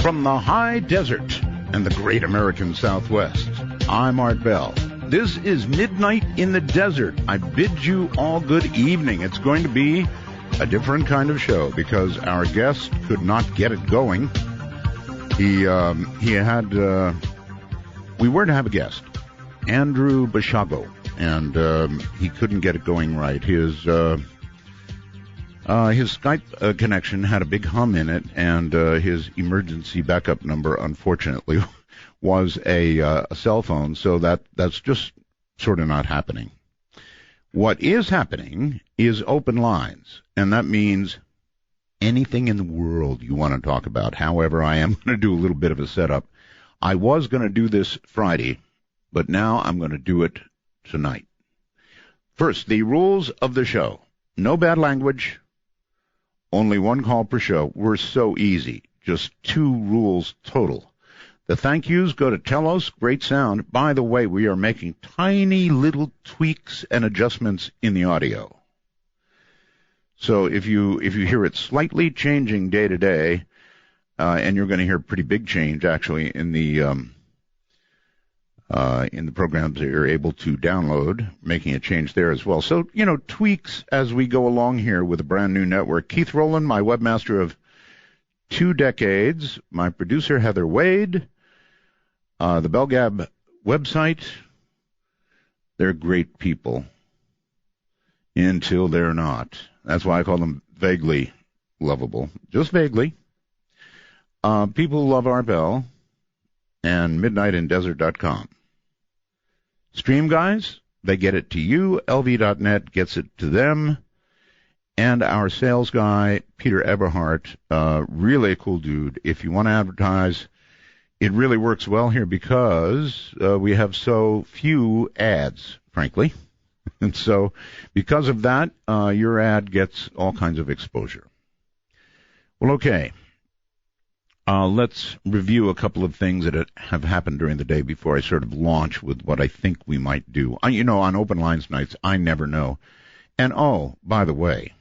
From the high desert and the great American Southwest, I'm Art Bell. This is Midnight in the Desert. I bid you all good evening. It's going to be a different kind of show because our guest could not get it going. We were to have a guest, Andrew Bashago, and he couldn't get it going right. His Skype connection had a big hum in it, and his emergency backup number, unfortunately, was a cell phone, so that's just sort of not happening. What is happening is open lines, and that means anything in the world you want to talk about. However, I am going to do a little bit of a setup. I was going to do this Friday, but now I'm going to do it tonight. First, the rules of the show. No bad language. Only one call per show. We're so easy. Just 2 rules total. The thank yous go to Telos. Great sound. By the way, we are making tiny little tweaks and adjustments in the audio. So if you hear it slightly changing day to day, and you're going to hear pretty big change actually in the programs that you're able to download, making a change there as well. So, tweaks as we go along here with a brand new network. Keith Rowland, my webmaster of 2 decades, my producer Heather Wade, the Belgab website. They're great people until they're not. That's why I call them vaguely lovable. Just vaguely. People love Art Bell and midnightindesert.com. Stream guys, they get it to you. LV.net gets it to them. And our sales guy, Peter Eberhardt, really a cool dude. If you want to advertise, it really works well here because we have so few ads, frankly. And so because of that, your ad gets all kinds of exposure. Well, okay. Let's review a couple of things that have happened during the day before I sort of launch with what I think we might do. On Open Lines nights, I never know. And, by the way,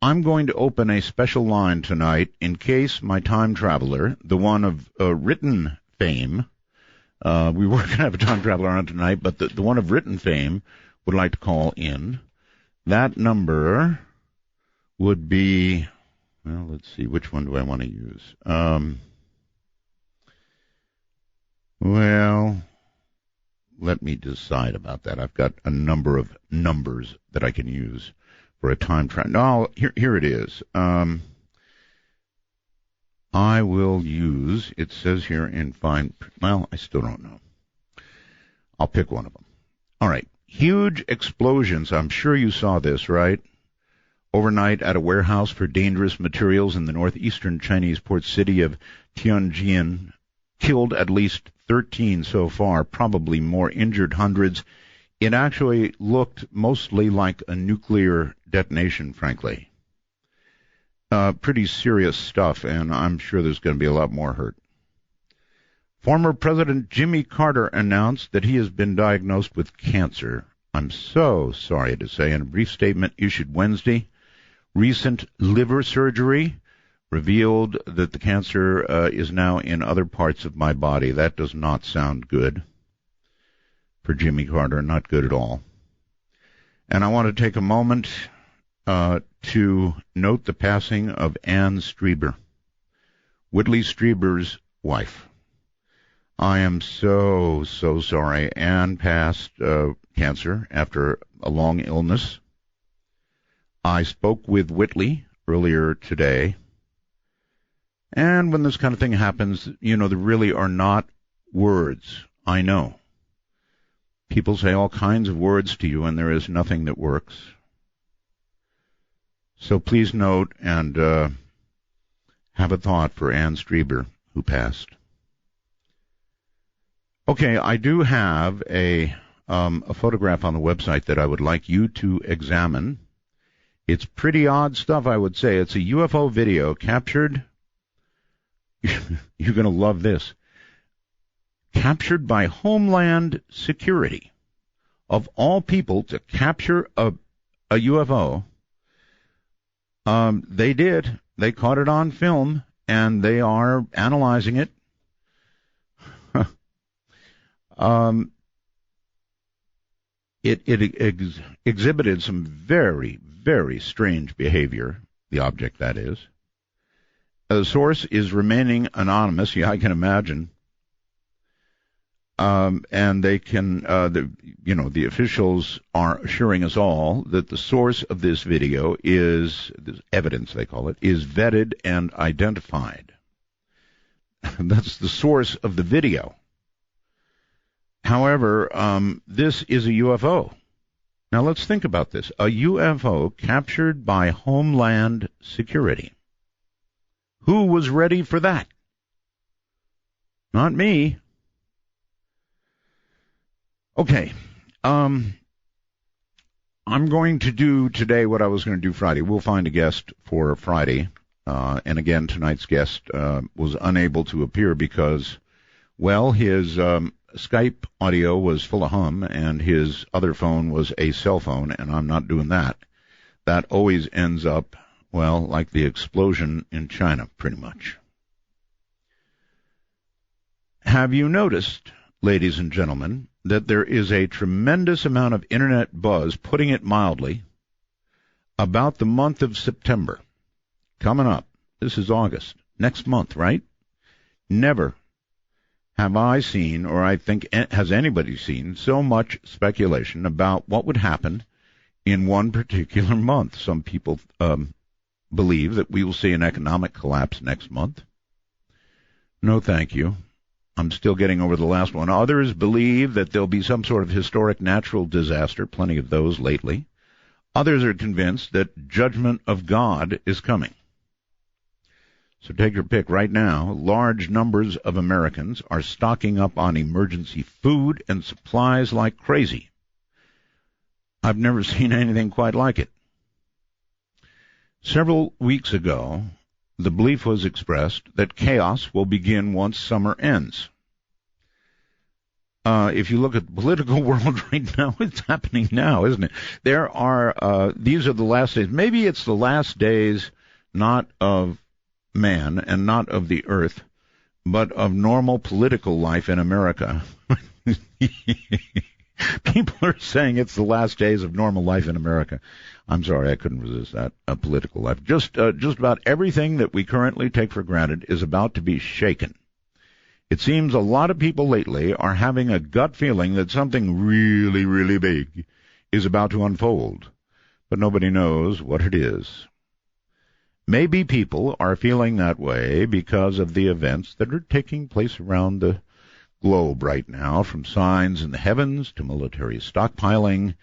I'm going to open a special line tonight in case my time traveler, the one of written fame, we were going to have a time traveler on tonight, but the one of written fame would like to call in. That number would be... Well, let's see. Which one do I want to use? Well, let me decide about that. I've got a number of numbers that I can use for a time travel. No, here it is. I will use, it says here in fine, well, I still don't know. I'll pick one of them. All right. Huge explosions. I'm sure you saw this, right? Overnight at a warehouse for dangerous materials in the northeastern Chinese port city of Tianjin, killed at least 13 so far, probably more, injured hundreds. It actually looked mostly like a nuclear detonation, frankly. Pretty serious stuff, and I'm sure there's going to be a lot more hurt. Former President Jimmy Carter announced that he has been diagnosed with cancer. I'm so sorry to say, in a brief statement issued Wednesday, recent liver surgery revealed that the cancer is now in other parts of my body. That does not sound good for Jimmy Carter, not good at all. And I want to take a moment to note the passing of Ann Strieber, Whitley Strieber's wife. I am so sorry. Ann passed cancer after a long illness. I spoke with Whitley earlier today, and when this kind of thing happens, there really are not words. I know. People say all kinds of words to you, and there is nothing that works. So please note and have a thought for Ann Strieber, who passed. Okay, I do have a photograph on the website that I would like you to examine. It's pretty odd stuff, I would say. It's a UFO video captured. You're going to love this. Captured by Homeland Security. Of all people, to capture a UFO They did. They caught it on film, and they are analyzing it. It exhibited some very, very strange behavior, the object that is. The source is remaining anonymous. Yeah, I can imagine. And they can, the officials are assuring us all that the source of this video is, this evidence they call it, is vetted and identified. That's the source of the video. However, this is a UFO. Now let's think about this. A UFO captured by Homeland Security. Who was ready for that? Not me. Okay. I'm going to do today what I was going to do Friday. We'll find a guest for Friday. And again, tonight's guest was unable to appear because, well, his Skype audio was full of hum, and his other phone was a cell phone, and I'm not doing that. That always ends up, well, like the explosion in China, pretty much. Have you noticed, ladies and gentlemen, that there is a tremendous amount of internet buzz, putting it mildly, about the month of September coming up? This is August, next month, right? Never have I seen, or I think has anybody seen, so much speculation about what would happen in one particular month. Some people believe that we will see an economic collapse next month. No, thank you. I'm still getting over the last one. Others believe that there'll be some sort of historic natural disaster, plenty of those lately. Others are convinced that judgment of God is coming. So take your pick right now. Large numbers of Americans are stocking up on emergency food and supplies like crazy. I've never seen anything quite like it. Several weeks ago, the belief was expressed that chaos will begin once summer ends. If you look at the political world right now, it's happening now, isn't it? There are, these are the last days. Maybe it's the last days, not of man and not of the earth, but of normal political life in America. People are saying it's the last days of normal life in America. I'm sorry, I couldn't resist that. Political life. Just about everything that we currently take for granted is about to be shaken. It seems a lot of people lately are having a gut feeling that something really, really big is about to unfold, but nobody knows what it is. Maybe people are feeling that way because of the events that are taking place around the globe right now, from signs in the heavens to military stockpiling,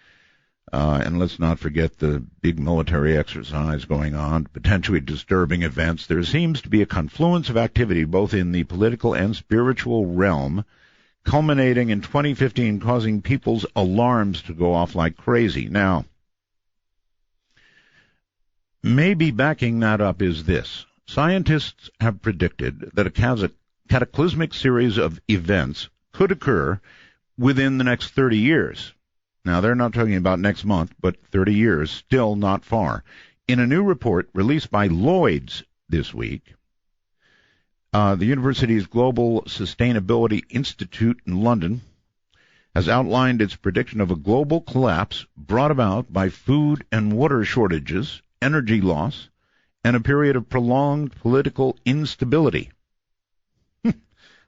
and let's not forget the big military exercise going on, potentially disturbing events. There seems to be a confluence of activity both in the political and spiritual realm, culminating in 2015, causing people's alarms to go off like crazy. Now, maybe backing that up is this. Scientists have predicted that a cataclysmic series of events could occur within the next 30 years. Now, they're not talking about next month, but 30 years, still not far. In a new report released by Lloyd's this week, the university's Global Sustainability Institute in London has outlined its prediction of a global collapse brought about by food and water shortages, energy loss, and a period of prolonged political instability.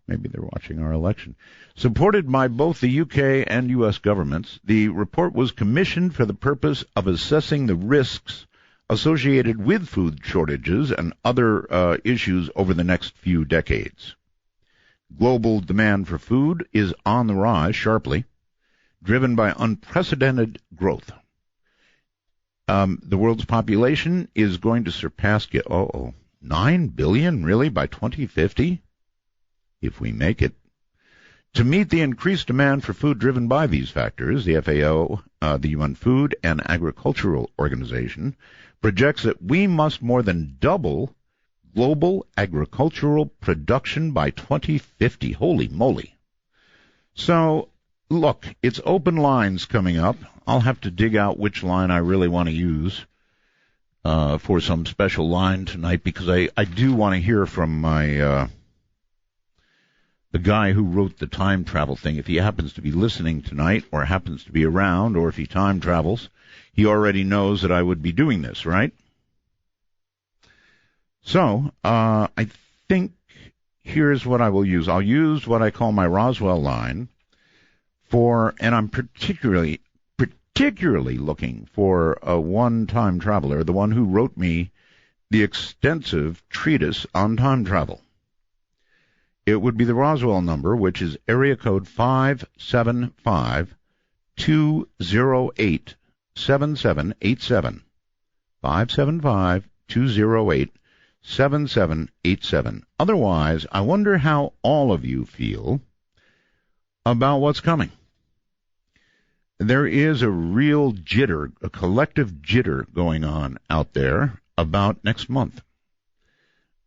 Maybe they're watching our election. Supported by both the UK and US governments, the report was commissioned for the purpose of assessing the risks associated with food shortages and other issues over the next few decades. Global demand for food is on the rise sharply, driven by unprecedented growth. The world's population is going to surpass 9 billion, really, by 2050? If we make it. To meet the increased demand for food driven by these factors, the FAO, the UN Food and Agricultural Organization, projects that we must more than double global agricultural production by 2050. Holy moly. So, look, it's open lines coming up. I'll have to dig out which line I really want to use. for some special line tonight, because I do want to hear from my the guy who wrote the time travel thing. If he happens to be listening tonight, or happens to be around, or if he time travels, he already knows that I would be doing this, right? So, I think here's what I will use. I'll use what I call my Roswell line for, and I'm particularly looking for a one-time traveler, the one who wrote me the extensive treatise on time travel. It would be the Roswell number, which is area code 575-208-7787. 575-208-7787. Otherwise, I wonder how all of you feel about what's coming. There is a real jitter, a collective jitter going on out there about next month.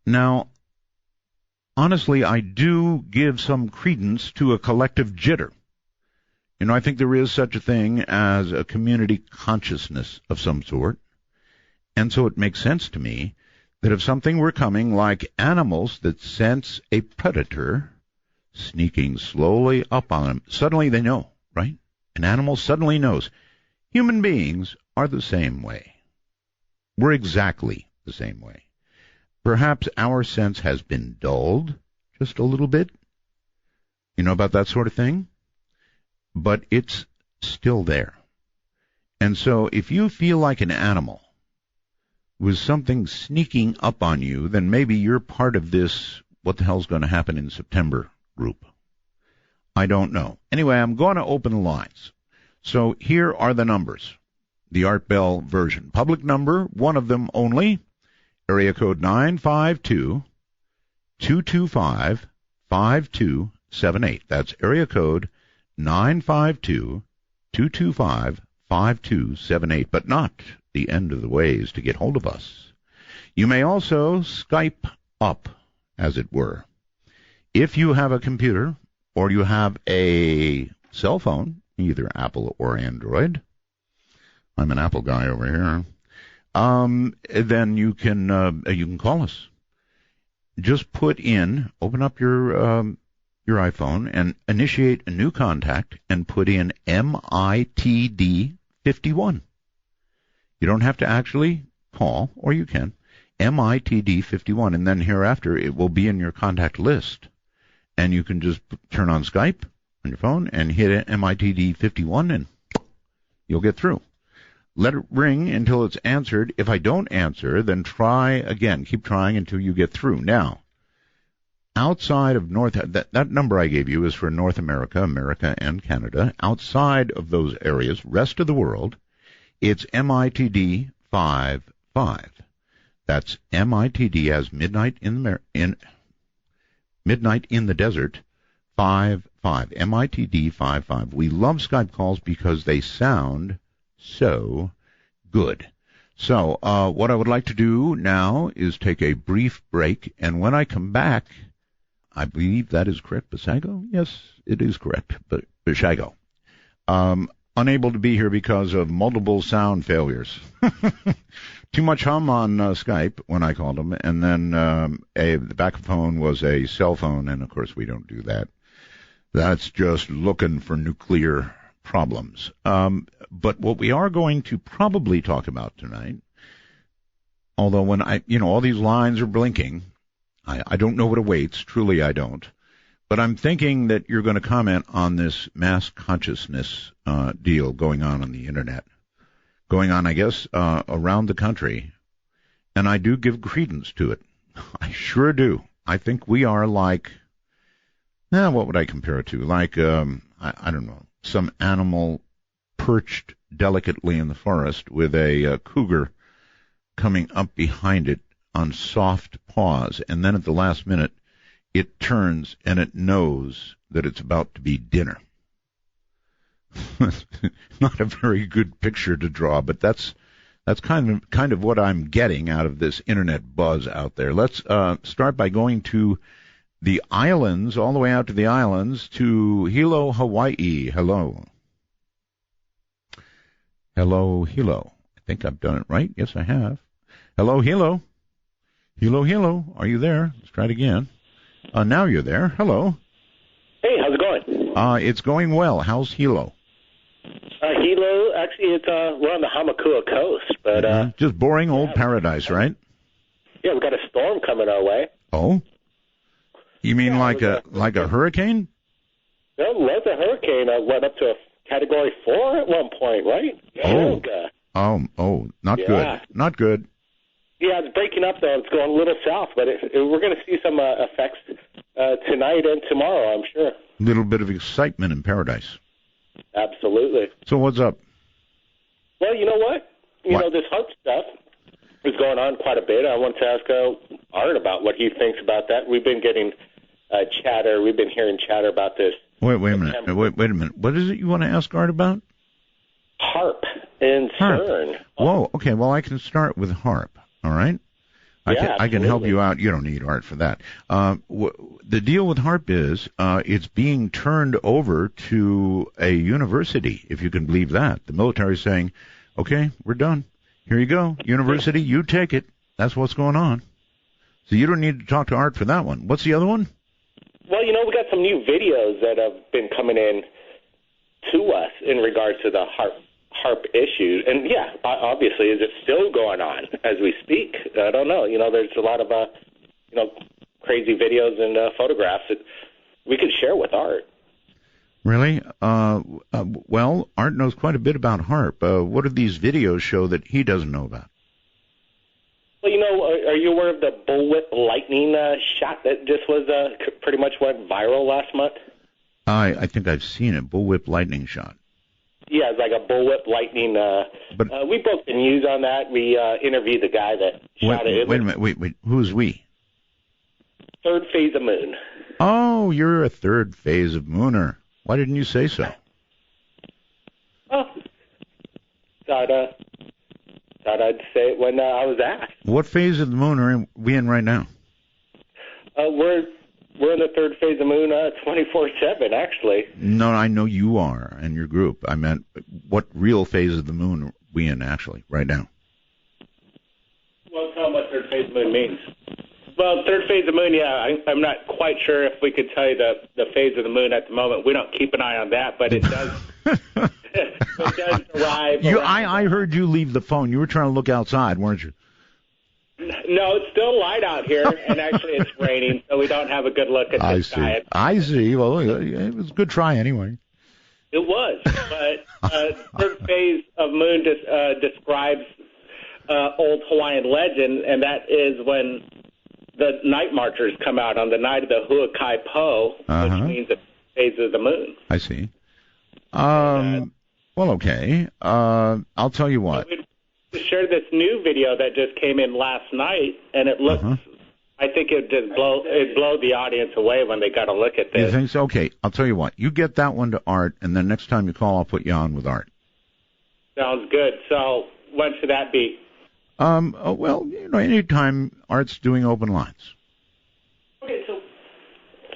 Now, honestly, I do give some credence to a collective jitter. You know, I think there is such a thing as a community consciousness of some sort. And so it makes sense to me that if something were coming like animals that sense a predator sneaking slowly up on them, suddenly they know, right? An animal suddenly knows. Human beings are the same way. We're exactly the same way. Perhaps our sense has been dulled just a little bit. You know about that sort of thing? But it's still there. And so if you feel like an animal with something sneaking up on you, then maybe you're part of this what the hell's going to happen in September group. I don't know. Anyway, I'm going to open the lines. So here are the numbers. The Art Bell version. Public number, one of them only. Area code 952-225-5278. That's area code 952-225-5278, but not the end of the ways to get hold of us. You may also Skype up, as it were. If you have a computer or you have a cell phone, either Apple or Android, I'm an Apple guy over here, then you can call us. Just open up your iPhone and initiate a new contact and put in MITD 51. You don't have to actually call, or you can, MITD 51, and then hereafter it will be in your contact list. And you can just turn on Skype on your phone and hit MITD 51 and you'll get through. Let it ring until it's answered. If I don't answer, then try again. Keep trying until you get through. Now, outside of that number I gave you is for North America, America, and Canada. Outside of those areas, rest of the world, it's MITD 55. That's MITD as midnight in the desert 55. MITD 55. We love Skype calls because they sound so good. So what I would like to do now is take a brief break, and when I come back, I believe that is correct, Basago? Yes, it is correct, but Basago. Unable to be here because of multiple sound failures. Too much hum on Skype when I called him, and then the backup phone was a cell phone, and of course we don't do that. That's just looking for nuclear problems. But what we are going to probably talk about tonight, although when all these lines are blinking, I don't know what awaits. Truly, I don't. But I'm thinking that you're going to comment on this mass consciousness deal going on the Internet. Going on, I guess, around the country. And I do give credence to it. I sure do. I think we are like, what would I compare it to? Like, I don't know, some animal perched delicately in the forest with a cougar coming up behind it on soft paws. And then at the last minute, it turns and it knows that it's about to be dinner. Not a very good picture to draw, but that's kind of what I'm getting out of this Internet buzz out there. Let's start by going to the islands, all the way out to the islands, to Hilo, Hawaii. Hello. Hello, Hilo. I think I've done it right. Yes, I have. Hello, hello. Hello, hello. Are you there? Let's try it again. Now you're there. Hello. Hey, how's it going? It's going well. How's Hilo? Hilo, actually, we're on the Hamakua coast, but just boring old paradise, right? Yeah, we got a storm coming our way. Oh, you mean like a hurricane? No, it was a hurricane. Went up to a Category 4 at one point, right? Not good. Not good. Yeah, it's breaking up though. It's going a little south, but we're going to see some effects tonight and tomorrow, I'm sure. A little bit of excitement in paradise. Absolutely. So what's up? Well, you know what? You know, this HARP stuff is going on quite a bit. I want to ask Art about what he thinks about that. We've been getting chatter. We've been hearing chatter about this. Wait a minute. Wait a minute. What is it you want to ask Art about? HARP and CERN. Whoa. Okay. Well, I can start with HARP. All right. I can help you out. You don't need Art for that. The deal with HARP is it's being turned over to a university, if you can believe that. The military is saying, okay, we're done. Here you go. University, you take it. That's what's going on. So you don't need to talk to Art for that one. What's the other one? Well, you know, we got some new videos that have been coming in to us in regards to the HARP issue. And, yeah, obviously, is it still going on as we speak? I don't know. You know, there's a lot of, crazy videos and photographs that we could share with Art. Really? Well, Art knows quite a bit about HARP. What do these videos show that he doesn't know about? Well, you know, are you aware of the bullwhip lightning shot that just was pretty much went viral last month? I think I've seen it. Bullwhip lightning shot. Yeah, it's like a bullwhip lightning. But we broke the news on that. We interviewed the guy that shot it. Wait a minute. Wait. Who's we? Third phase of moon. Oh, you're a third phase of mooner. Why didn't you say so? Oh, thought I'd say it when I was asked. What phase of the moon are we in right now? We're in the third phase of moon 24/7, actually. No, I know you are and your group. I meant, what real phase of the moon are we in, actually, right now? Well, tell them what third phase of moon means. Well, third phase of moon, yeah, I'm not quite sure if we could tell you the phase of the moon at the moment. We don't keep an eye on that, but it does it does arrive. I heard you leave the phone. You were trying to look outside, weren't you? No, it's still light out here, and actually it's raining, so we don't have a good look at the sky. I see. Well, it was a good try anyway. It was, but third phase of moon describes old Hawaiian legend, and that is when the night marchers come out on the night of the Huakai Po, which means the phase of the moon. I see. Well, okay. I'll tell you what. We shared this new video that just came in last night, and it looks. I think it just blow the audience away when they got a look at this. You think so? Okay, I'll tell you what. You get that one to Art, and then next time you call, I'll put you on with Art. Sounds good. So when should that be? Well, you know, anytime Art's doing open lines. Okay,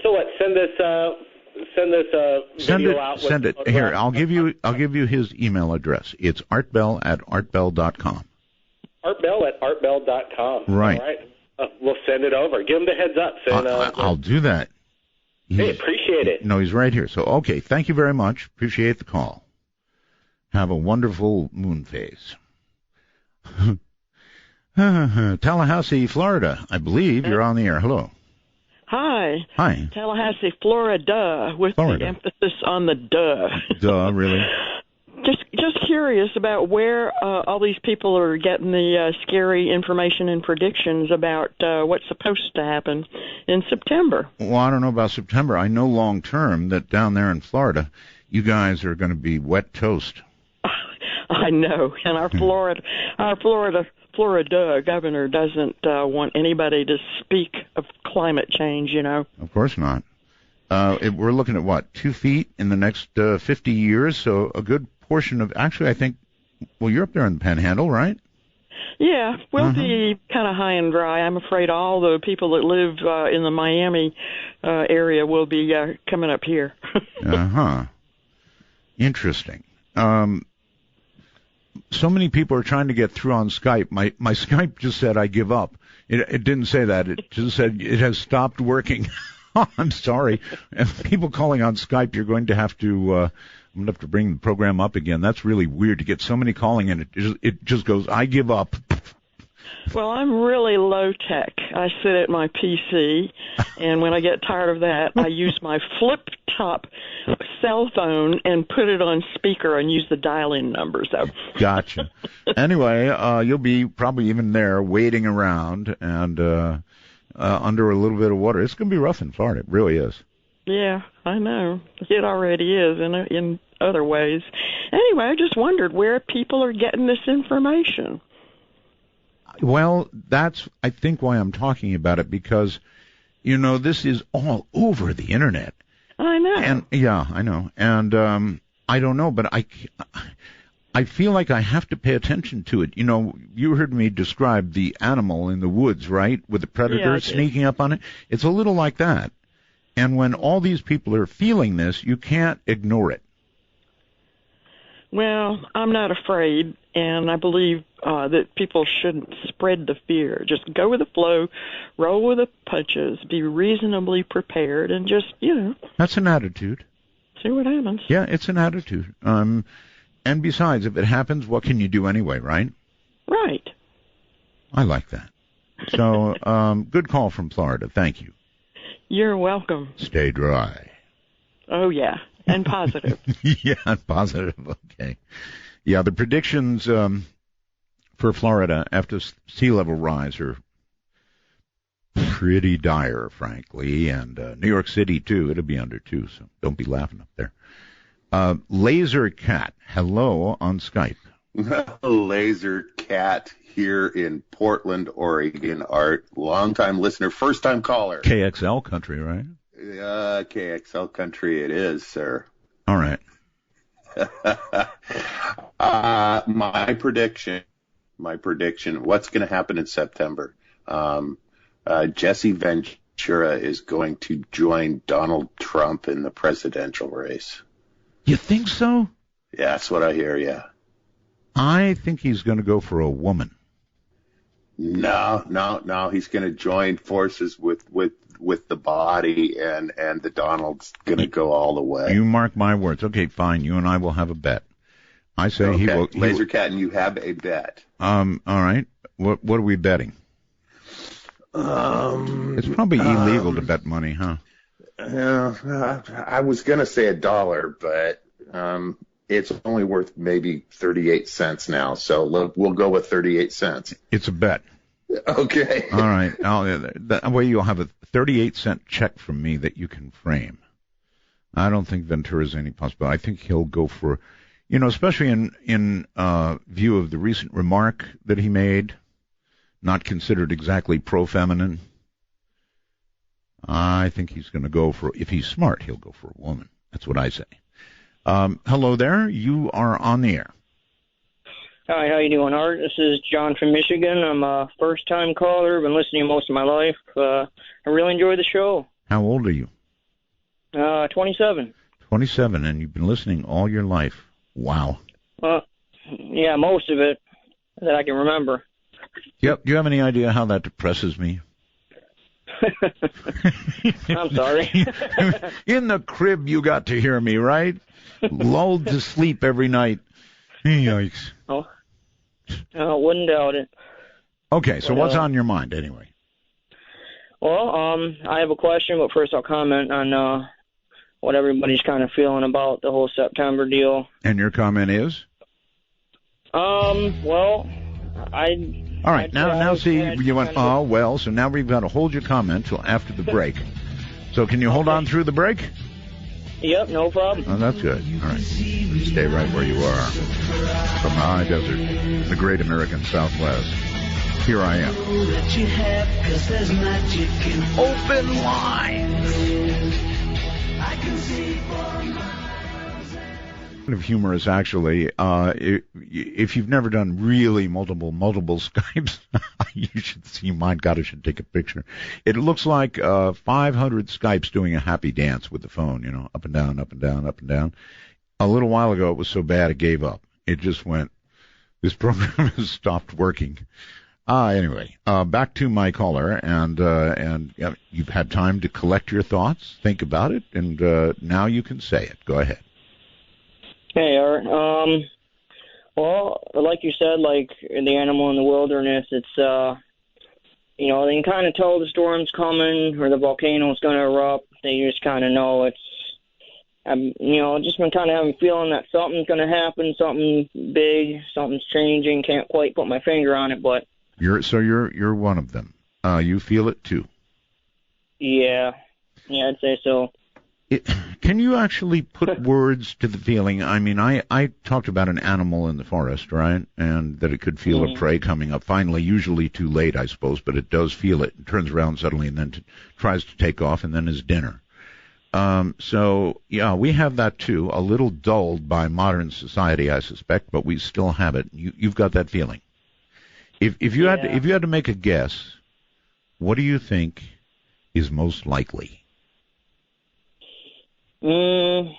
so what? Send this video out. Send it here. I'll give you his email address. It's artbell@artbell.com. Artbell@artbell.com. Right. All right. We'll send it over. Give him the heads up. I'll do that. Hey, appreciate it. No, he's right here. So, okay, thank you very much. Appreciate the call. Have a wonderful moon phase. Tallahassee, Florida. I believe you're on the air. Hello. Hi. Hi. Tallahassee, Florida, with Florida. the emphasis on the duh. Duh, really? Just curious about where all these people are getting the scary information and predictions about what's supposed to happen in September. Well, I don't know about September. I know long term that down there in Florida, you guys are going to be wet toast. I know, and our Florida governor doesn't want anybody to speak of climate change, you know. Of course not. We're looking at, what, 2 feet in the next 50 years, so a good portion of, actually, I think, well, you're up there in the Panhandle, right? Yeah, we'll be kind of high and dry. I'm afraid all the people that live in the Miami area will be coming up here. Interesting. so many people are trying to get through on Skype. My Skype just said I give up. It didn't say that. It just said it has stopped working. I'm sorry. If people calling on Skype, you're going to have to. I'm going to have to bring the program up again. That's really weird to get so many calling, and it just goes, I give up. Well, I'm really low tech. I sit at my PC, and when I get tired of that, I use my flip top cell phone and put it on speaker and use the dial-in number. So. Gotcha. Anyway, you'll be probably even there waiting around and under a little bit of water. It's going to be rough in Florida. It really is. Yeah, I know. It already is in other ways. Anyway, I just wondered where people are getting this information. Well, that's, I think, why I'm talking about it, because, this is all over the Internet. I know. And yeah, I know. And I don't know, but I feel like I have to pay attention to it. You heard me describe the animal in the woods, right, with the predator sneaking up on it. It's a little like that. And when all these people are feeling this, you can't ignore it. Well, I'm not afraid, and I believe that people shouldn't spread the fear. Just go with the flow, roll with the punches, be reasonably prepared, and just, That's an attitude. See what happens. Yeah, it's an attitude. And besides, if it happens, what can you do anyway, right? Right. I like that. So, good call from Florida. Thank you. You're welcome. Stay dry. Oh, yeah. And positive. Yeah, positive. Okay. Yeah, the predictions for Florida after sea level rise are pretty dire, frankly, and New York City, too. It'll be under 2, so don't be laughing up there. Laser Cat, hello on Skype. Laser Cat here in Portland, Oregon. Art, longtime listener, first-time caller. KXL country, right? KXL country it is, sir. All right. My prediction, what's going to happen in September? Jesse Ventura is going to join Donald Trump in the presidential race. You think so? Yeah, that's what I hear, yeah. I think he's going to go for a woman. No. He's going to join forces with the body, and the Donald's going to go all the way. You mark my words. Okay, fine. You and I will have a bet. I say he will. Laser Cat, and you have a bet. All right. What are we betting? It's probably illegal to bet money, huh? I was going to say $1, but it's only worth maybe 38 cents now. So we'll go with 38 cents. It's a bet. Okay. All right. That way you'll have a 38-cent check from me that you can frame. I don't think Ventura's any possibility. I think he'll go for, especially in view of the recent remark that he made, not considered exactly pro-feminine. I think he's going to go for, if he's smart, he'll go for a woman. That's what I say. Hello there. You are on the air. Hi, how you doing, Art? This is John from Michigan. I'm a first-time caller. Been listening most of my life. I really enjoy the show. How old are you? 27. 27, and you've been listening all your life. Wow. Yeah, most of it that I can remember. Yep. Do you have any idea how that depresses me? I'm sorry. In the crib, you got to hear me, right? Lulled to sleep every night. Yikes. Oh, wouldn't doubt it. Okay, so what's on your mind anyway? Well, I have a question, but first I'll comment on what everybody's kind of feeling about the whole September deal. And your comment is? Well, All right, now see, you went, so now we've got to hold your comment till after the break. So can you hold on through the break? Yep, no problem. Oh, that's good. All right. Stay right where you are. From the high desert, the great American Southwest. Here I am. Open lines. Of humor is actually, if you've never done really multiple Skypes, you should see mine. God, I should take a picture. It looks like 500 Skypes doing a happy dance with the phone, up and down, up and down, up and down. A little while ago, it was so bad it gave up. It just went This program has stopped working. Anyway, back to my caller, and you've had time to collect your thoughts, think about it, and now you can say it. Go ahead. Hey, Art. Well, like you said, like the animal in the wilderness, it's they can kind of tell the storm's coming or the volcano's going to erupt. They just kind of know it's. Just been kind of having a feeling that something's going to happen, something big, something's changing. Can't quite put my finger on it, but you're one of them. You feel it too. Yeah, I'd say so. Can you actually put words to the feeling? I mean, I talked about an animal in the forest, right? And that it could feel a prey coming up. Finally, usually too late, I suppose, but it does feel it. It turns around suddenly and then tries to take off and then is dinner. So, yeah, we have that too. A little dulled by modern society, I suspect, but we still have it. You've got that feeling. If you had to make a guess, what do you think is most likely? I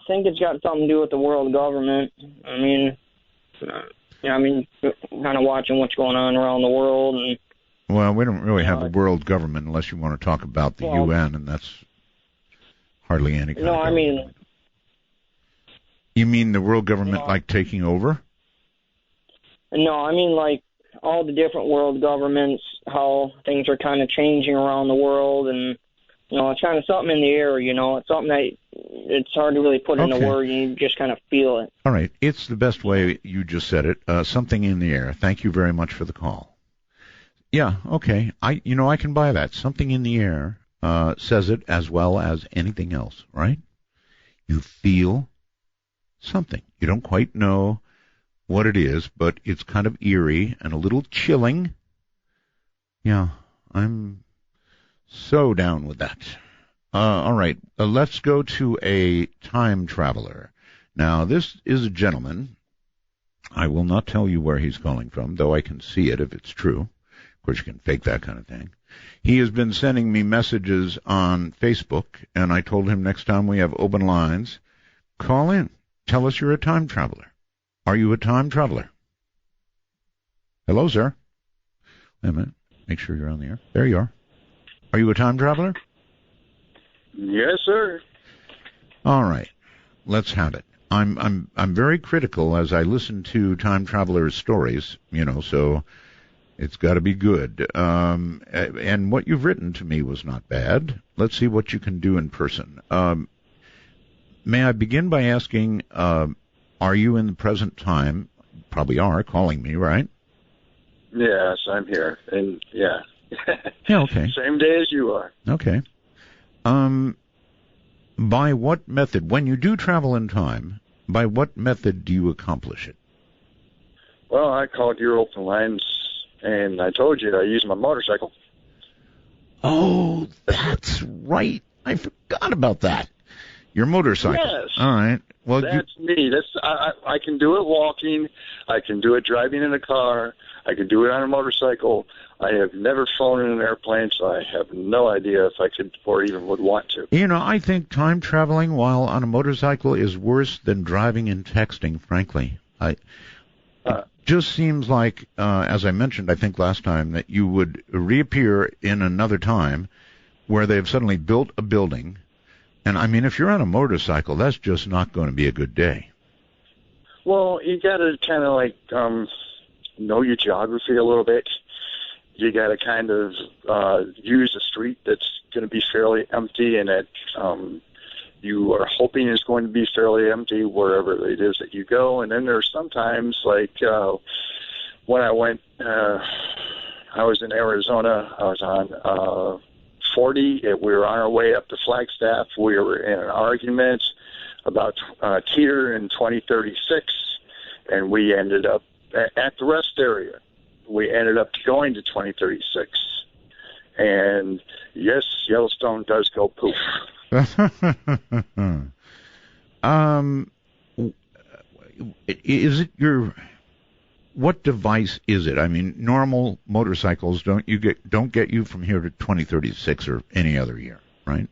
think it's got something to do with the world government. I mean, kind of watching what's going on around the world. And well, we don't really have a world government unless you want to talk about the UN, and that's hardly any kind of government. I mean... You mean the world government like taking over? No, I mean like all the different world governments, how things are kind of changing around the world, and it's kind of something in the air, It's something that it's hard to really put into words. You just kind of feel it. All right. It's the best way you just said it. Something in the air. Thank you very much for the call. Yeah, okay. I can buy that. Something in the air says it as well as anything else, right? You feel something. You don't quite know what it is, but it's kind of eerie and a little chilling. Yeah, I'm so down with that. All right, let's go to a time traveler. Now, this is a gentleman. I will not tell you where he's calling from, though I can see it if it's true. Of course, you can fake that kind of thing. He has been sending me messages on Facebook, and I told him next time we have open lines, call in. Tell us you're a time traveler. Are you a time traveler? Hello, sir. Wait a minute. Make sure you're on the air. There you are. Are you a time traveler? Yes, sir. All right. Let's have it. I'm very critical as I listen to time travelers' stories, so it's got to be good. And what you've written to me was not bad. Let's see what you can do in person. May I begin by asking, are you in the present time? Probably are, calling me, right? Yes, I'm here. And yeah. Yeah, okay. Same day as you are. Okay. By what method, when you do travel in time, by what method do you accomplish it? Well, I called your open lines, and I told you I use my motorcycle. Oh, that's right. I forgot about that. Your motorcycle. Yes. All right. Well, that's me. I can do it walking. I can do it driving in a car. I can do it on a motorcycle. I have never flown in an airplane, so I have no idea if I could or even would want to. I think time traveling while on a motorcycle is worse than driving and texting, frankly. It just seems like, as I mentioned, I think last time, that you would reappear in another time where they've suddenly built a building. And, I mean, if you're on a motorcycle, that's just not going to be a good day. Well, you got to kind of like know your geography a little bit. You got to kind of use a street that's going to be fairly empty and that you are hoping is going to be fairly empty wherever it is that you go. And then there's sometimes, like when I went, I was in Arizona. I was on 40. We were on our way up to Flagstaff. We were in an argument about Teeter in 2036, and we ended up at the rest area. We ended up going to 2036. And yes, Yellowstone does go poof. Is it what device is it? I mean, normal motorcycles don't get you from here to 2036 or any other year, right?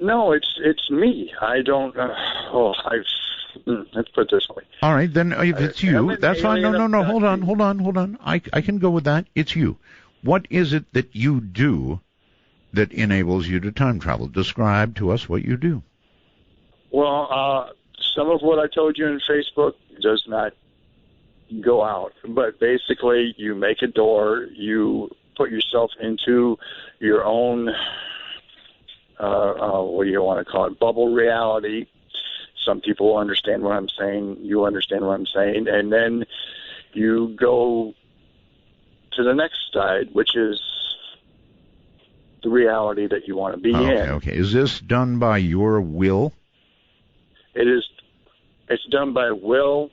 No, it's me. I don't. let's put it this way. All right, then if it's you, that's fine. No. Hold on. I can go with that. It's you. What is it that you do that enables you to time travel? Describe to us what you do. Well, some of what I told you in Facebook does not go out, but basically you make a door, you put yourself into your own, what do you want to call it, bubble reality. Some people understand what I'm saying, you understand what I'm saying, and then you go to the next side, which is the reality that you want to be in. Okay. Is this done by your will? It is. It's done by will.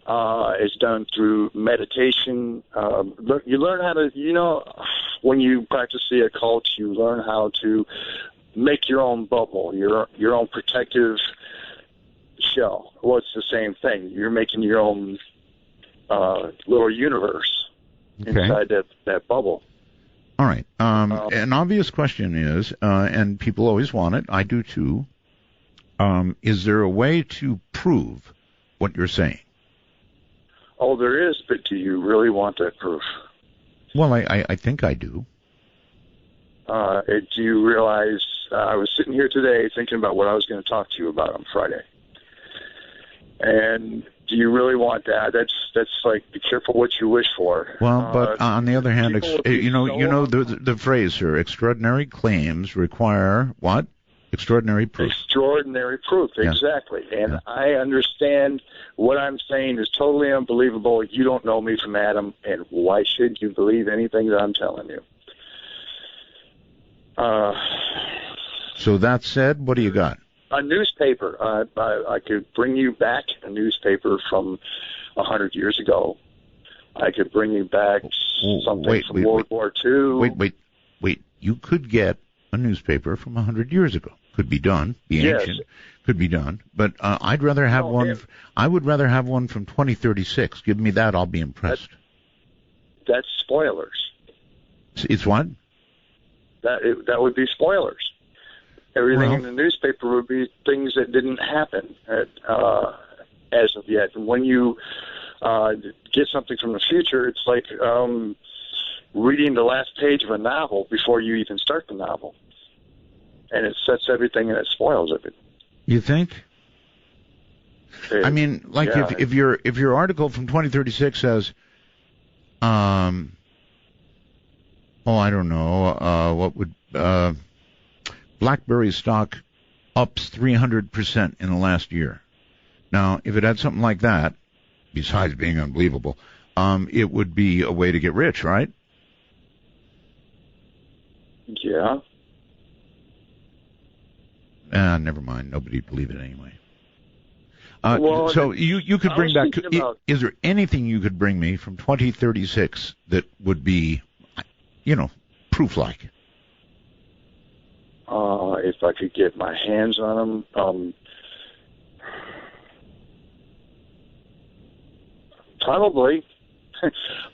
It's done through meditation. You learn how to, when you practice the occult, you learn how to make your own bubble, your own protective shell. Well, it's the same thing. You're making your own little universe inside that bubble. All right. An obvious question is, and people always want it, I do too, is there a way to prove what you're saying? Oh, there is, but do you really want that proof? Well, I think I do. Do you realize, I was sitting here today thinking about what I was going to talk to you about on Friday. And do you really want that? That's like, be careful what you wish for. Well, but on the other hand, the phrase, sir, extraordinary claims require what? Extraordinary proof. Extraordinary proof, exactly. And I understand what I'm saying is totally unbelievable. You don't know me from Adam, and why should you believe anything that I'm telling you? So that said, what do you got? A newspaper. I could bring you back a newspaper from 100 years ago. I could bring you back something from World War II. Wait. You could get a newspaper from 100 years ago. Could be done. Ancient. Could be done. But I'd rather have one. I would rather have one from 2036. Give me that. I'll be impressed. That's spoilers. It's what? That would be spoilers. Everything in the newspaper would be things that didn't happen as of yet. And when you get something from the future, it's like reading the last page of a novel before you even start the novel. And it sets everything and it spoils everything. You think? I mean, like if your article from 2036 says, I don't know, what would BlackBerry stock ups 300% in the last year. Now, if it had something like that, besides being unbelievable, it would be a way to get rich, right? Yeah. Never mind. Nobody'd believe it anyway. So you could bring back. Is there anything you could bring me from 2036 that would be, proof-like? If I could get my hands on them, probably.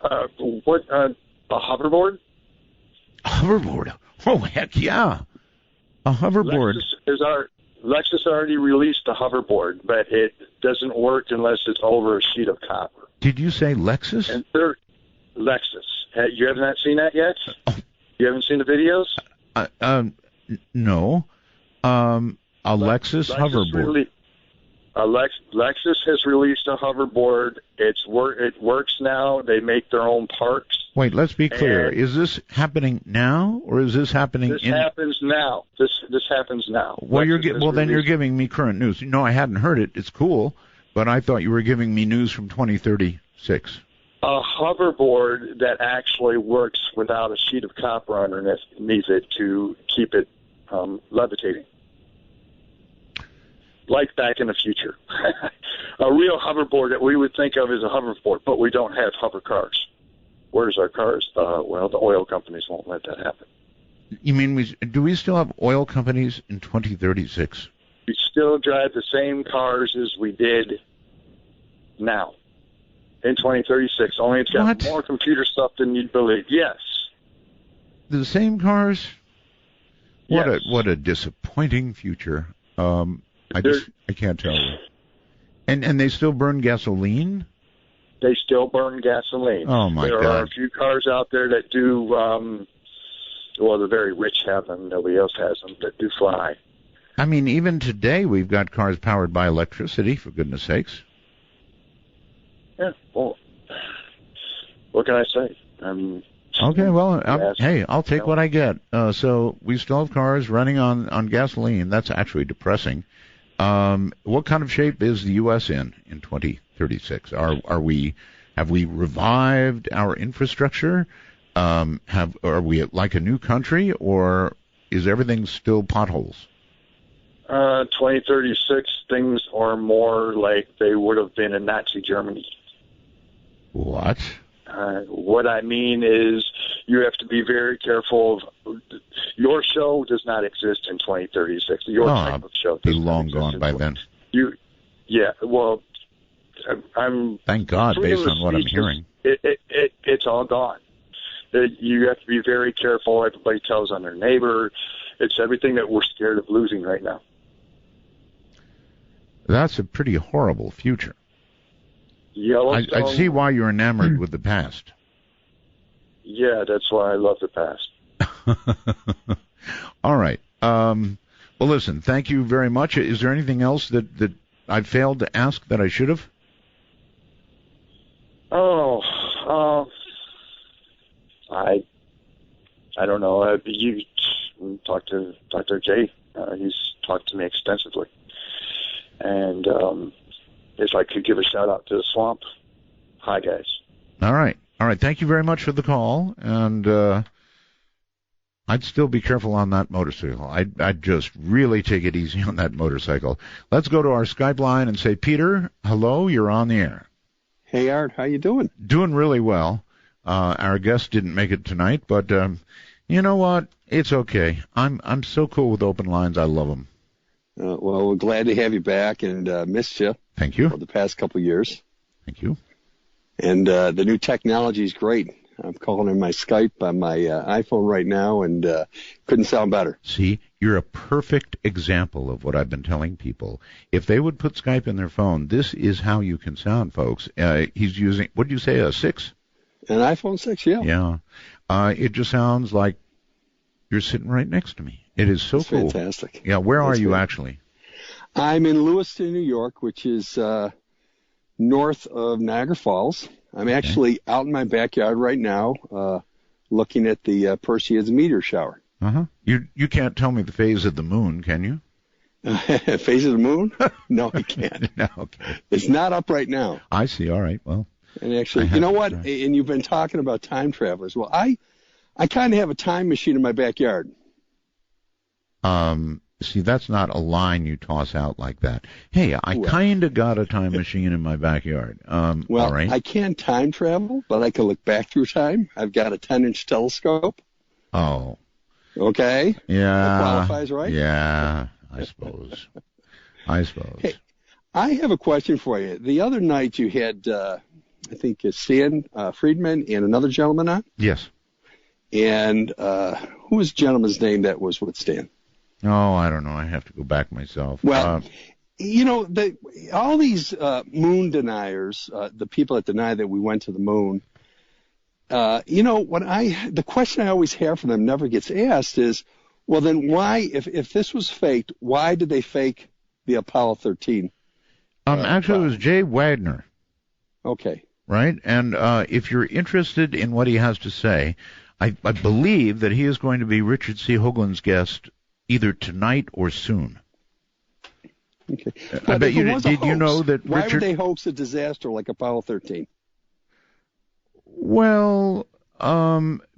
A hoverboard? A hoverboard? Oh, heck yeah. A hoverboard. Lexus already released a hoverboard, but it doesn't work unless it's over a sheet of copper. Did you say Lexus? And Lexus. You have not seen that yet? Oh. You haven't seen the videos? No. A Lexus hoverboard. Lexus has released a hoverboard. It works now. They make their own parts. Wait, let's be clear. Is this happening now, or is this happening? This happens now. This happens now. Well, then you're giving me current news. No, I hadn't heard it. It's cool, but I thought you were giving me news from 2036. A hoverboard that actually works without a sheet of copper underneath it to keep it levitating. Like Back in the Future. A real hoverboard that we would think of as a hoverboard, but we don't have hover cars. Where's our cars? Well, the oil companies won't let that happen. You mean do we still have oil companies in 2036? We still drive the same cars as we did now in 2036. Only it's got more computer stuff than you'd believe. Yes. The same cars? Yes. What a disappointing future. I can't tell you. And they still burn gasoline? They still burn gasoline. Oh, my There God. are a few cars out there that do, well, the very rich have them. Nobody else has them that do fly. I mean, even today we've got cars powered by electricity, for goodness sakes. Yeah, well, what can I say? Okay, well, Yes. hey, I'll take what I get. So we still have cars running on gasoline. That's actually depressing. What kind of shape is the U.S. in 2036? Have we revived our infrastructure? Are we like a new country, or is everything still potholes? 2036, things are more like they would have been in Nazi Germany. What? What I mean is you have to be very careful. Your show does not exist in 2036. Your type of show be does not long exist gone in by then. Yeah, well, I'm... Thank God, based on what I'm hearing. It's all gone. You have to be very careful. Everybody tells on their neighbor. It's everything that we're scared of losing right now. That's a pretty horrible future. Yellowstone. I see why you're enamored with the past. Yeah, that's why I love the past. All right. Well, listen, thank you very much. Is there anything else that I failed to ask that I should have? I don't know. You talk to Dr. Jay. He's talked to me extensively. And if I could give a shout-out to the swamp, hi, guys. All right. Thank you very much for the call. And I'd still be careful on that motorcycle. I'd just really take it easy on that motorcycle. Let's go to our Skype line and say, Peter, hello, you're on the air. Hey, Art, how you doing? Doing really well. Our guest didn't make it tonight, but you know what? It's okay. I'm so cool with open lines. I love them. Well, we're glad to have you back and missed you. Thank you. For the past couple of years. Thank you. And the new technology is great. I'm calling in my Skype on my iPhone right now, and couldn't sound better. See, you're a perfect example of what I've been telling people. If they would put Skype in their phone, this is how you can sound, folks. He's using, what did you say, a 6? An iPhone 6, yeah. Yeah. It just sounds like you're sitting right next to me. It is so cool. Fantastic. Yeah, where are you actually? I'm in Lewiston, New York, which is north of Niagara Falls. I'm actually out in my backyard right now looking at the Perseids meteor shower. Uh-huh. You can't tell me the phase of the moon, can you? Phase of the moon? No, I can't. No, okay. It's not up right now. I see. All right. Well. And actually, you know what? And you've been talking about time travelers. Well, I kind of have a time machine in my backyard. See, that's not a line you toss out like that. Hey, I kind of got a time machine in my backyard. Well, all right. I can't time travel, but I can look back through time. I've got a 10-inch telescope. Oh. Okay. Yeah. That qualifies, right? Yeah, I suppose. Hey, I have a question for you. The other night you had, I think, Stan Friedman and another gentleman on. Yes. And who was the gentleman's name that was with Stan? Oh, I don't know. I have to go back myself. Well, you know, all these moon deniers, the people that deny that we went to the moon, you know, the question I always have for them never gets asked is, well, then why, if this was faked, why did they fake the Apollo 13? Actually, it was Jay Wagner. Okay. Right? And if you're interested in what he has to say, I believe that he is going to be Richard C. Hoagland's guest either tonight or soon. Okay. I bet you did you know that why Richard... would they hoax a disaster like Apollo 13? Well,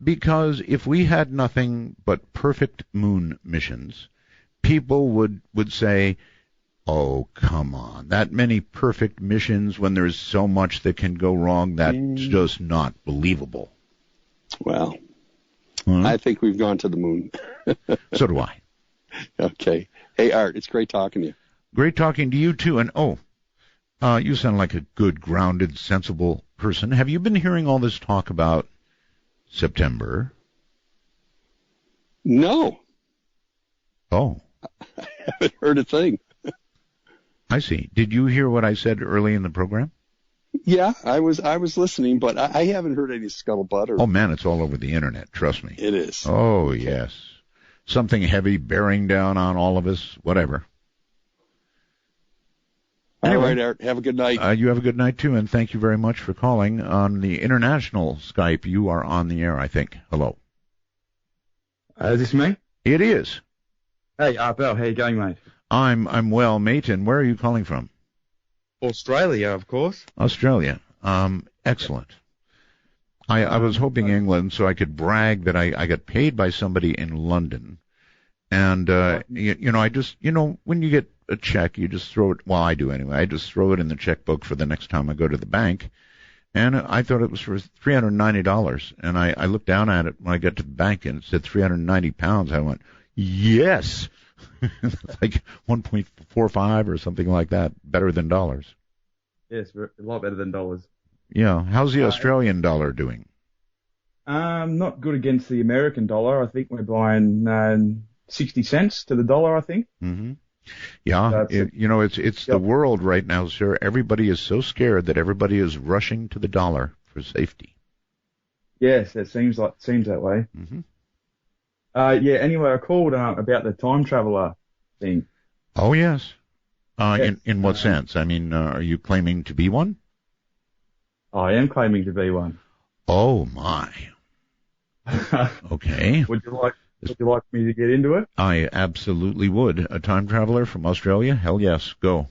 because if we had nothing but perfect moon missions, people would say, oh, come on, that many perfect missions when there's so much that can go wrong, that's just not believable. Well, I think we've gone to the moon. So do I. Okay. Hey, Art, it's great talking to you. Great talking to you, too. And, you sound like a good, grounded, sensible person. Have you been hearing all this talk about September? No. Oh. I haven't heard a thing. I see. Did you hear what I said early in the program? Yeah, I was listening, but I haven't heard any scuttlebutt. Oh, man, it's all over the Internet. Trust me. It is. Oh, yes. Something heavy bearing down on all of us, whatever. Anyway, all right, Art. Have a good night. You have a good night, too, and thank you very much for calling. On the international Skype, you are on the air, I think. Hello. Is this me? It is. Hey, Bell, how you going, mate? I'm well, mate, and where are you calling from? Australia, of course. Australia. Excellent. I was hoping England so I could brag that I got paid by somebody in London. And, I just, when you get a check, you just throw it, well, I do anyway, I just throw it in the checkbook for the next time I go to the bank. And I thought it was for $390. And I looked down at it when I got to the bank and it said 390 pounds. I went, yes. It's like 1.45 or something like that. Better than dollars. Yes, a lot better than dollars. Yeah. How's the Australian dollar doing? Not good against the American dollar. I think we're buying 60 cents to the dollar, I think. Mm-hmm. Yeah. It's the world right now, sir. Everybody is so scared that everybody is rushing to the dollar for safety. Yes, it seems that way. Mm-hmm. Anyway, I called about the time traveler thing. Oh, yes. Yes. In what sense? I mean, are you claiming to be one? I am claiming to be one. Oh, my. Okay. Would you like me to get into it? I absolutely would. A time traveler from Australia? Hell yes. Go.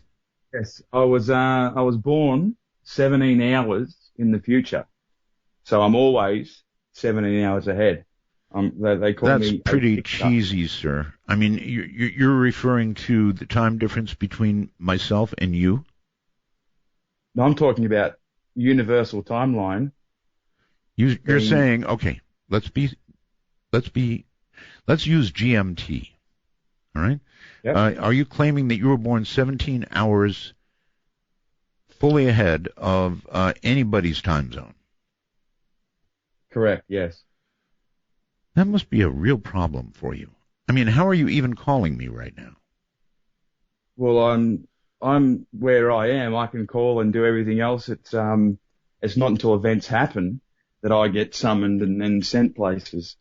Yes. I was born 17 hours in the future. So I'm always 17 hours ahead. They call That's me. That's pretty cheesy, sir. I mean, you're referring to the time difference between myself and you? No, I'm talking about universal timeline. You're saying, okay, let's use GMT. All right? Yep. Are you claiming that you were born 17 hours fully ahead of anybody's time zone? Correct, yes. That must be a real problem for you. I mean, how are you even calling me right now? Well, I'm where I am. I can call and do everything else. It's not until events happen that I get summoned and then sent places.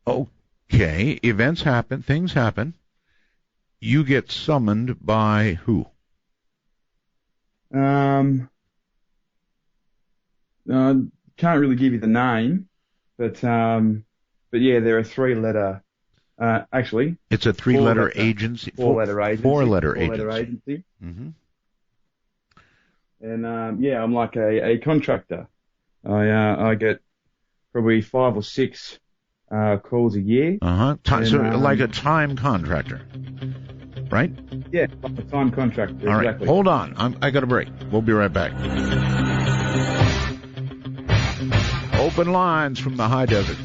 Okay, events happen, things happen. You get summoned by who? Can't really give you the name, but yeah, they're a three-letter. Actually, it's a three-letter agency. Four-letter agency. Four-letter agency. Mm-hmm. And I'm like a contractor. I get probably 5 or 6 calls a year. So like a time contractor, right? Yeah, like a time contractor. All exactly. right, hold on. I got a break. We'll be right back. Open lines from the high desert.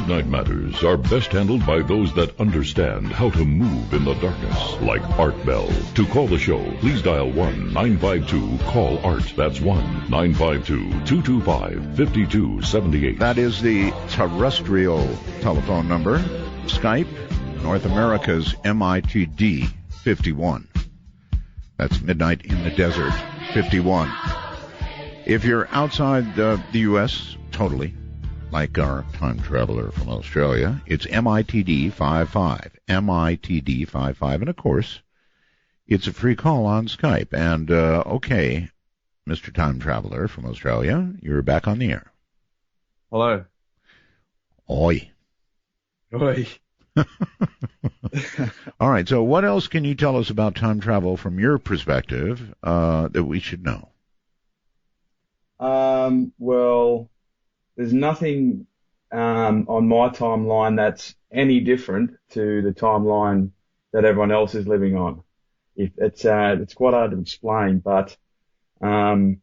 Midnight Matters are best handled by those that understand how to move in the darkness, like Art Bell. To call the show, please dial 1-952-CALL-ART. That's 1-952-225-5278. That is the terrestrial telephone number. Skype, North America's MITD 51. That's Midnight in the Desert 51. If you're outside the U.S., totally, like our time traveler from Australia, it's MITD 55. MITD 55. And, of course, it's a free call on Skype. And, okay, Mr. Time Traveler from Australia, you're back on the air. Hello. Oi. Oi. All right, so what else can you tell us about time travel from your perspective that we should know? Well, there's nothing on my timeline that's any different to the timeline that everyone else is living on. It's quite hard to explain, but I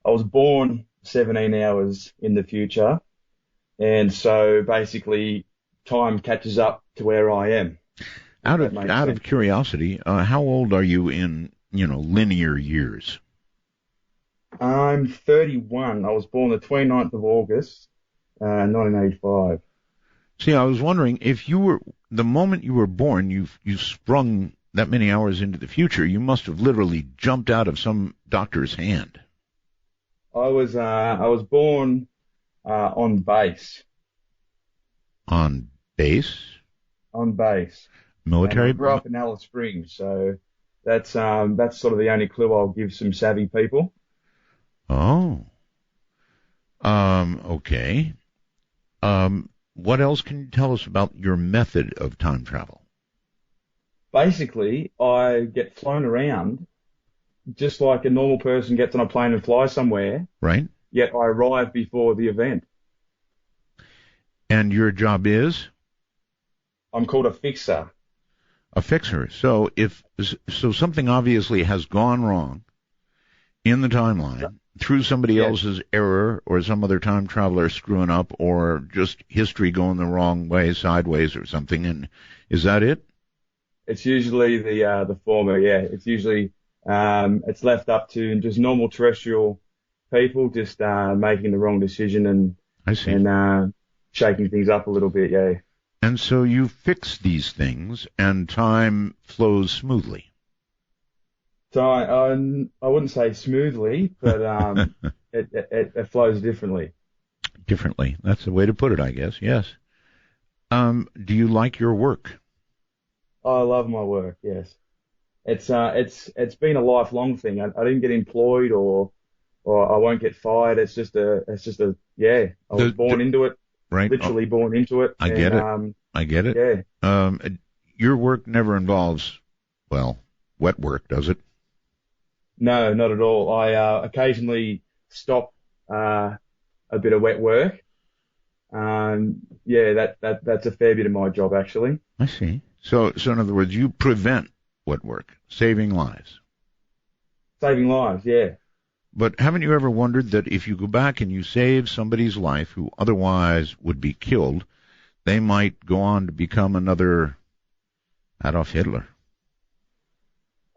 was born 17 hours in the future, and so basically time catches up to where I am. Out of curiosity, how old are you in linear years? I'm 31. I was born the 29th of August, 1985. See, I was wondering if the moment you were born, you sprung that many hours into the future. You must have literally jumped out of some doctor's hand. I was born on base. On base? On base. Military? And I grew up in Alice Springs, so that's sort of the only clue I'll give some savvy people. Oh. Okay. What else can you tell us about your method of time travel? Basically, I get flown around just like a normal person gets on a plane and flies somewhere. Right. Yet I arrive before the event. And your job is? I'm called a fixer. A fixer. So something obviously has gone wrong in the timeline through somebody else's error or some other time traveler screwing up or just history going the wrong way, sideways or something. And is that it? It's usually the former, yeah. It's usually it's left up to just normal terrestrial people just making the wrong decision and shaking things up a little bit, yeah. And so you fix these things and time flows smoothly. So I wouldn't say smoothly, but it flows differently. Differently. That's the way to put it, I guess. Yes. Do you like your work? I love my work. Yes. It's been a lifelong thing. I didn't get employed or I won't get fired. It's just a yeah. I was born into it. Right. Literally born into it. I get it. I get it. Yeah. Your work never involves, wet work, does it? No, not at all. I occasionally stop a bit of wet work. Yeah, that's a fair bit of my job, actually. I see. So in other words, you prevent wet work, saving lives. Saving lives, yeah. But haven't you ever wondered that if you go back and you save somebody's life who otherwise would be killed, they might go on to become another Adolf Hitler?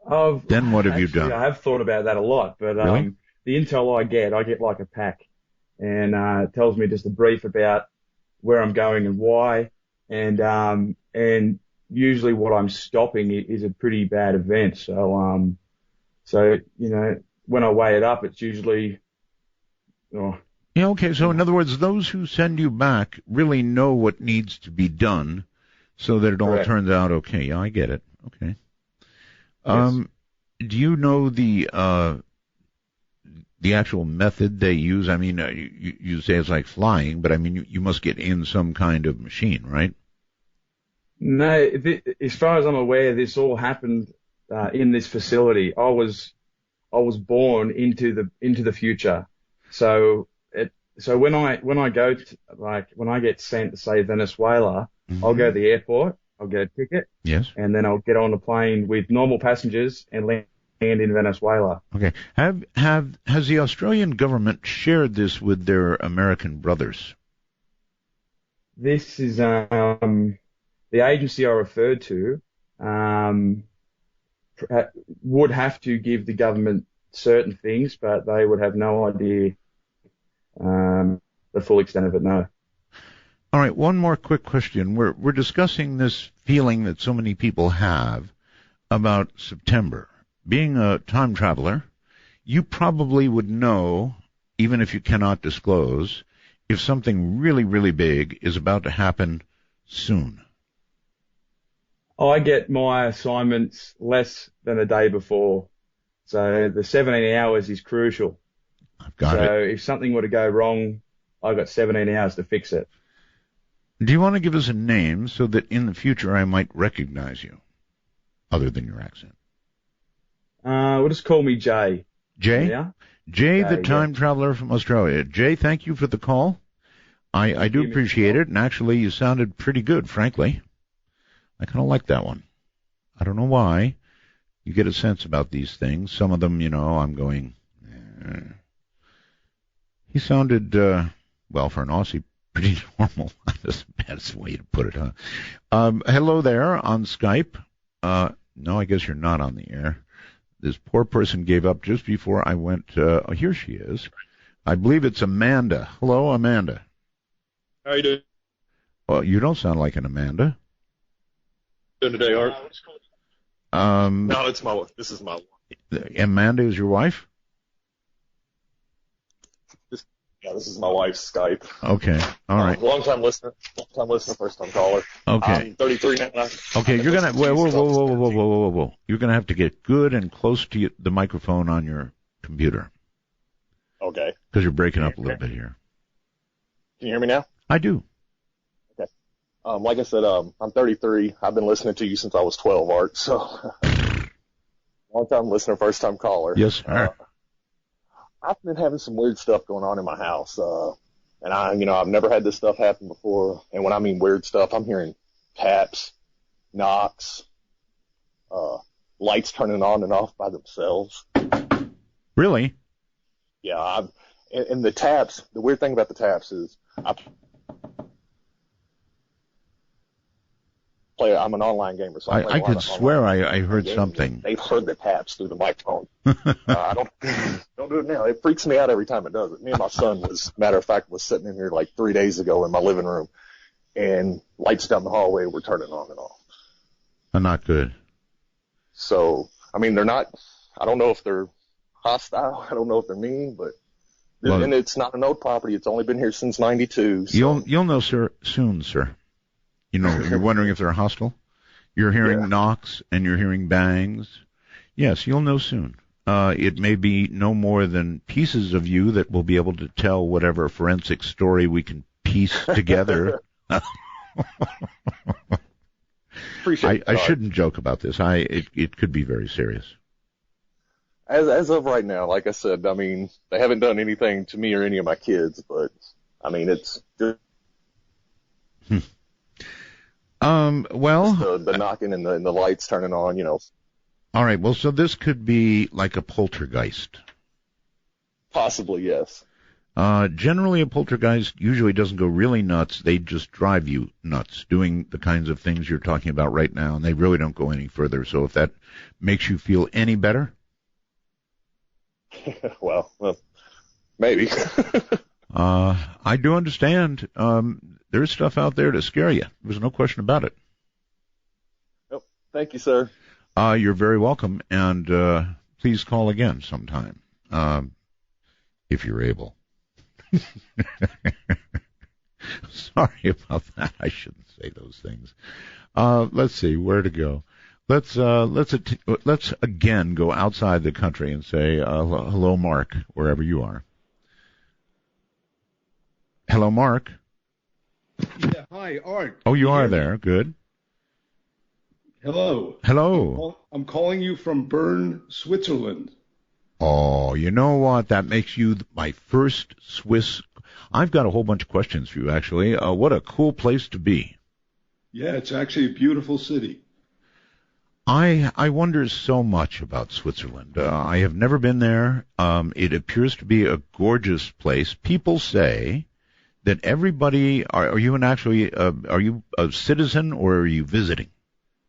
Then what have you done? I have thought about that a lot, but really? The intel I get like a pack, and it tells me just a brief about where I'm going and why, and usually what I'm stopping is a pretty bad event. So when I weigh it up, it's usually. Yeah. Okay. So in other words, those who send you back really know what needs to be done, so that it all turns out okay. Yeah, I get it. Okay. Yes. Do you know the actual method they use? I mean, you say it's like flying, but I mean, you must get in some kind of machine, right? No, as far as I'm aware, this all happened in this facility. I was born into the future, so when I go to, when I get sent to say Venezuela, mm-hmm. I'll go to the airport. I'll get a ticket. Yes. And then I'll get on a plane with normal passengers and land in Venezuela. Okay. Has the Australian government shared this with their American brothers? This is the agency I referred to would have to give the government certain things, but they would have no idea the full extent of it. No. All right, one more quick question. We're discussing this feeling that so many people have about September. Being a time traveler, you probably would know, even if you cannot disclose, if something really, really big is about to happen soon. I get my assignments less than a day before, so the 17 hours is crucial. I've got it. So if something were to go wrong, I've got 17 hours to fix it. Do you want to give us a name so that in the future I might recognize you, other than your accent? Well, just call me Jay. Jay? Yeah? Jay, the time traveler from Australia. Jay, thank you for the call. I do appreciate it, and actually you sounded pretty good, frankly. I kind of like that one. I don't know why. You get a sense about these things. Some of them, I'm going, He sounded, well, for an Aussie, pretty normal. That's the best way to put it, huh? Hello there on Skype. No, I guess you're not on the air. This poor person gave up just before I went. Here she is. I believe it's Amanda. Hello, Amanda. How are you doing? Well, you don't sound like an Amanda. Doing today, Art? No, it's my wife. This is my wife. Amanda is your wife? This is my wife's Skype. Okay, all right. Long-time listener, first-time caller. Okay. I'm 33 now. Okay, you're gonna whoa. You're gonna have to get good and close to the microphone on your computer. Okay. Because you're breaking up a little bit here. Can you hear me now? I do. Okay. Like I said, I'm 33. I've been listening to you since I was 12, Art. So, long-time listener, first-time caller. Yes, sir. I've been having some weird stuff going on in my house, and I've never had this stuff happen before. And when I mean weird stuff, I'm hearing taps, knocks, lights turning on and off by themselves. Really? Yeah, and the taps. The weird thing about the taps is I'm an online gamer, so I could swear I heard something. They've heard the taps through the microphone. I don't do it now. It freaks me out every time it does it. Me and my son matter of fact, was sitting in here like 3 days ago in my living room, and lights down the hallway were turning on and off. Not good. So, I mean, they're not. I don't know if they're hostile. I don't know if they're mean, but and it's not an old property. It's only been here since '92. So. You'll know, sir, soon, sir. You're wondering if they're hostile? You're hearing knocks and you're hearing bangs. Yes, you'll know soon. It may be no more than pieces of you that will be able to tell whatever forensic story we can piece together. I shouldn't joke about this. It could be very serious. As of right now, like I said, I mean, they haven't done anything to me or any of my kids, but I mean, it's just well, the knocking and the lights turning on, All right. Well, so this could be like a poltergeist. Possibly, yes. Generally, a poltergeist usually doesn't go really nuts. They just drive you nuts, doing the kinds of things you're talking about right now, and they really don't go any further. So if that makes you feel any better. well, maybe. I do understand. There's stuff out there to scare you. There's no question about it. Yep. Thank you, sir. You're very welcome, and please call again sometime, if you're able. Sorry about that. I shouldn't say those things. Let's see where to go. Let's again go outside the country and say hello, Mark, wherever you are. Hello, Mark. Yeah, hi, Art. Oh, you are there. Good. Hello. Hello. I'm calling you from Bern, Switzerland. Oh, you know what? That makes you my first Swiss. I've got a whole bunch of questions for you, actually. What a cool place to be. Yeah, it's actually a beautiful city. I wonder so much about Switzerland. I have never been there. It appears to be a gorgeous place. People say that everybody. Are you a citizen or are you visiting?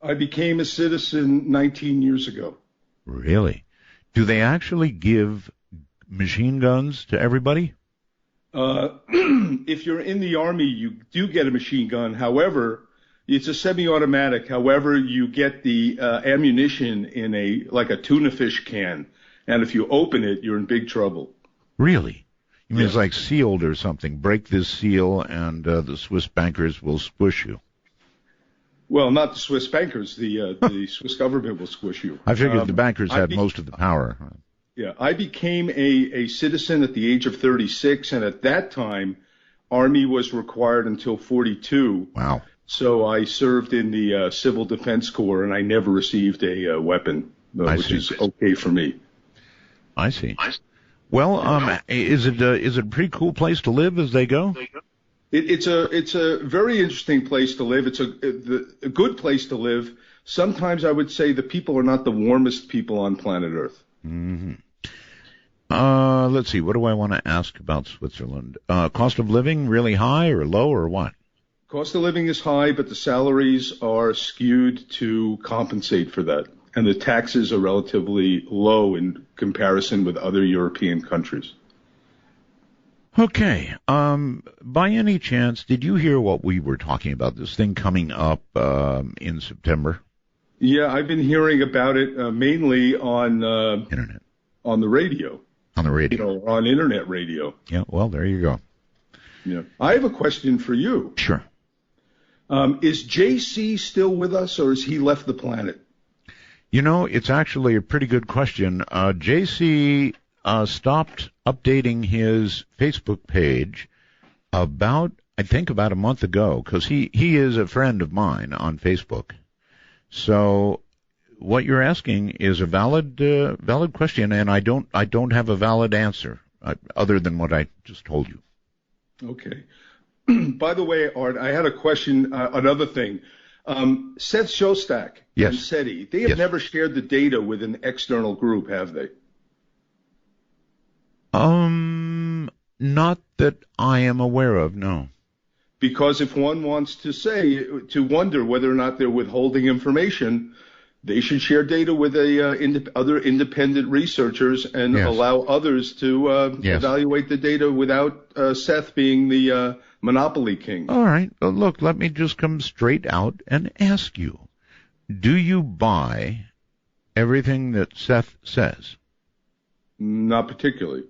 I became a citizen 19 years ago. Really? Do they actually give machine guns to everybody? If you're in the Army, you do get a machine gun. However, it's a semi-automatic. However, you get the ammunition in a tuna fish can, and if you open it, you're in big trouble. Really? You mean it's like sealed or something? Break this seal, and the Swiss bankers will squish you. Well, not the Swiss bankers. The Swiss government will squish you. I figured the bankers had most of the power. Yeah, I became a citizen at the age of 36, and at that time, Army was required until 42. Wow. So I served in the Civil Defense Corps, and I never received a weapon, which is okay for me. I see. Well, is it a pretty cool place to live as they go? It's a very interesting place to live. It's a good place to live. sometimes I would say the people are not the warmest people on planet Earth. Mm-hmm. Let's see. What do I want to ask about Switzerland? Cost of living really high or low or what? Cost of living is high, but the salaries are skewed to compensate for that. And the taxes are relatively low in comparison with other European countries. Okay. By any chance, did you hear what we were talking about, this thing coming up in September? Yeah, I've been hearing about it mainly on Internet. On the radio. On the radio. You know, on Internet radio. Yeah, well, there you go. Yeah. I have a question for you. Sure. Is JC still with us, or has he left the planet? You know, it's actually a pretty good question. JC stopped updating his Facebook page about a month ago, because he is a friend of mine on Facebook. So what you're asking is a valid question, and I don't have a valid answer other than what I just told you. Okay. By the way, Art, I had a question, another thing. Seth Shostak Yes. and SETI, they have never shared the data with an external group, have they? Not that I am aware of, no. Because if one wants to wonder whether or not they're withholding information, they should share data with other independent researchers and allow others to evaluate the data without Seth being the monopoly king. All right. Well, look, let me just come straight out and ask you. Do you buy everything that Seth says? Not particularly,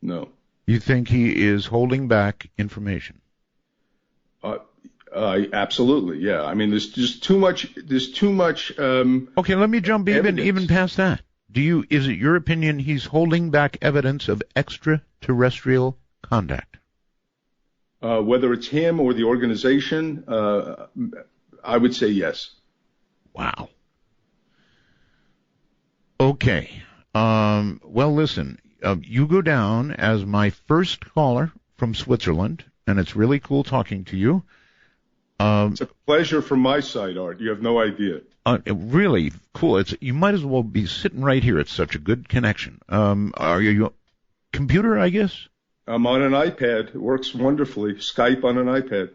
no. You think he is holding back information? Absolutely, yeah. I mean, there's just too much. Okay, let me jump even past that. Is it your opinion he's holding back evidence of extraterrestrial contact? Whether it's him or the organization, I would say yes. Wow. Okay. Well, listen. You go down as my first caller from Switzerland, and it's really cool talking to you. It's a pleasure from my side, Art. You have no idea. Really cool. You might as well be sitting right here. It's such a good connection. Are you computer, I guess? I'm on an iPad. It works wonderfully. Skype on an iPad.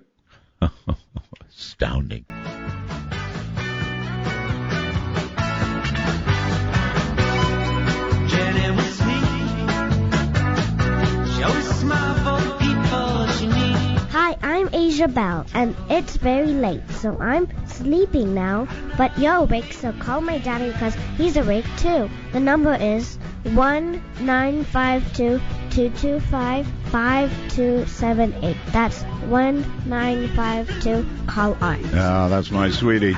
Astounding. Hi, I'm Asia Bell, and it's very late, so I'm sleeping now. But you're awake, so call my daddy because he's awake too. The number is 1-952-225-5278. That's 1952. Call Art. Oh, that's my sweetie.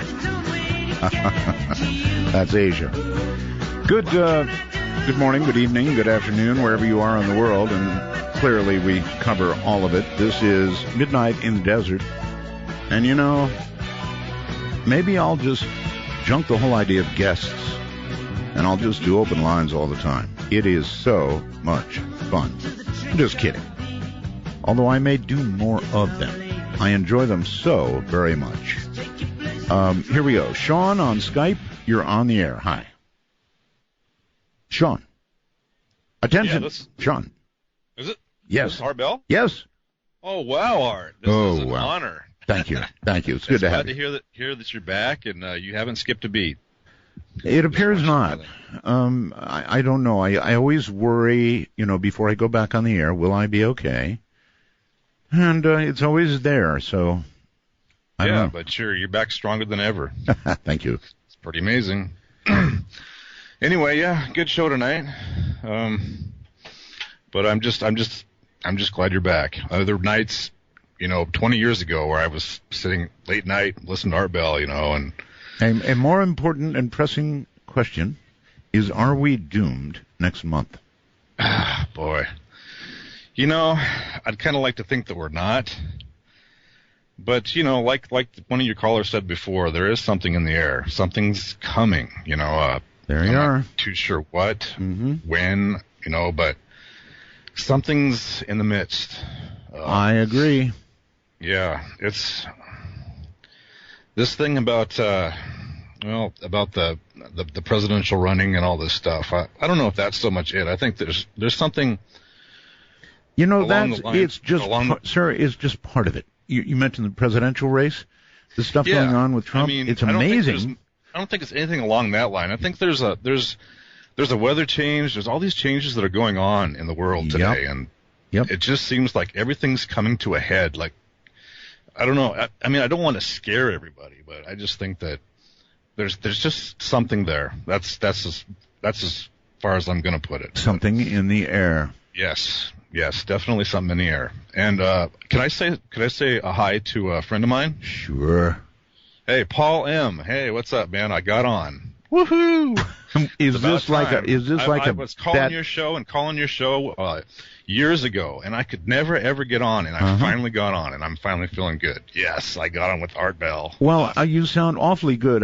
That's Asia. Good morning, good evening, good afternoon, wherever you are in the world, and clearly we cover all of it. This is Midnight in the Desert, and you know, maybe I'll just junk the whole idea of guests, and I'll just do open lines all the time. It is so much fun. I'm just kidding. Although I may do more of them. I enjoy them so very much. Here we go. Sean on Skype, you're on the air. Hi. Sean. Attention. Sean. Is it? Yes. Is this Art Bell? Yes. Oh, wow, Art. This is an honor. Thank you. Thank you. It's good to have you. Glad to hear that you're back and you haven't skipped a beat. It appears not. I don't know. I always worry, before I go back on the air, will I be okay? And it's always there, so I don't know. But you're back stronger than ever. Thank you. It's pretty amazing. Anyway, good show tonight. But I'm just glad you're back. Other nights, 20 years ago, where I was sitting late night listening to Art Bell, and a more important and pressing question is: are we doomed next month? Boy, I'd kind of like to think that we're not. But like one of your callers said before, there is something in the air. Something's coming. There you are. Not too sure what, when, but something's in the midst. I agree. Yeah, it's this thing about Well, about the presidential running and all this stuff, I don't know if that's so much it. I think there's something. You know, it's just part of it. You mentioned the presidential race, the stuff going on with Trump. I mean, it's amazing. I don't think it's anything along that line. I think there's a weather change. There's all these changes that are going on in the world today, and it just seems like everything's coming to a head. Like, I don't know. I mean, I don't want to scare everybody, but I just think that there's just something there. That's as far as I'm going to put it. Something in the air. Yes, definitely something in the air. And could I say a hi to a friend of mine? Sure. Hey, Paul M. Hey, what's up, man? I got on. Woohoo! I was calling your show years ago, and I could never ever get on, and I finally got on, and I'm finally feeling good. Yes, I got on with Art Bell. Well, you sound awfully good.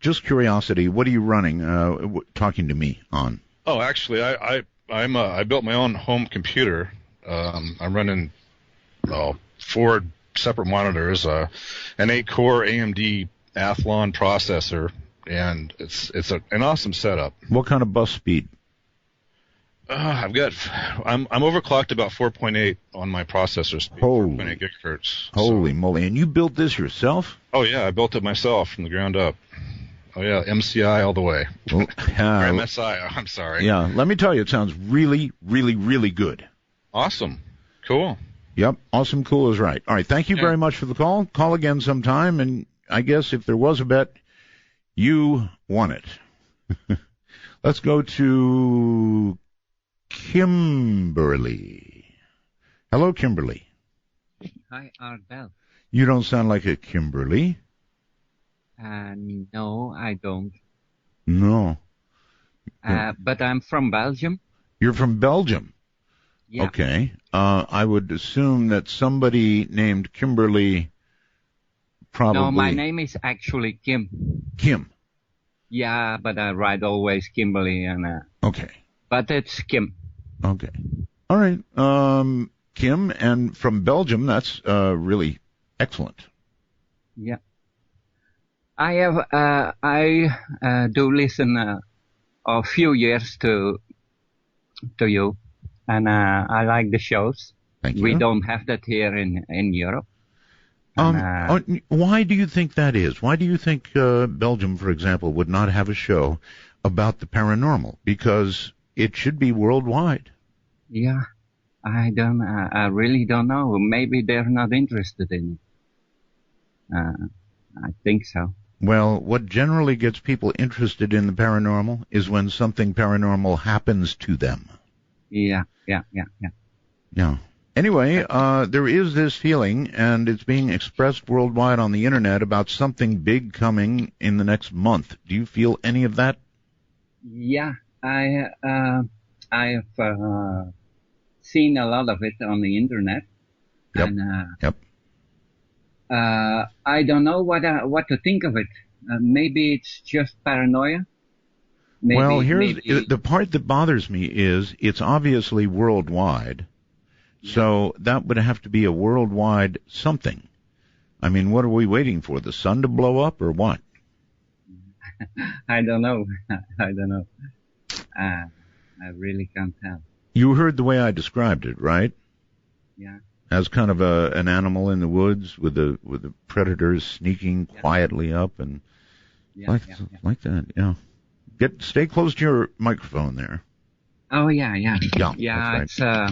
Just curiosity, what are you running? Talking to me on? Oh, actually, I built my own home computer. I'm running 4 separate monitors, an 8-core AMD Athlon processor, and it's an awesome setup. What kind of bus speed? I'm overclocked about 4.8 on my processor speed. 4.8 gigahertz. Holy moly! And you built this yourself? Oh yeah, I built it myself from the ground up. Oh yeah, MCI all the way. Or MSI. I'm sorry. Yeah, let me tell you, it sounds really, really, really good. Awesome. Cool. Yep, awesome, cool is right. All right, thank you very much for the call. Call again sometime, and I guess if there was a bet, you won it. Let's go to Kimberly. Hello, Kimberly. Hi, Art Bell. You don't sound like a Kimberly. No, I don't. No. But I'm from Belgium. You're from Belgium? Yeah. Okay. I would assume that somebody named Kimberly probably... No, my name is actually Kim. Kim? Yeah, but I write always Kimberly. Okay. But it's Kim. Okay. All right. Kim, and from Belgium, that's really excellent. Yeah. I do listen a few years to you, and I like the shows. Thank you. We don't have that here in Europe. Why do you think that is? Why do you think Belgium, for example, would not have a show about the paranormal? Because it should be worldwide. Yeah, I really don't know. Maybe they're not interested in it. I think so. Well, what generally gets people interested in the paranormal is when something paranormal happens to them. Yeah. Anyway, there is this feeling, and it's being expressed worldwide on the Internet, about something big coming in the next month. Do you feel any of that? Yeah, I have seen a lot of it on the Internet. Yep. And, I don't know what to think of it. Maybe it's just paranoia. The part that bothers me is it's obviously worldwide. So that would have to be a worldwide something. I mean, what are we waiting for? The sun to blow up or what? I don't know. I really can't tell. You heard the way I described it, right? Yeah. As kind of an animal in the woods with the predators sneaking quietly up and like that. Yeah. Stay close to your microphone there. Oh yeah. Yeah. Yeah, that's right.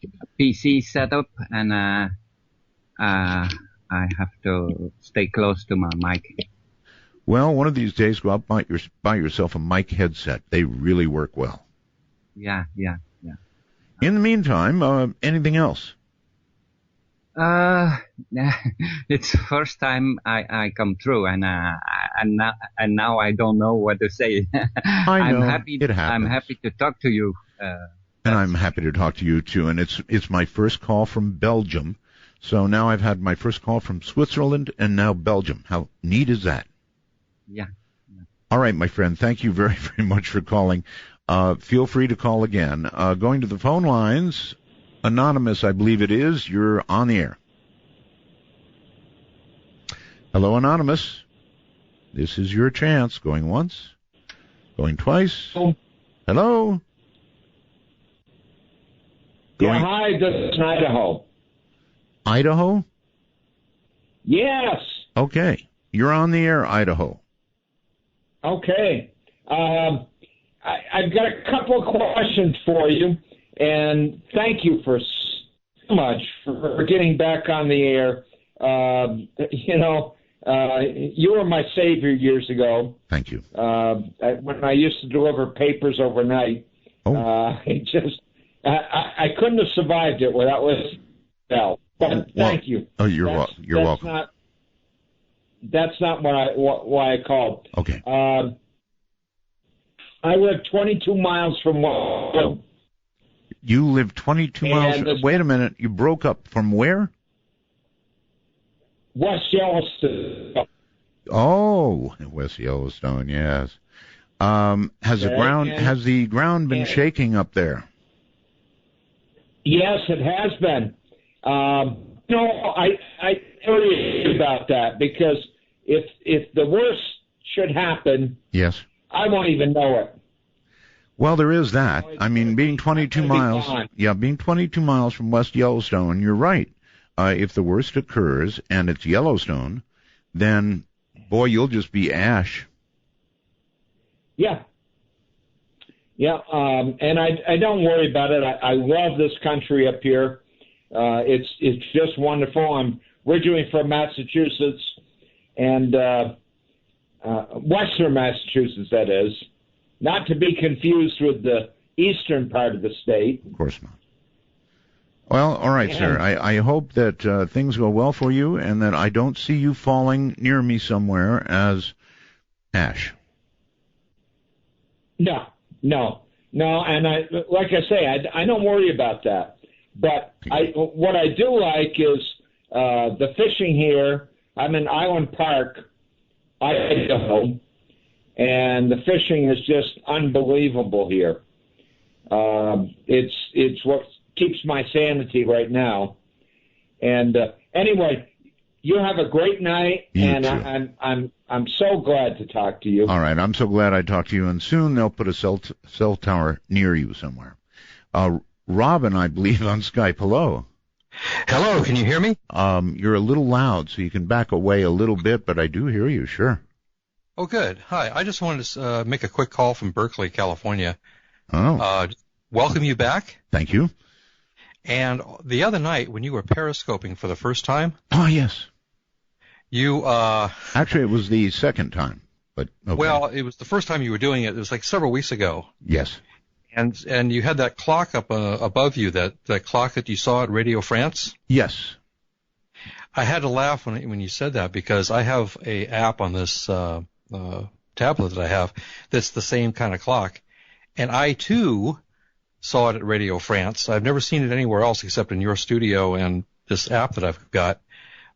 It's PC setup, and I have to stay close to my mic. Well, one of these days, go out buy yourself a mic headset. They really work well. Yeah. In the meantime, anything else? It's the first time I come through, and now I don't know what to say. I know. It happens. I'm happy to talk to you. And I'm happy to talk to you too. And it's my first call from Belgium. So now I've had my first call from Switzerland and now Belgium. How neat is that? Yeah. All right, my friend. Thank you very, very much for calling. Feel free to call again. Going to the phone lines, Anonymous, I believe it is. You're on the air. Hello, Anonymous. This is your chance. Going once. Going twice. Hello? Yeah, hi, this is Idaho. Idaho? Yes. Okay. You're on the air, Idaho. Okay. I've got a couple of questions for you, and thank you for so much for getting back on the air. You were my savior years ago. Thank you. When I used to deliver papers overnight, I couldn't have survived it without listening. But thank you. Oh, you're welcome. That's not why I called. Okay. I live 22 miles from West. You live 22 miles. Wait a minute. You broke up from where? West Yellowstone. Oh, West Yellowstone. Yes. Has the ground been shaking up there? Yes, it has been. I worry about that because if the worst should happen, yes, I won't even know it. Well, there is that. I mean, being 22 miles, being 22 miles from West Yellowstone, you're right. If the worst occurs and it's Yellowstone, then boy, you'll just be ash. Yeah. Yeah, and I don't worry about it. I love this country up here. It's just wonderful. I'm originally from Massachusetts, and Western Massachusetts, that is. Not to be confused with the eastern part of the state. Of course not. Well, all right, sir. I hope that things go well for you and that I don't see you falling near me somewhere as ash. No, and like I say, I don't worry about that. But what I do like is the fishing here. I'm in Island Park, Idaho, and the fishing is just unbelievable here. It's what keeps my sanity right now. And anyway, you have a great night, and I'm so glad to talk to you. All right, I'm so glad I talked to you, and soon they'll put a cell tower near you somewhere. Robin, I believe, on Skype. Hello. Hello, can you hear me? You're a little loud, so you can back away a little bit, but I do hear you, sure. Oh, good. Hi, I just wanted to make a quick call from Berkeley, California. Oh. Welcome you back. Thank you. And the other night, when you were periscoping for the first time. Oh, yes. You, Actually, it was the second time, but okay. Well, it was the first time you were doing it. It was like several weeks ago. Yes. And you had that clock up above you, that clock that you saw at Radio France. Yes. I had to laugh when you said that because I have a app on this tablet that I have that's the same kind of clock, and I too saw it at Radio France. I've never seen it anywhere else except in your studio and this app that I've got.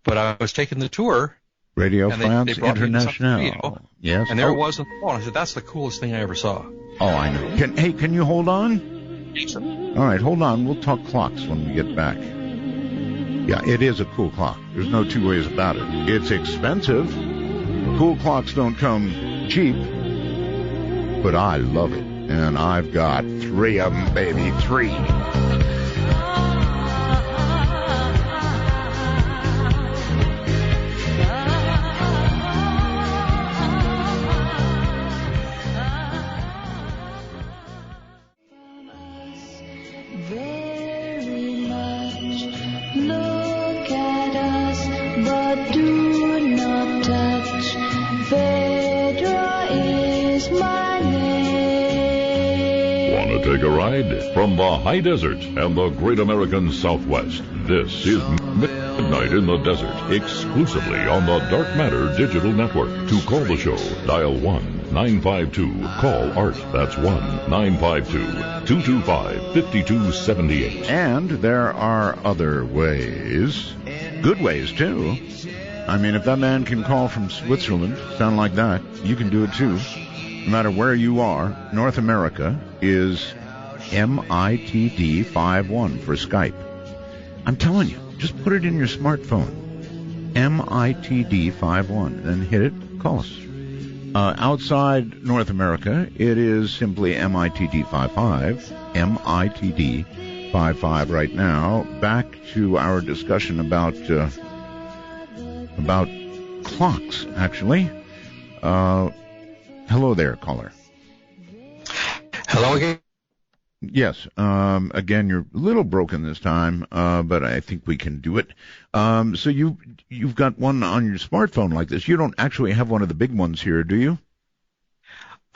But I was taking the tour. Radio France International. Yes. And there it was on the phone. I said, that's the coolest thing I ever saw. Oh, I know. Can you hold on? Yes, sir. All right, hold on. We'll talk clocks when we get back. Yeah, it is a cool clock. There's no two ways about it. It's expensive. Cool clocks don't come cheap. But I love it. And I've got 3 of them, baby. 3. Take a ride from the high desert and the great American Southwest. This is Midnight in the Desert, exclusively on the Dark Matter Digital Network. To call the show, dial 1-952-CALL-ART. That's 1-952-225-5278. And there are other ways, good ways too. I mean, if that man can call from Switzerland, sound like that, you can do it too. No matter where you are, North America is MITD 51 for Skype. I'm telling you, just put it in your smartphone. MITD 51, then hit it, call us. Outside North America, it is simply MITD 55, MITD 55 right now. Back to our discussion about clocks, actually. Hello there, caller. Hello again. Yes. Again, you're a little broken this time, but I think we can do it. So you've got one on your smartphone like this. You don't actually have one of the big ones here, do you?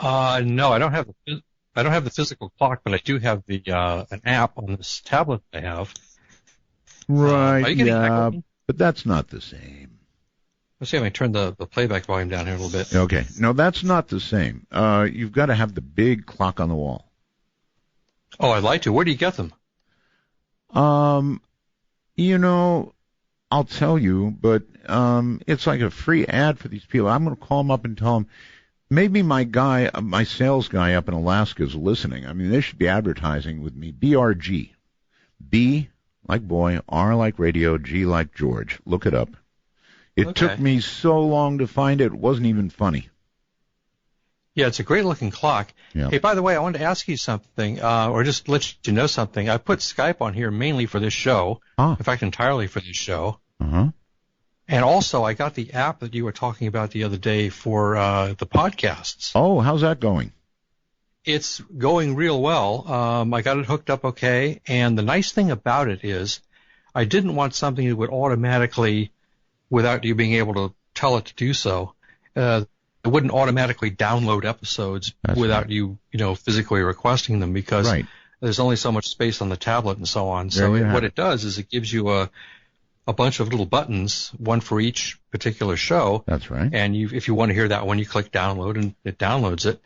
No, I don't have the physical clock, but I do have the an app on this tablet I have. Right. Are you getting echo? But that's not the same. Let's see if I can turn the playback volume down here a little bit. Okay. No, that's not the same. You've got to have the big clock on the wall. Oh, I'd like to. Where do you get them? I'll tell you, but it's like a free ad for these people. I'm going to call them up and tell them, maybe my sales guy up in Alaska is listening. I mean, they should be advertising with me. BRG. B like boy, R like radio, G like George. Look it up. It took me so long to find it. It wasn't even funny. Yeah, it's a great-looking clock. Yeah. Hey, by the way, I wanted to ask you something, or just let you know something. I put Skype on here mainly for this show. In fact, entirely for this show. Uh-huh. And also, I got the app that you were talking about the other day for the podcasts. Oh, how's that going? It's going real well. I got it hooked up okay. And the nice thing about it is I didn't want something that would automatically, without you being able to tell it to do so, it wouldn't automatically download episodes without you physically requesting them, because there's only so much space on the tablet and so on. So what it does is it gives you a bunch of little buttons, one for each particular show. That's right. And if you want to hear that one, you click download and it downloads it.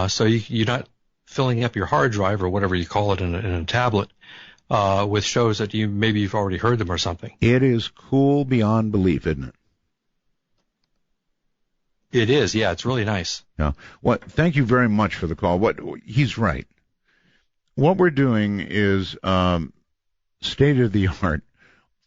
So you're not filling up your hard drive or whatever you call it in a tablet with shows that maybe you've already heard them or something. It is cool beyond belief, isn't it? It is, yeah. It's really nice. Yeah. Well, thank you very much for the call. He's right. What we're doing is state of the art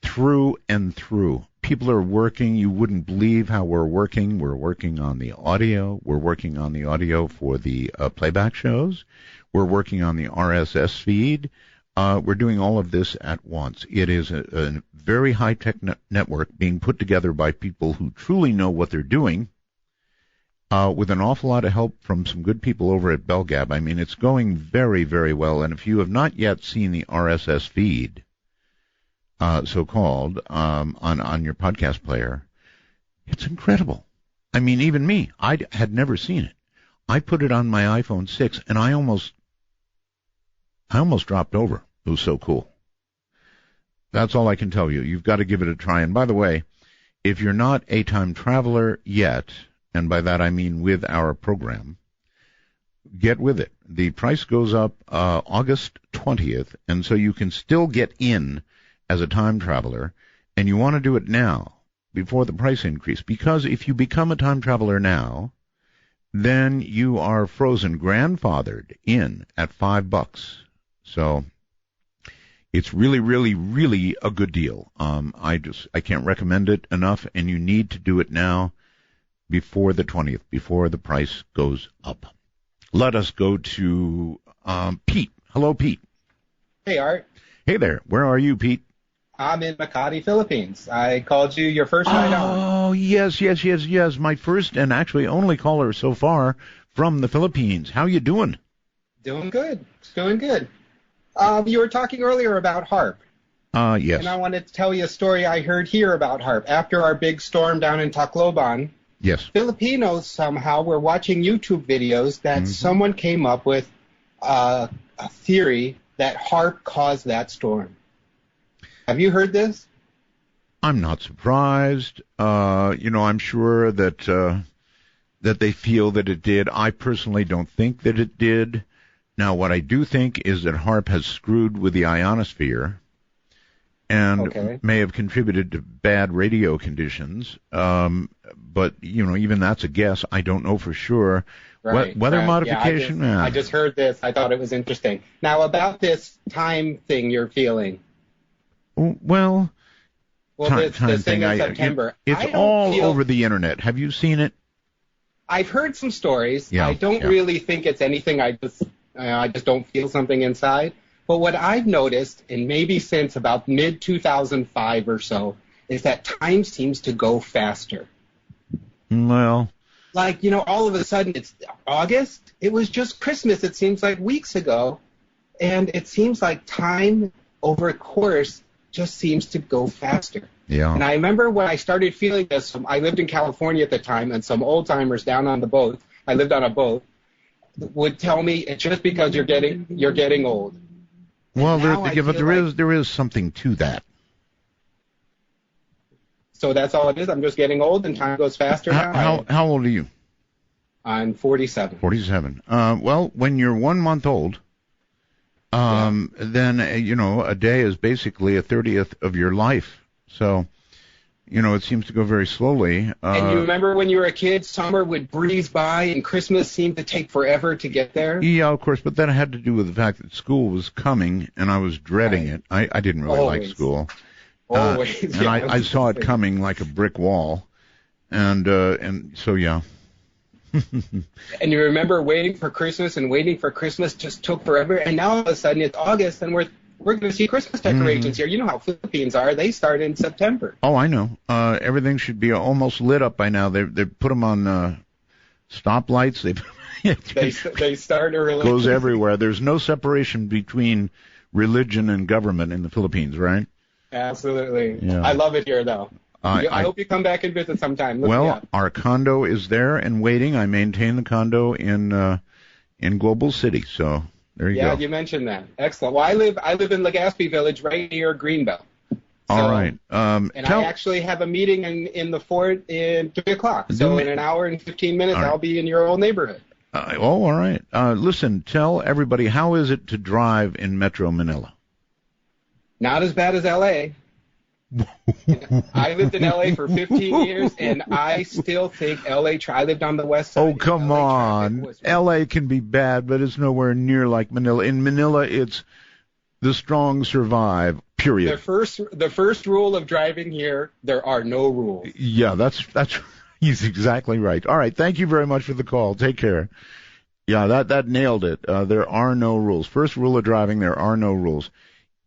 through and through. People are working. You wouldn't believe how we're working. We're working on the audio. We're working on the audio for the playback shows. We're working on the RSS feed. We're doing all of this at once. It is a very high-tech network being put together by people who truly know what they're doing. With an awful lot of help from some good people over at BellGab. I mean, it's going very, very well. And if you have not yet seen the RSS feed, so-called, on your podcast player, it's incredible. I mean, even me, I had never seen it. I put it on my iPhone 6, and I almost dropped over. It was so cool. That's all I can tell you. You've got to give it a try. And by the way, if you're not a time traveler yet, and by that I mean with our program, get with it. The price goes up August 20th, and so you can still get in as a time traveler, and you want to do it now before the price increase, because if you become a time traveler now, then you are frozen, grandfathered in at $5. So it's really, really, really a good deal. I can't recommend it enough, and you need to do it now, before the 20th, before the price goes up. Let us go to Pete. Hello, Pete. Hey, Art. Hey there. Where are you, Pete? I'm in Makati, Philippines. I called you your first night on. Oh, yes. My first and actually only caller so far from the Philippines. How you doing? Doing good. You were talking earlier about HAARP. Yes. And I wanted to tell you a story I heard here about HAARP. After our big storm down in Tacloban, yes, Filipinos somehow were watching YouTube videos that someone came up with a theory that HAARP caused that storm. Have you heard this? I'm not surprised. I'm sure that they feel that it did. I personally don't think that it did. Now, what I do think is that HAARP has screwed with the ionosphere and may have contributed to bad radio conditions. But, even that's a guess. I don't know for sure. Right, Weather modification? Yeah, I just heard this. I thought it was interesting. Now, about this time thing you're feeling. Well, this thing in September. It's all over the Internet. Have you seen it? I've heard some stories. Yeah, I don't really think it's anything. I just don't feel something inside. But what I've noticed, and maybe since about mid-2005 or so, is that time seems to go faster. Well, like, all of a sudden it's August. It was just Christmas. It seems like weeks ago. And it seems like time over a course just seems to go faster. Yeah. And I remember when I started feeling this, I lived in California at the time, and some old-timers down on the boat, I lived on a boat, would tell me it's just because you're getting old. Well, there is something to that. So that's all it is? I'm just getting old and time goes faster now? How old are you? I'm 47. 47. Well, when you're 1 month old, then, a day is basically a 30th of your life. So, it seems to go very slowly. And you remember when you were a kid, summer would breeze by and Christmas seemed to take forever to get there? Yeah, of course, but that had to do with the fact that school was coming and I was dreading it. I didn't really like school. Always. And I saw it coming like a brick wall. And so, yeah. And you remember waiting for Christmas just took forever. And now all of a sudden it's August and we're going to see Christmas decorations here. You know how Philippines are. They start in September. Oh, I know. Everything should be almost lit up by now. They put them on stoplights. They start early. Goes everywhere. There's no separation between religion and government in the Philippines, right? Absolutely. Yeah. I love it here, though. I hope you come back and visit sometime. Our condo is there and waiting. I maintain the condo in Global City, so there you go. Yeah, you mentioned that. Excellent. Well, I live in Legazpi Village, right near Greenbelt. All right. I actually have a meeting in the fort in 3 o'clock. So in an hour and 15 minutes, I'll be in your old neighborhood. All right. Listen, tell everybody, how is it to drive in Metro Manila? Not as bad as L.A. I lived in L.A. for 15 years, and I still think L.A. I lived on the west side. Oh, come on. L.A. can be bad, but it's nowhere near like Manila. In Manila, it's the strong survive, period. The first rule of driving here, there are no rules. Yeah, that's he's exactly right. All right, thank you very much for the call. Take care. Yeah, that nailed it. There are no rules. First rule of driving, there are no rules.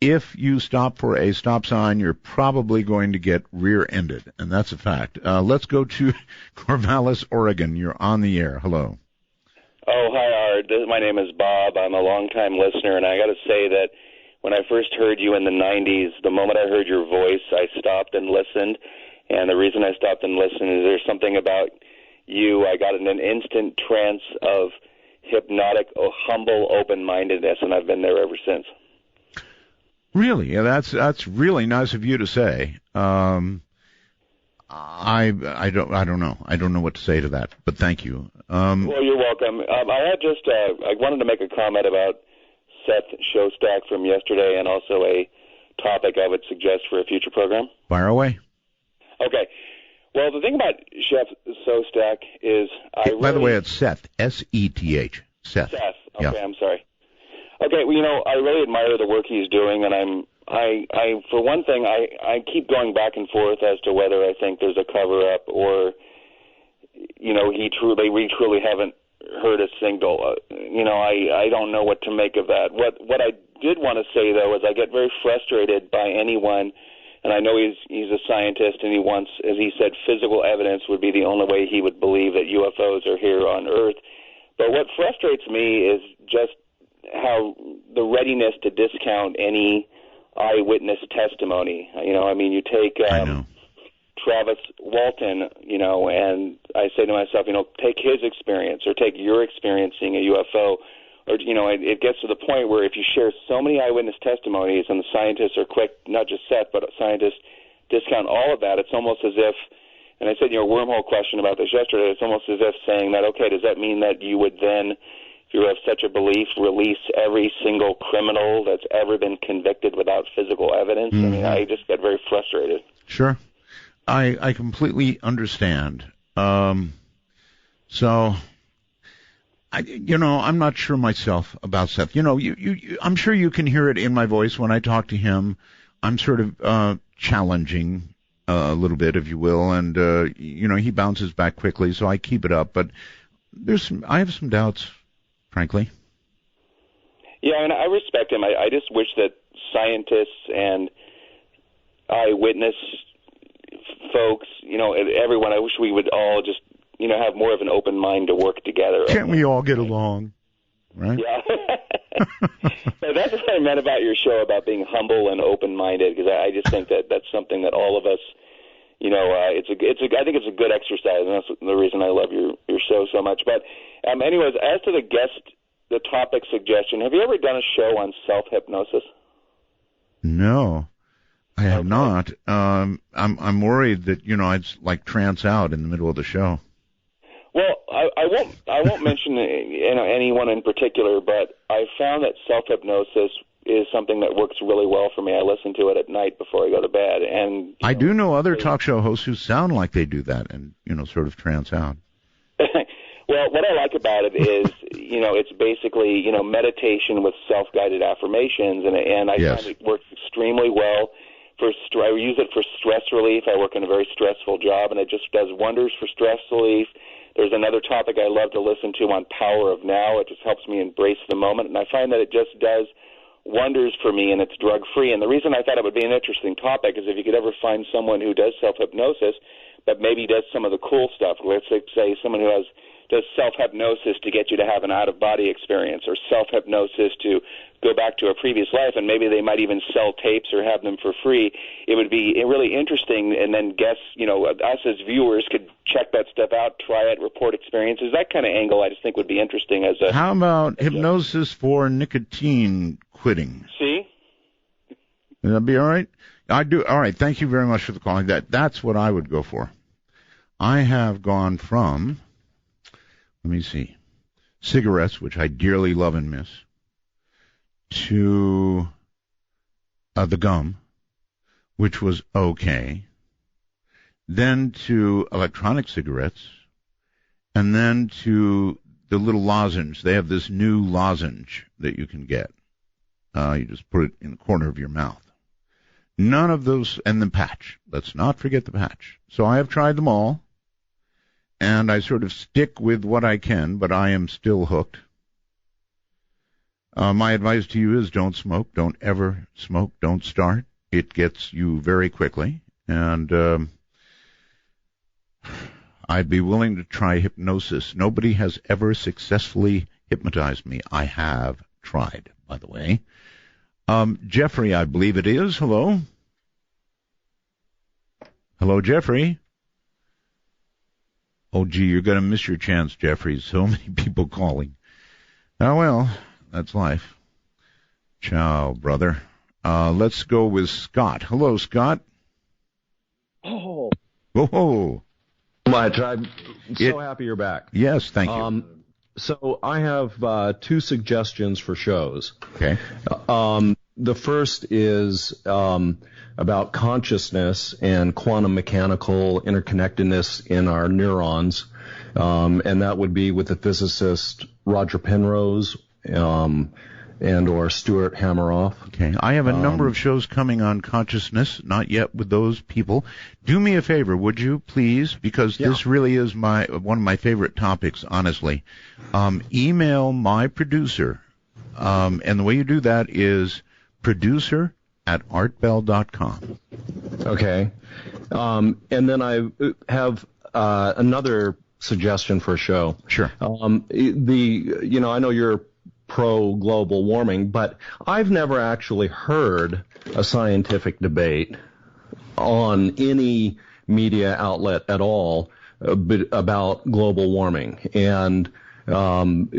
If you stop for a stop sign, you're probably going to get rear-ended, and that's a fact. Let's go to Corvallis, Oregon. You're on the air. Hello. Oh, hi, Art. My name is Bob. I'm a longtime listener, and I got to say that when I first heard you in the 90s, the moment I heard your voice, I stopped and listened. And the reason I stopped and listened is there's something about you. I got in an instant trance of hypnotic, humble open-mindedness, and I've been there ever since. Really? Yeah, that's really nice of you to say. I don't know. I don't know what to say to that, but thank you. Well, you're welcome. I wanted to make a comment about Seth Shostak from yesterday and also a topic I would suggest for a future program. Fire away. Okay. Well, the thing about Chef Shostak is By the way, it's Seth, S-E-T-H. Seth. Okay, yeah. I'm sorry. Okay, well, I really admire the work he's doing, and I for one thing, I keep going back and forth as to whether I think there's a cover-up or, we truly haven't heard a single. I don't know what to make of that. What I did want to say, though, is I get very frustrated by anyone, and I know he's a scientist, and he wants, as he said, physical evidence would be the only way he would believe that UFOs are here on Earth. But what frustrates me is just how the readiness to discount any eyewitness testimony. You take Travis Walton, and I say to myself, take his experience or take your experience seeing a UFO. Or, it gets to the point where if you share so many eyewitness testimonies and the scientists are quick, not just Seth, but scientists discount all of that, it's almost as if, and I said, wormhole question about this yesterday, it's almost as if saying that, okay, does that mean that you would then, if you have such a belief, release every single criminal that's ever been convicted without physical evidence? Mm-hmm. I just get very frustrated. Sure. I completely understand. So, I'm not sure myself about Seth. I'm sure you can hear it in my voice when I talk to him. I'm sort of challenging a little bit, if you will, and he bounces back quickly, so I keep it up. But I have some doubts, frankly. Yeah, and I respect him. I just wish that scientists and eyewitness folks, everyone, I wish we would all just, have more of an open mind to work together. Can't we all get along? Right? Yeah. So that's what I meant about your show, about being humble and open-minded, because I just think that that's something that all of us, I think it's a good exercise, and that's the reason I love your show so much. But anyways, as to the topic suggestion, have you ever done a show on self-hypnosis? No, I have not. I'm worried that, I'd trance out in the middle of the show. Well, I won't mention anyone in particular, but I found that self-hypnosis is something that works really well for me. I listen to it at night before I go to bed, and I do know other talk show hosts who sound like they do that and sort of trance out. Well, what I like about it is, it's basically meditation with self-guided affirmations, and I find it works extremely well. I use it for stress relief. I work in a very stressful job, and it just does wonders for stress relief. There's another topic I love to listen to on Power of Now. It just helps me embrace the moment, and I find that it just does wonders for me, and it's drug-free. And the reason I thought it would be an interesting topic is if you could ever find someone who does self-hypnosis, but maybe does some of the cool stuff. Let's say someone who does self-hypnosis to get you to have an out-of-body experience, or self-hypnosis to go back to a previous life, and maybe they might even sell tapes or have them for free. It would be really interesting, and then guests, us as viewers could check that stuff out, try it, report experiences. That kind of angle I just think would be interesting. How about hypnosis for nicotine quitting? See? Would that be all right? I do. All right, thank you very much for the calling. That's what I would go for. I have gone from, let me see, cigarettes, which I dearly love and miss, to the gum, which was okay, then to electronic cigarettes, and then to the little lozenge. They have this new lozenge that you can get. You just put it in the corner of your mouth. None of those, and the patch. Let's not forget the patch. So I have tried them all, and I sort of stick with what I can, but I am still hooked. My advice to you is don't smoke. Don't ever smoke. Don't start. It gets you very quickly. And I'd be willing to try hypnosis. Nobody has ever successfully hypnotized me. I have tried, by the way. Jeffrey, I believe it is. Hello? Hello, Jeffrey? Oh, gee, you're going to miss your chance, Jeffrey. So many people calling. Oh, well, that's life. Ciao, brother. Let's go with Scott. Hello, Scott. Oh. Whoa. Much. I'm so happy you're back. Yes, thank you. So I have two suggestions for shows. Okay. The first is about consciousness and quantum mechanical interconnectedness in our neurons, and that would be with the physicist Roger Penrose and or Stuart Hameroff. Okay. I have a number of shows coming on consciousness, not yet with those people. Do me a favor, would you, please? Because this really is one of my favorite topics, honestly. Email my producer, and the way you do that is producer@artbell.com. Okay. And then I have another suggestion for a show. Sure. I know you're pro global warming, but I've never actually heard a scientific debate on any media outlet at all about global warming. And I can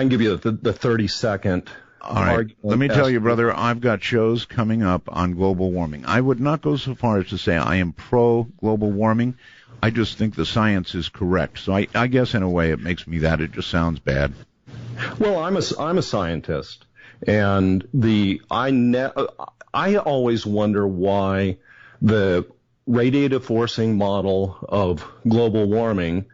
give you the 30-second. All right. Let me tell you, brother, I've got shows coming up on global warming. I would not go so far as to say I am pro global warming. I just think the science is correct. So I guess in a way it makes me that. It just sounds bad. Well, I'm a scientist, and I always wonder why the radiative forcing model of global warming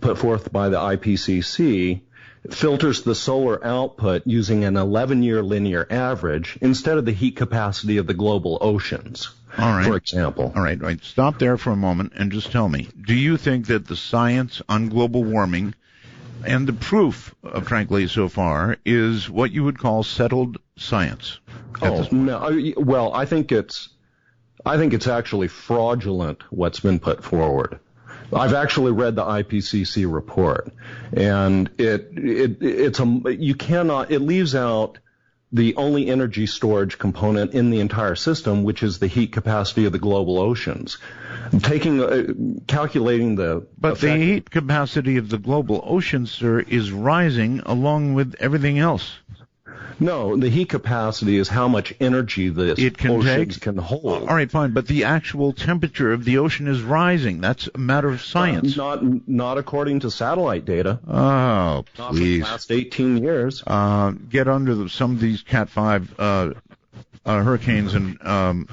put forth by the IPCC filters the solar output using an 11-year linear average instead of the heat capacity of the global oceans, All right. for example. All right. Stop there for a moment and just tell me, do you think that the science on global warming and the proof, frankly, so far, is what you would call settled science? Oh, no. Well, I think it's actually fraudulent what's been put forward. I've actually read the IPCC report, and it leaves out the only energy storage component in the entire system, which is the heat capacity of the global oceans. Calculating the heat capacity of the global oceans, sir, is rising along with everything else. No, the heat capacity is how much energy the oceans can hold. All right, fine, but the actual temperature of the ocean is rising. That's a matter of science. Not according to satellite data. Oh, please. Not for the last 18 years. Get under some of these Cat 5 hurricanes and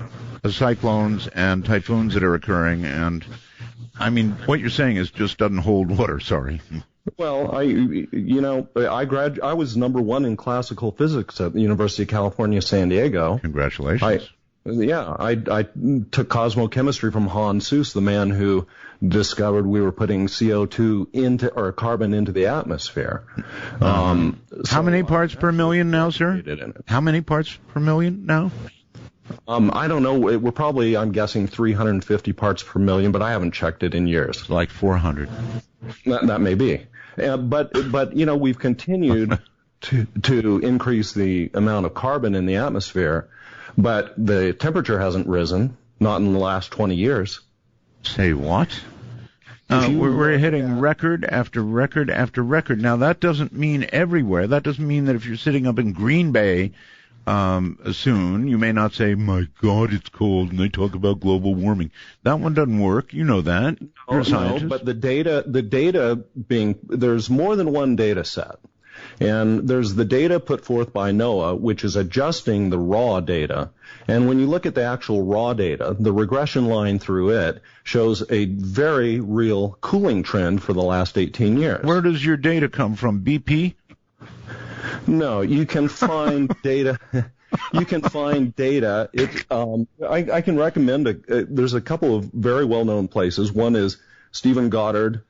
cyclones and typhoons that are occurring, and I mean, what you're saying is just doesn't hold water. Sorry. Well, I was number one in classical physics at the University of California, San Diego. Congratulations. I took cosmochemistry from Hans Suess, the man who discovered we were putting carbon into the atmosphere. How many parts per million now, sir? How many parts per million now? I don't know. We're probably, I'm guessing, 350 parts per million, but I haven't checked it in years. Like 400. That may be. But we've continued to increase the amount of carbon in the atmosphere, but the temperature hasn't risen, not in the last 20 years. Say what? We're hitting record after record after record. Now, that doesn't mean everywhere. That doesn't mean that if you're sitting up in Green Bay soon, you may not say, my God, it's cold, and they talk about global warming. That one doesn't work. You know that. You're a scientist. No, but the data there's more than one data set. And there's the data put forth by NOAA, which is adjusting the raw data. And when you look at the actual raw data, the regression line through it shows a very real cooling trend for the last 18 years. Where does your data come from? BP? No, you can find data. You can find data. I can recommend there's a couple of very well-known places. One is Stephen Goddard.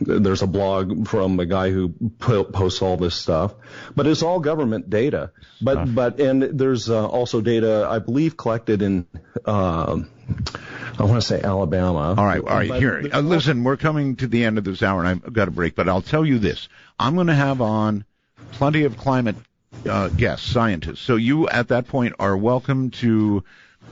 There's a blog from a guy who posts all this stuff, but it's all government data. And there's also data, I believe, collected in I want to say Alabama. All right. Here, listen, we're coming to the end of this hour, and I've got a break. But I'll tell you this: I'm going to have on plenty of climate guests, scientists. So you, at that point, are welcome to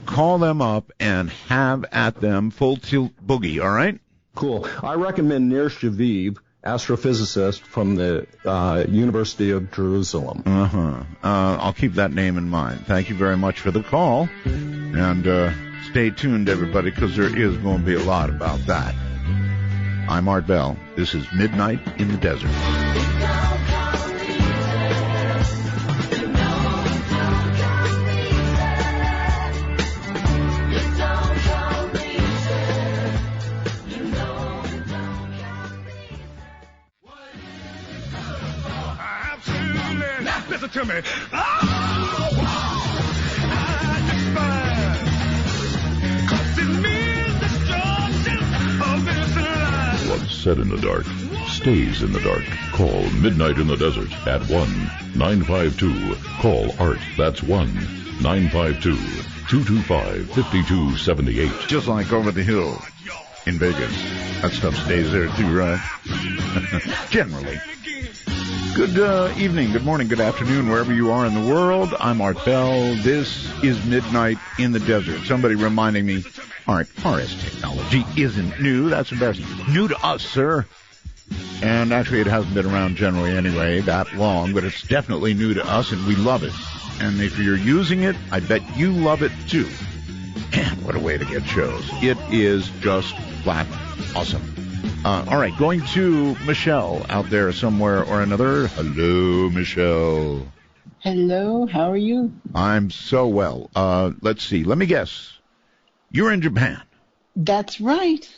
call them up and have at them full tilt boogie. All right. Cool. I recommend Nir Shaviv, astrophysicist from the University of Jerusalem. I'll keep that name in mind. Thank you very much for the call. And stay tuned, everybody, because there is going to be a lot about that. I'm Art Bell. This is Midnight in the Desert. Listen to me. What's said in the dark stays in the dark. Call Midnight in the Desert at 1-952. Call Art. That's 1-952-225-5278. Just like Over the Hill in Vegas. That stuff stays there too, right? Generally. Good evening, good morning, good afternoon, wherever you are in the world. I'm Art Bell. This is Midnight in the Desert. Somebody reminding me, Art, RS technology isn't new. That's embarrassing. New to us, sir. And actually, it hasn't been around generally anyway that long, but it's definitely new to us, and we love it. And if you're using it, I bet you love it, too. And what a way to get shows. It is just flat awesome. All right, going to Michelle out there somewhere or another. Hello, Michelle. Hello, how are you? I'm so well. Let's see. Let me guess. You're in Japan. That's right.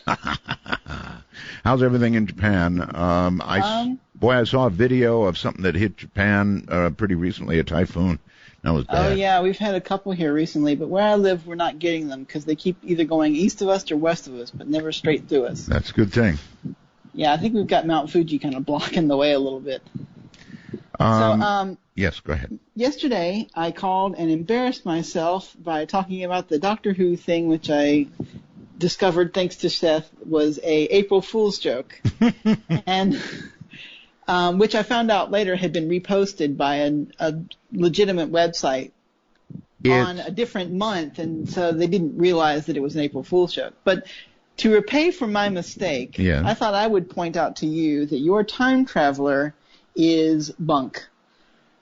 How's everything in Japan? I saw a video of something that hit Japan pretty recently, a typhoon. That was bad. Oh, yeah, we've had a couple here recently, but where I live, we're not getting them because they keep either going east of us or west of us, but never straight through us. That's a good thing. Yeah, I think we've got Mount Fuji kind of blocking the way a little bit. Yes, go ahead. Yesterday, I called and embarrassed myself by talking about the Doctor Who thing, which I discovered, thanks to Seth, was a April Fool's joke, and which I found out later had been reposted by a legitimate website on a different month, and so they didn't realize that it was an April Fool's joke. But to repay for my mistake, I thought I would point out to you that your time traveler is bunk.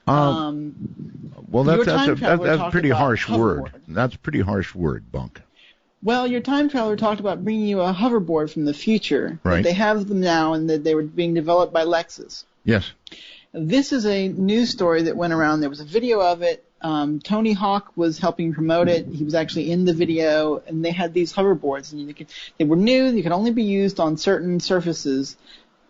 Well, that's a pretty harsh word. That's a pretty harsh word, bunk. Well, your time traveler talked about bringing you a hoverboard from the future. Right. They have them now, and that they were being developed by Lexus. Yes. This is a news story that went around. There was a video of it. Tony Hawk was helping promote it. He was actually in the video, and they had these hoverboards, and they were new. They could only be used on certain surfaces,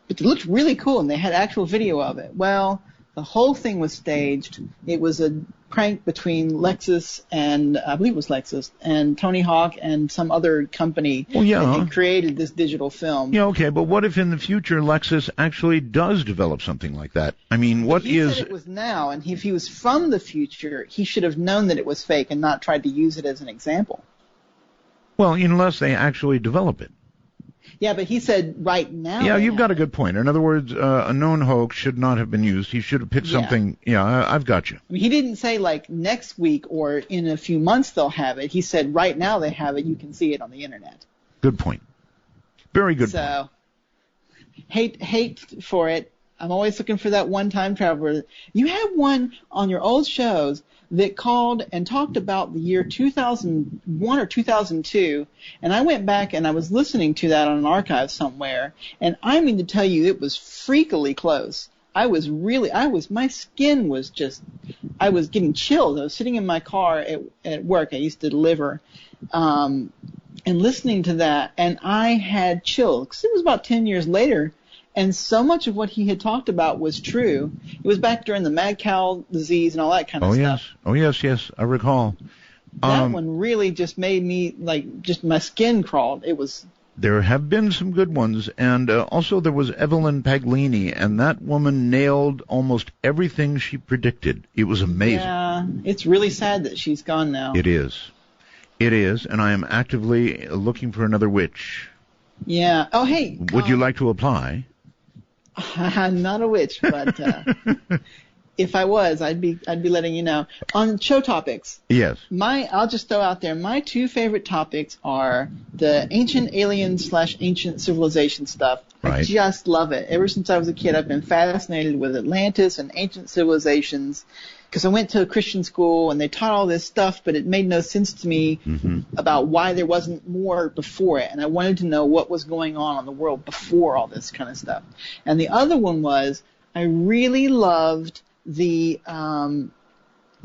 but they looked really cool, and they had actual video of it. Well, the whole thing was staged. It was a prank between Lexus and, I believe it was Lexus, and Tony Hawk and some other company that had created this digital film. Yeah, okay, but what if in the future Lexus actually does develop something like that? I mean, He said it was now, and if he was from the future, he should have known that it was fake and not tried to use it as an example. Well, unless they actually develop it. Yeah, but he said right now. Yeah, you've got a good point. In other words, a known hoax should not have been used. He should have picked something. Yeah, I've got you. I mean, he didn't say like next week or in a few months they'll have it. He said right now they have it. You can see it on the internet. Good point. Very good point. So, hate for it. I'm always looking for that one-time traveler. You had one on your old shows that called and talked about the year 2001 or 2002, and I went back and I was listening to that on an archive somewhere, and I mean to tell you, it was freakily close. My skin was just, I was getting chills. I was sitting in my car at work. I used to deliver, and listening to that, and I had chills, because it was about 10 years later. And so much of what he had talked about was true. It was back during the mad cow disease and all that kind of stuff. Oh, yes, I recall. That one really just made me, just my skin crawled. It was... There have been some good ones, and also there was Evelyn Paglini, and that woman nailed almost everything she predicted. It was amazing. Yeah, it's really sad that she's gone now. It is, and I am actively looking for another witch. Yeah. Oh, hey. Would you like to apply? I'm not a witch, but if I was, I'd be letting you know. On show topics. Yes. I'll just throw out there, my two favorite topics are the ancient aliens / ancient civilization stuff. Right. I just love it. Ever since I was a kid, I've been fascinated with Atlantis and ancient civilizations, because I went to a Christian school and they taught all this stuff, but it made no sense to me about why there wasn't more before it. And I wanted to know what was going on in the world before all this kind of stuff. And the other one was, I really loved the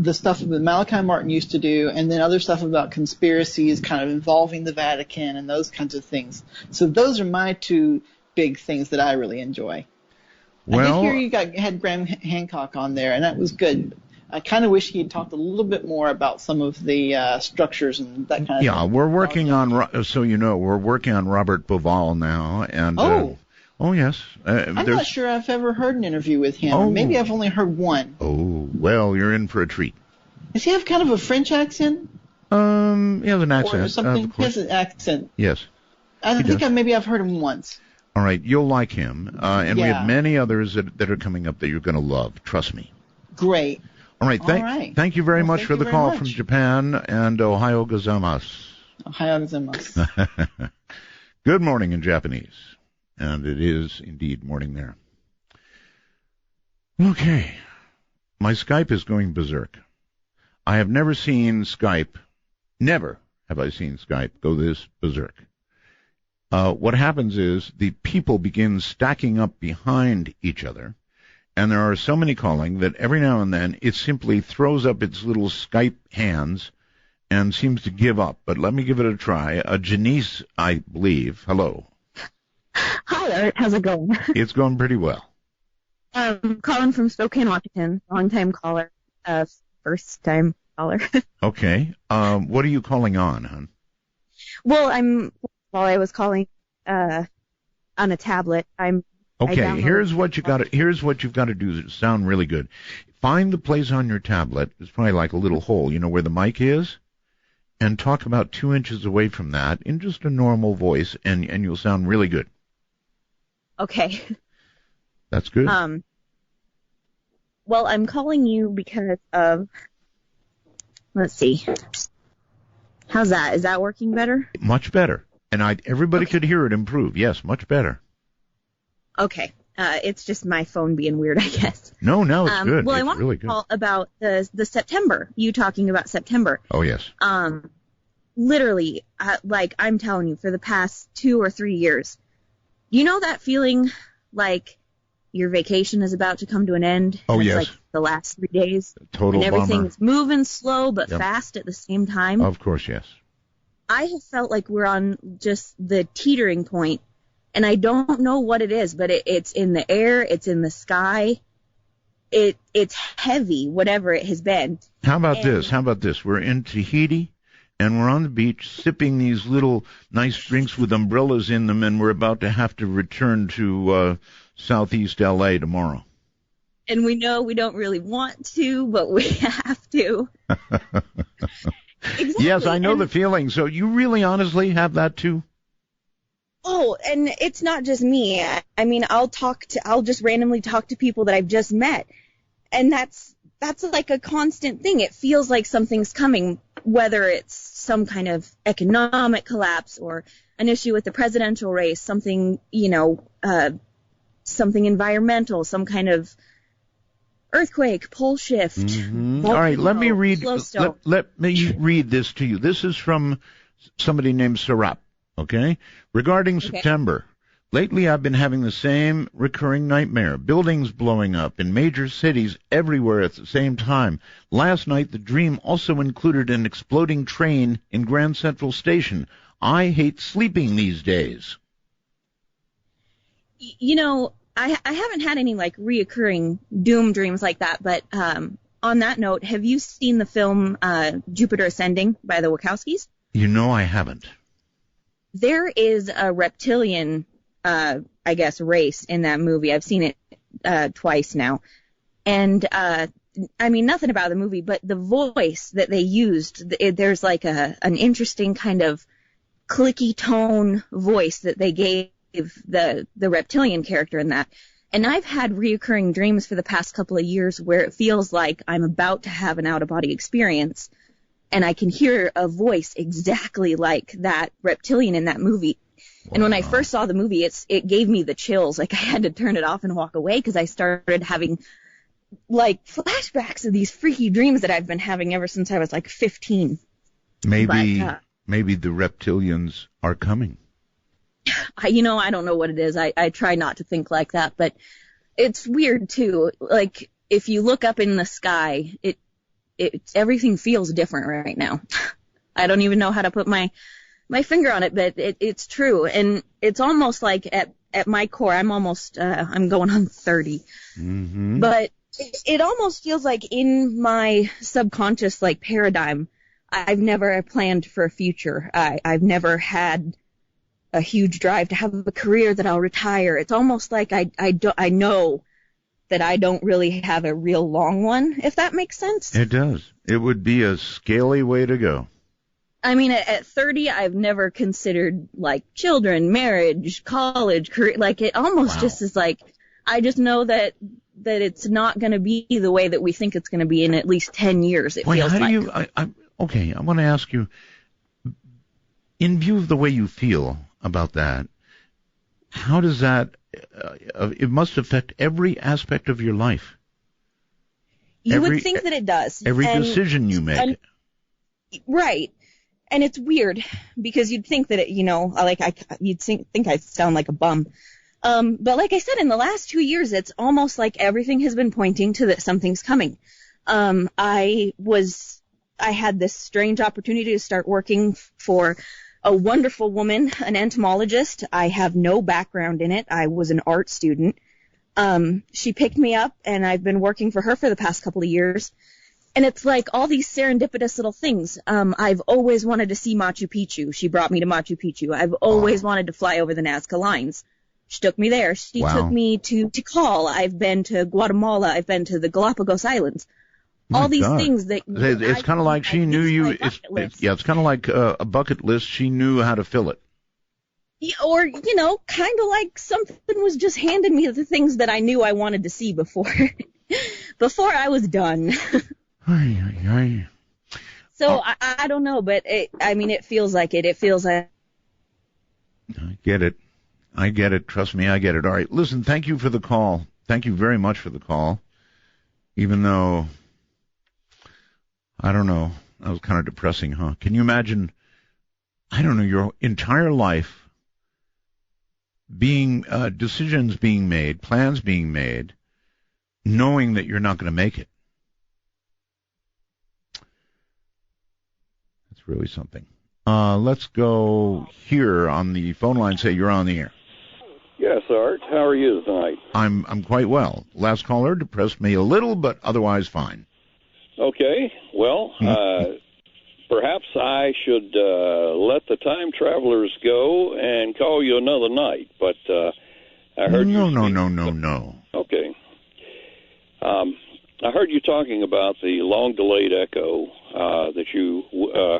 stuff that Malachi Martin used to do, and then other stuff about conspiracies kind of involving the Vatican and those kinds of things. So those are my two big things that I really enjoy. Well, I did hear you had Graham Hancock on there, and that was good. I kind of wish he had talked a little bit more about some of the structures and that kind of thing. Yeah, we're working on, we're working on Robert Bauval now. And, oh, yes. I'm not sure I've ever heard an interview with him. Oh. Maybe I've only heard one. Oh, well, you're in for a treat. Does he have kind of a French accent? He has an accent. Or something? He has an accent. Yes. I think maybe I've heard him once. All right, you'll like him. And we have many others that are coming up that you're going to love. Trust me. Great. All right. Thank you very much for the call from Japan, and Ohio gozaimasu. Ohio gozaimasu. Good morning in Japanese. And it is indeed morning there. Okay. My Skype is going berserk. I have never seen Skype, never have I seen Skype go this berserk. What happens is the people begin stacking up behind each other, and there are so many calling that every now and then it simply throws up its little Skype hands and seems to give up, but let me give it a try. Janice, I believe. Hello. Hi, Art. How's it going? It's going pretty well. Calling from Spokane, Washington. Long-time caller. First-time caller. Okay. What are you calling on, hon? Well, I was calling on a tablet. Okay, here's what you've got to do to sound really good. Find the place on your tablet. It's probably like a little hole, you know, where the mic is, and talk about 2 inches away from that in just a normal voice, and you'll sound really good. Okay. That's good. Well, I'm calling you because of, let's see. How's that? Is that working better? Much better. And everybody could hear it improve. Yes, much better. Okay. It's just my phone being weird, I guess. No, it's good. Well, it's I want really to call about the September. You talking about September. Oh, yes. Literally, like I'm telling you, for the past 2 or 3 years, you know that feeling like your vacation is about to come to an end? Oh, it's yes. like the last 3 days. Total and everything's bummer. moving slow but fast at the same time. Of course, yes. I have felt like we're on just the teetering point, and I don't know what it is, but it's in the air, it's in the sky, it's heavy, whatever it has been. How about this? We're in Tahiti, and we're on the beach sipping these little nice drinks with umbrellas in them, and we're about to have to return to Southeast L.A. tomorrow. And we know we don't really want to, but we have to. Exactly. Yes, I know the feeling. So you really honestly have that too? Oh, and it's not just me. I mean, I'll just randomly talk to people that I've just met. And that's like a constant thing. It feels like something's coming, whether it's some kind of economic collapse or an issue with the presidential race, something, something environmental, some kind of earthquake, pole shift. Mm-hmm. All right, let me read this to you. This is from somebody named Sarap, okay? Regarding September. Lately, I've been having the same recurring nightmare. Buildings blowing up in major cities everywhere at the same time. Last night, the dream also included an exploding train in Grand Central Station. I hate sleeping these days. I haven't had any, reoccurring doom dreams like that, but on that note, have you seen the film Jupiter Ascending by the Wachowskis? I haven't. There is a reptilian, race in that movie. I've seen it twice now. And, nothing about the movie, but the voice that they used, there's an interesting kind of clicky tone voice that they gave the reptilian character in that. And I've had reoccurring dreams for the past couple of years where it feels like I'm about to have an out-of-body experience, and I can hear a voice exactly like that reptilian in that movie. Wow. And when I first saw the movie, it gave me the chills. I had to turn it off and walk away because I started having flashbacks of these freaky dreams that I've been having ever since I was 15. Maybe the reptilians are coming. I don't know what it is. I try not to think like that, but it's weird too. If you look up in the sky, everything feels different right now. I don't even know how to put my finger on it, but it's true. And it's almost like at my core, I'm almost, I'm going on 30, but it almost feels like in my subconscious, paradigm, I've never planned for a future. I've never had a huge drive to have a career that I'll retire. It's almost like I know that I don't really have a real long one, if that makes sense. It does. It would be a scaly way to go. I mean, at 30, I've never considered children, marriage, college, career. It almost just is I just know that it's not going to be the way that we think it's going to be in at least 10 years. It feels how like. do you? I want to ask you, in view of the way you feel about that, how does that? It must affect every aspect of your life. You would think that it does. Every decision you make. Right. And it's weird because you'd think that you'd think I sound like a bum. But like I said, in the last 2 years, it's almost like everything has been pointing to that something's coming. I was I had this strange opportunity to start working for a wonderful woman, an entomologist. I have no background in it. I was an art student. She picked me up, and I've been working for her for the past couple of years. And it's like all these serendipitous little things. I've always wanted to see Machu Picchu. She brought me to Machu Picchu. I've always wanted to fly over the Nazca Lines. She took me there. She took me to Tikal. I've been to Guatemala. I've been to the Galapagos Islands. All these things that it's kind of like she knew you. It's kind of like a bucket list. She knew how to fill it. Yeah, or kind of like something was just handing me the things that I knew I wanted to see before I was done. So I don't know, but it feels like it. It feels like. I get it. Trust me, I get it. All right, listen. Thank you for the call. Thank you very much for the call. Even though. I don't know. That was kind of depressing, huh? Can you imagine, I don't know, your entire life being, decisions being made, plans being made, knowing that you're not going to make it? That's really something. Let's go here on the phone line. Say you're on the air. Yes, Art. How are you tonight? I'm quite well. Last caller depressed me a little, but otherwise fine. Okay, well, perhaps I should let the time travelers go and call you another night, but I heard No. Okay. I heard you talking about the long-delayed echo that you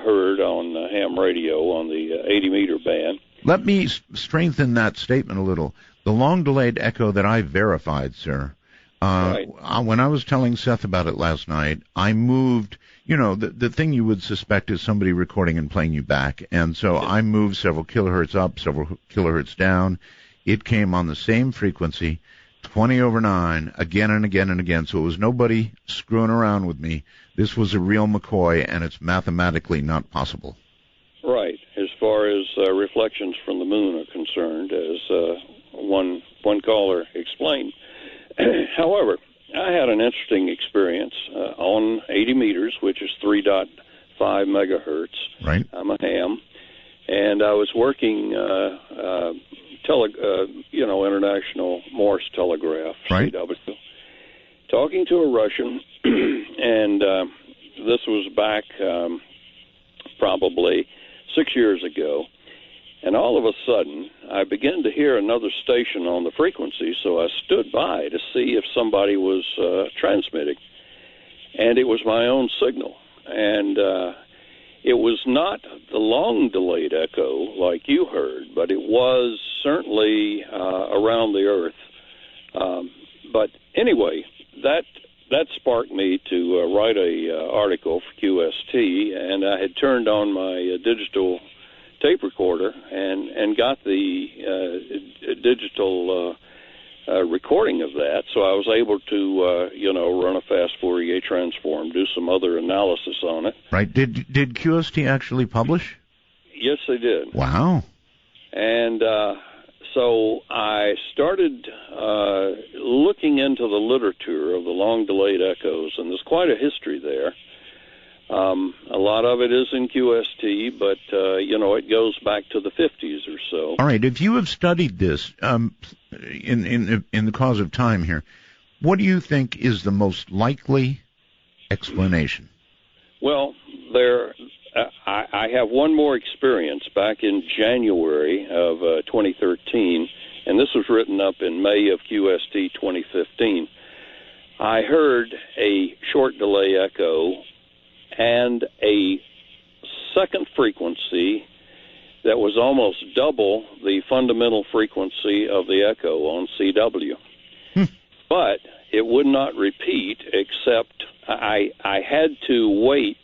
heard on ham radio on the 80-meter band. Let me strengthen that statement a little. The long-delayed echo that I verified, sir, right. When I was telling Seth about it last night, I moved, the thing you would suspect is somebody recording and playing you back. And so I moved several kilohertz up, several kilohertz down. It came on the same frequency, 20 over 9, again and again and again. So it was nobody screwing around with me. This was a real McCoy, and it's mathematically not possible. Right, as far as reflections from the moon are concerned, as one caller explained. However, I had an interesting experience on 80 meters, which is 3.5 megahertz. Right. I'm a ham, and I was working, international Morse telegraph, right. CW, talking to a Russian, and this was back probably 6 years ago. And all of a sudden, I began to hear another station on the frequency, so I stood by to see if somebody was transmitting. And it was my own signal. And it was not the long-delayed echo like you heard, but it was certainly around the Earth. But anyway, that sparked me to write a article for QST, and I had turned on my digital tape recorder and got the digital recording of that, so I was able to run a fast Fourier transform, do some other analysis on it. Right. Did QST actually publish? Yes, they did. Wow. And so I started looking into the literature of the long delayed echoes, and there's quite a history there. A lot of it is in QST, but, it goes back to the 50s or so. All right. If you have studied this in the cause of time here, what do you think is the most likely explanation? Well, I have one more experience back in January of 2013, and this was written up in May of QST 2015. I heard a short delay echo and a second frequency that was almost double the fundamental frequency of the echo on CW. But it would not repeat, except I had to wait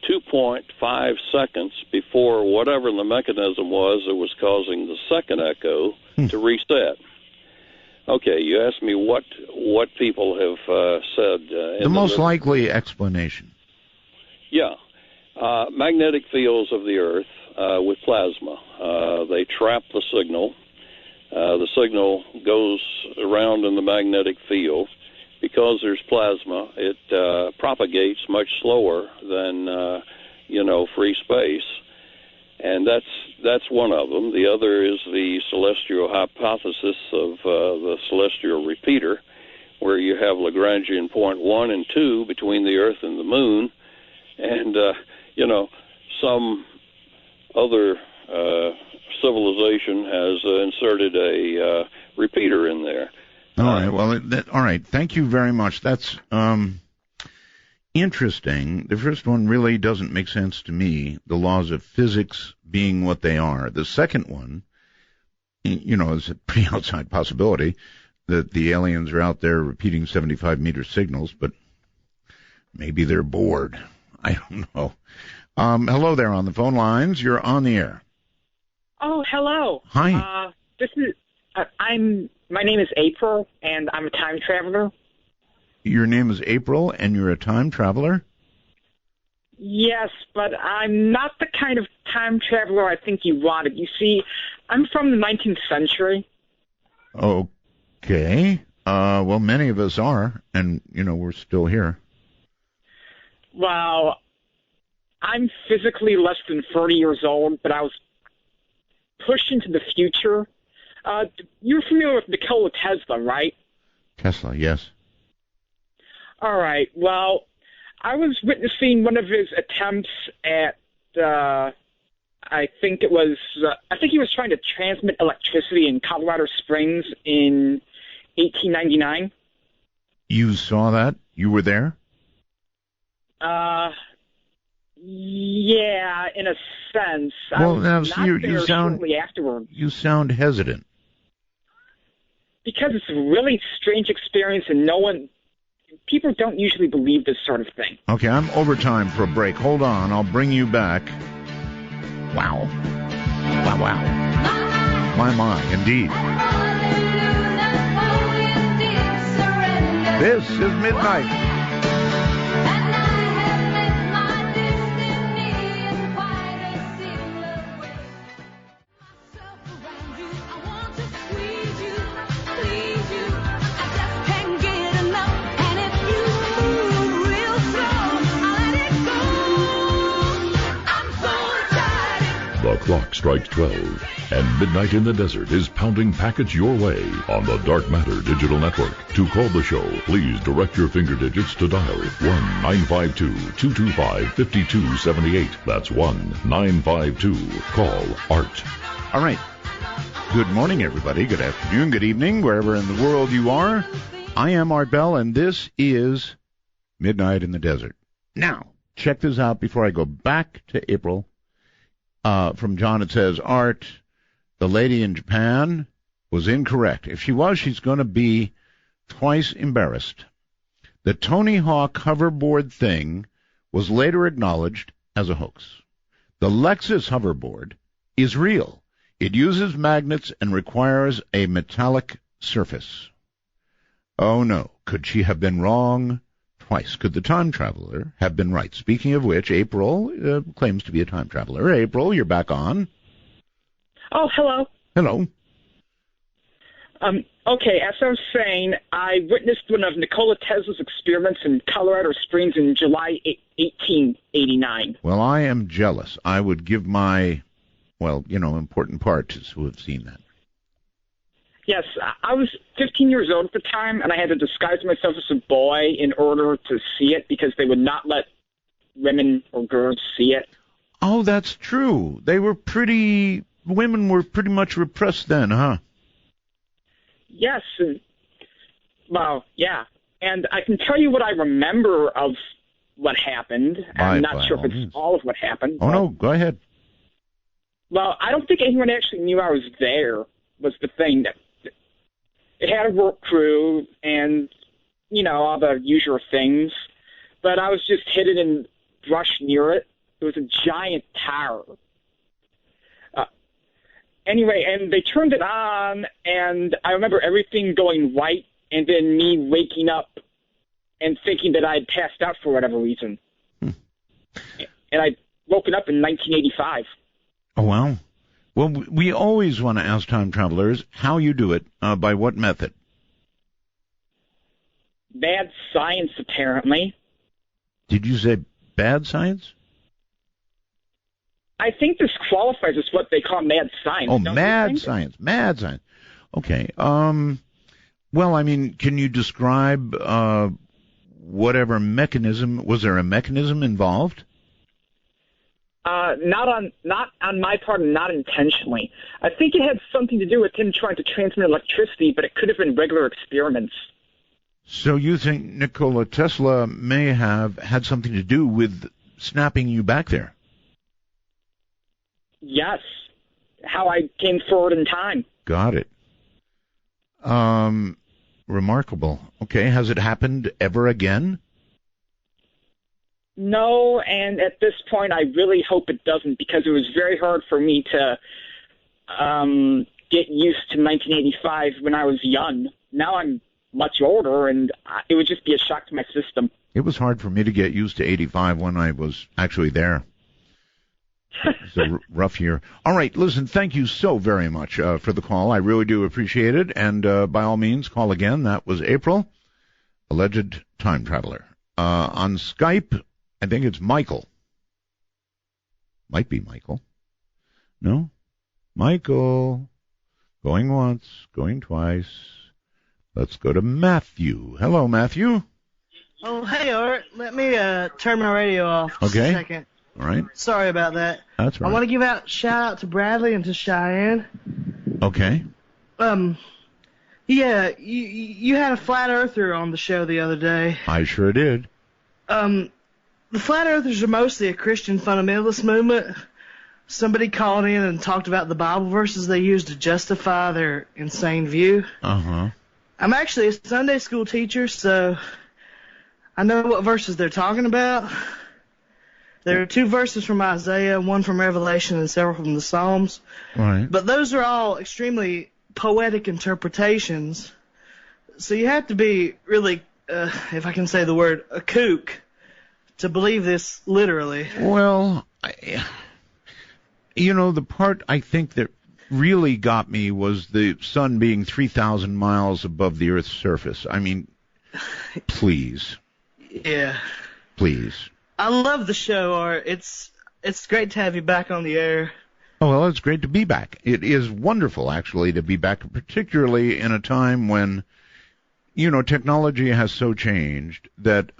2.5 seconds before whatever the mechanism was that was causing the second echo to reset. Okay, you asked me what people have said. The most likely explanation. Yeah. Magnetic fields of the Earth with plasma. They trap the signal. The signal goes around in the magnetic field, because there's plasma, it propagates much slower than free space, and that's one of them. The other is the celestial hypothesis of the celestial repeater, where you have Lagrangian point 1 and 2 between the Earth and the Moon, and some other civilization has inserted a repeater in there. All right. Well, all right. Thank you very much. That's interesting. The first one really doesn't make sense to me, the laws of physics being what they are. The second one, is a pretty outside possibility that the aliens are out there repeating 75-meter signals, but maybe they're bored. I don't know. Hello there on the phone lines. You're on the air. Oh, hello. Hi. My name is April, and I'm a time traveler. Your name is April, and you're a time traveler? Yes, but I'm not the kind of time traveler I think you wanted. You see, I'm from the 19th century. Okay. Well, many of us are, and, we're still here. Well, I'm physically less than 30 years old, but I was pushed into the future. You're familiar with Nikola Tesla, right? Tesla, yes. All right. Well, I was witnessing one of his attempts at, I think he was trying to transmit electricity in Colorado Springs in 1899. You saw that? You were there? Yeah, in a sense. Well, I was now, not there shortly afterwards. You sound hesitant. Because it's a really strange experience, and people don't usually believe this sort of thing. Okay, I'm over time for a break. Hold on, I'll bring you back. Wow. My, indeed. This is Midnight. The clock strikes 12, and Midnight in the Desert is pounding packets your way on the Dark Matter Digital Network. To call the show, please direct your finger digits to dial 1-952-225-5278. That's 1-952. Call ART. All right. Good morning, everybody. Good afternoon, good evening, wherever in the world you are. I am Art Bell, and this is Midnight in the Desert. Now, check this out before I go back to April. From John, it says, Art, the lady in Japan was incorrect. If she was, she's going to be twice embarrassed. The Tony Hawk hoverboard thing was later acknowledged as a hoax. The Lexus hoverboard is real. It uses magnets and requires a metallic surface. Oh, no. Could she have been wrong? Twice. Could the time traveler have been right? Speaking of which, April claims to be a time traveler. April, you're back on. Oh, hello. Hello. Okay, as I was saying, I witnessed one of Nikola Tesla's experiments in Colorado Springs in July 1889. Well, I am jealous. I would give my, important part to who have seen that. Yes, I was 15 years old at the time, and I had to disguise myself as a boy in order to see it because they would not let women or girls see it. Oh, that's true. Women were pretty much repressed then, huh? Yes. Yeah. And I can tell you what I remember of what happened. I'm not sure if it's all of what happened. Oh, no, go ahead. Well, I don't think anyone actually knew I was there, was the thing. It had a work crew and, all the usual things. But I was just hidden in brush near it. It was a giant tower. Anyway, and they turned it on, and I remember everything going white, and then me waking up and thinking that I had passed out for whatever reason. And I'd woken up in 1985. Oh, wow. Well, we always want to ask time travelers how you do it, by what method. bad science, apparently. Did you say bad science? I think this qualifies as what they call mad science. Oh, don't mad you think? science. Mad science. Okay. Well, I mean, can you describe whatever mechanism? Was there a mechanism involved? Not on my part, and not intentionally. I think it had something to do with him trying to transmit electricity, but it could have been regular experiments. So you think Nikola Tesla may have had something to do with snapping you back there? Yes. How I came forward in time. Got it. Remarkable. Okay, has it happened ever again? No, and at this point, I really hope it doesn't, because it was very hard for me to get used to 1985 when I was young. Now I'm much older, and it would just be a shock to my system. It was hard for me to get used to 85 when I was actually there. It's a rough year. All right, listen, thank you so very much for the call. I really do appreciate it. And by all means, call again. That was April, alleged time traveler. On Skype, I think it's Michael. Might be Michael. No? Michael. Going once, going twice. Let's go to Matthew. Hello, Matthew. Oh, hey, Art. Let me turn my radio off just Okay. a second. All right. Sorry about that. That's right. I want to give out shout out to Bradley and to Cheyenne. Okay. Yeah, you had a flat earther on the show the other day. I sure did. The flat earthers are mostly a Christian fundamentalist movement. Somebody called in and talked about the Bible verses they use to justify their insane view. Uh-huh. I'm actually a Sunday school teacher, so I know what verses they're talking about. There are 2 verses from Isaiah, 1 from Revelation, and several from the Psalms. Right. But those are all extremely poetic interpretations. So you have to be really, if I can say the word, a kook to believe this literally. Well, the part I think that really got me was the sun being 3,000 miles above the Earth's surface. I mean, please. Yeah. Please. I love the show, Art. It's great to have you back on the air. Oh, well, it's great to be back. It is wonderful, actually, to be back, particularly in a time when, technology has so changed that,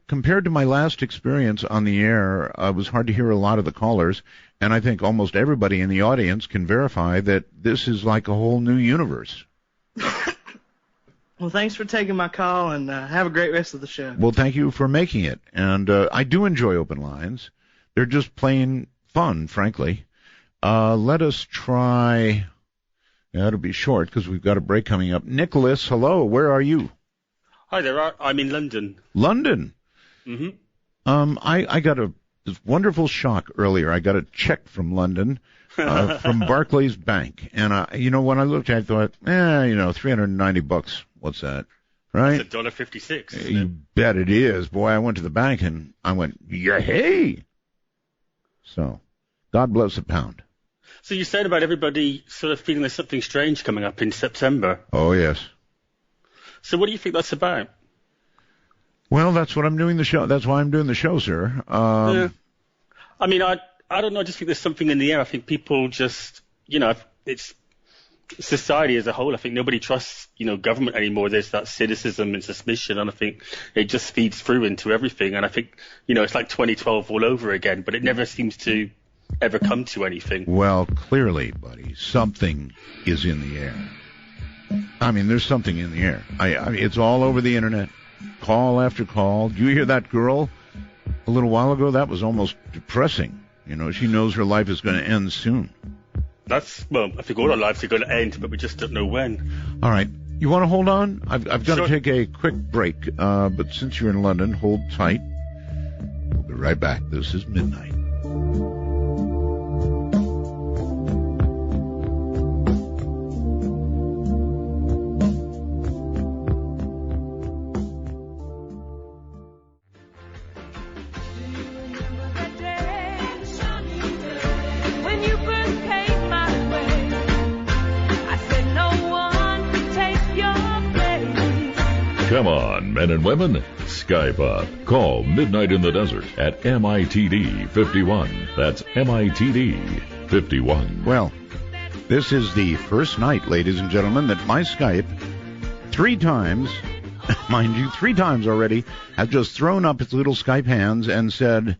compared to my last experience on the air, it was hard to hear a lot of the callers, and I think almost everybody in the audience can verify that this is like a whole new universe. Well, thanks for taking my call, and have a great rest of the show. Well, thank you for making it. And I do enjoy open lines. They're just plain fun, frankly. Let us try. It'll be short because we've got a break coming up. Nicholas, hello. Where are you? Hi there. I'm in London. London? Mm-hmm. I got this wonderful shock earlier. I got a check from London. From Barclays Bank. And, when I looked at it, I thought, $390. What's that? Right? It's $1.56. You bet it is. Boy, I went to the bank and I went, yeah, hey. So, God bless the pound. So you said about everybody sort of feeling there's something strange coming up in September. Oh, yes. So what do you think that's about? Well, that's what I'm doing the show. That's why I'm doing the show, sir. Yeah. I mean, I don't know. I just think there's something in the air. I think people just, it's society as a whole. I think nobody trusts, government anymore. There's that cynicism and suspicion, and I think it just feeds through into everything. And I think, it's like 2012 all over again, but it never seems to ever come to anything. Well, clearly, buddy, something is in the air. I mean, there's something in the air. It's all over the internet. Call after call. Do you hear that girl a little while ago? That was almost depressing. She knows her life is going to end soon. I think all our lives are going to end, but we just don't know when. All right. You want to hold on? I've got Sure. to take a quick break, but since you're in London, hold tight. We'll be right back. This is Midnight. Come on, men and women, Skype up. Call Midnight in the Desert at MITD 51. That's MITD 51. Well, this is the first night, ladies and gentlemen, that my Skype 3 times, mind you, 3 times already, have just thrown up its little Skype hands and said,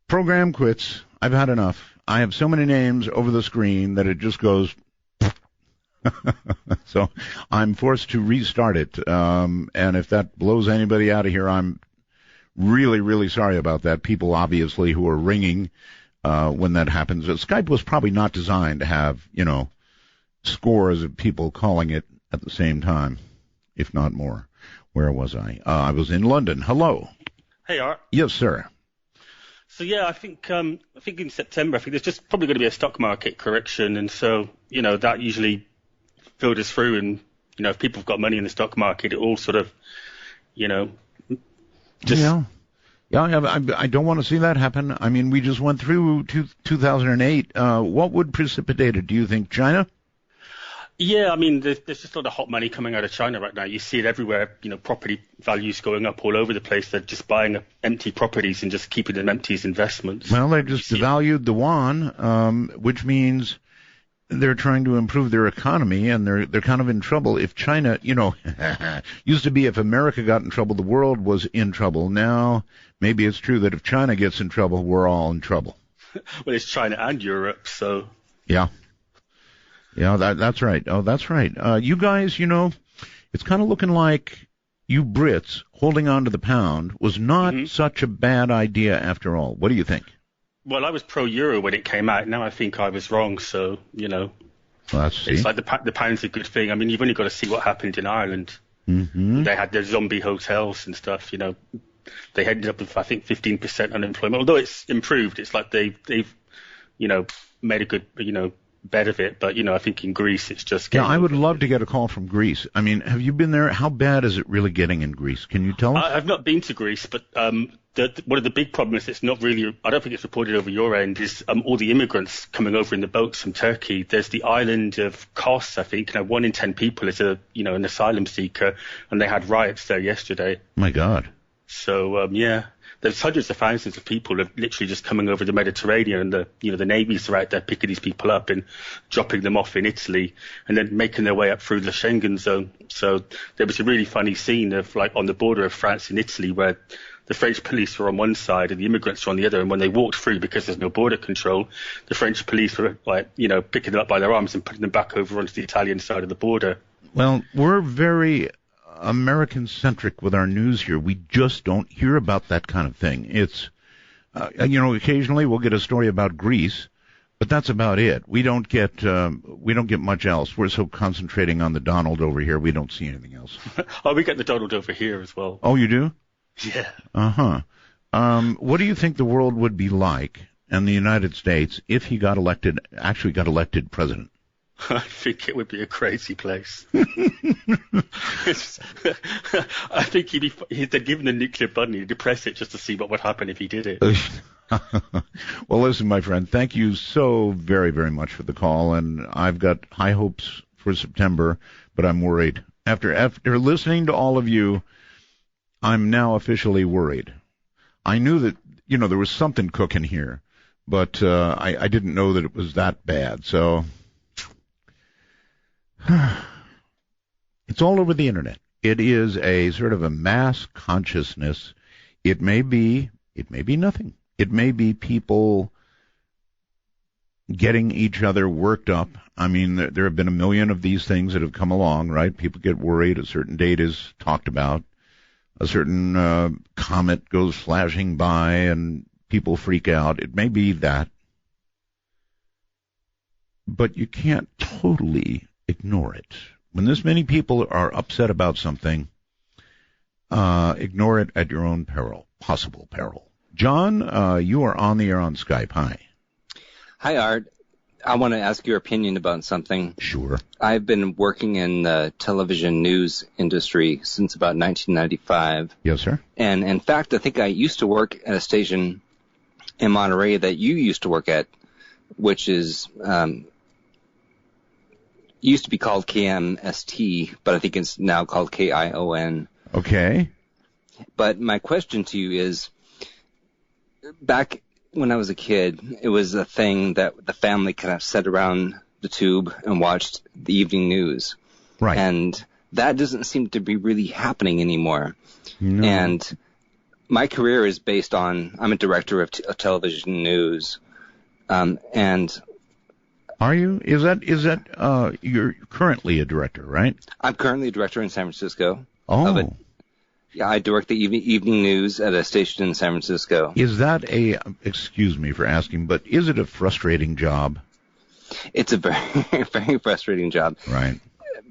program quits. I've had enough. I have so many names over the screen that it just goes... So I'm forced to restart it. And if that blows anybody out of here, I'm really, really sorry about that. People, obviously, who are ringing when that happens. Skype was probably not designed to have, scores of people calling it at the same time, if not more. Where was I? I was in London. Hello. Hey, Art. Yes, sir. So, yeah, I think in September, there's just probably going to be a stock market correction. And so, that usually filters through, and if people have got money in the stock market, it all sort of, just... Yeah, I don't want to see that happen. I mean, we just went through 2008. What would precipitate it, do you think? China? Yeah, I mean, there's just a lot of hot money coming out of China right now. You see it everywhere, property values going up all over the place. They're just buying empty properties and just keeping them empty as investments. Well, they just devalued the yuan, which means they're trying to improve their economy, and they're kind of in trouble. If China, used to be if America got in trouble, the world was in trouble. Now, maybe it's true that if China gets in trouble, we're all in trouble. Well, it's China and Europe, so... Yeah, that's right. Oh, that's right. You guys, it's kind of looking like you Brits holding on to the pound was not such a bad idea after all. What do you think? Well, I was pro-Euro when it came out. Now I think I was wrong, so, it's like the pound's a good thing. I mean, you've only got to see what happened in Ireland. Mm-hmm. They had their zombie hotels and stuff, They ended up with, I think, 15% unemployment. Although it's improved, it's like they've made a good, bed of it. But, I think in Greece it's just... Yeah, I would love to get a call from Greece. I mean, have you been there? How bad is it really getting in Greece? Can you tell us? I've not been to Greece, but... one of the big problems, it's not really, I don't think it's reported over your end, is all the immigrants coming over in the boats from Turkey. There's the island of Kos, I think. 1 in 10 people is an asylum seeker, and they had riots there yesterday. My God. So, there's hundreds of thousands of people literally just coming over the Mediterranean, and the navies are out there picking these people up and dropping them off in Italy, and then making their way up through the Schengen zone. So there was a really funny scene of on the border of France and Italy where the French police were on one side and the immigrants were on the other, and when they walked through, because there's no border control, the French police were picking them up by their arms and putting them back over onto the Italian side of the border. Well, we're very American-centric with our news here. We just don't hear about that kind of thing. It's, occasionally we'll get a story about Greece, but that's about it. We don't get much else. We're so concentrating on the Donald over here, we don't see anything else. Oh, we get the Donald over here as well. Oh, you do? Yeah. Uh-huh. What do you think the world would be like, and the United States, if he actually got elected president? I think it would be a crazy place. I think they'd give him the nuclear button, he'd depress it just to see what would happen if he did it. Well, listen, my friend, thank you so very, very much for the call, and I've got high hopes for September, but I'm worried. After listening to all of you, I'm now officially worried. I knew that, there was something cooking here, but I didn't know that it was that bad, so... It's all over the internet. It is a sort of a mass consciousness. It may be nothing. It may be people getting each other worked up. I mean, there have been a million of these things that have come along, right? People get worried. A certain date is talked about. A certain comet goes flashing by and people freak out. It may be that. But you can't totally ignore it. When this many people are upset about something, ignore it at your own peril, possible peril. John, you are on the air on Skype. Hi. Hi, Art. I want to ask your opinion about something. Sure. I've been working in the television news industry since about 1995. Yes, sir. And in fact, I think I used to work at a station in Monterey that you used to work at, which is used to be called KMST, but I think it's now called KION. Okay. But my question to you is, back when I was a kid, it was a thing that the family kind of sat around the tube and watched the evening news. Right. And that doesn't seem to be really happening anymore. No. And my career is based on, I'm a director of television news. And are you? Is that you're currently a director, right? I'm currently a director in San Francisco. Oh. Yeah, I direct the evening news at a station in San Francisco. Is that excuse me for asking, but is it a frustrating job? It's a very, very frustrating job. Right.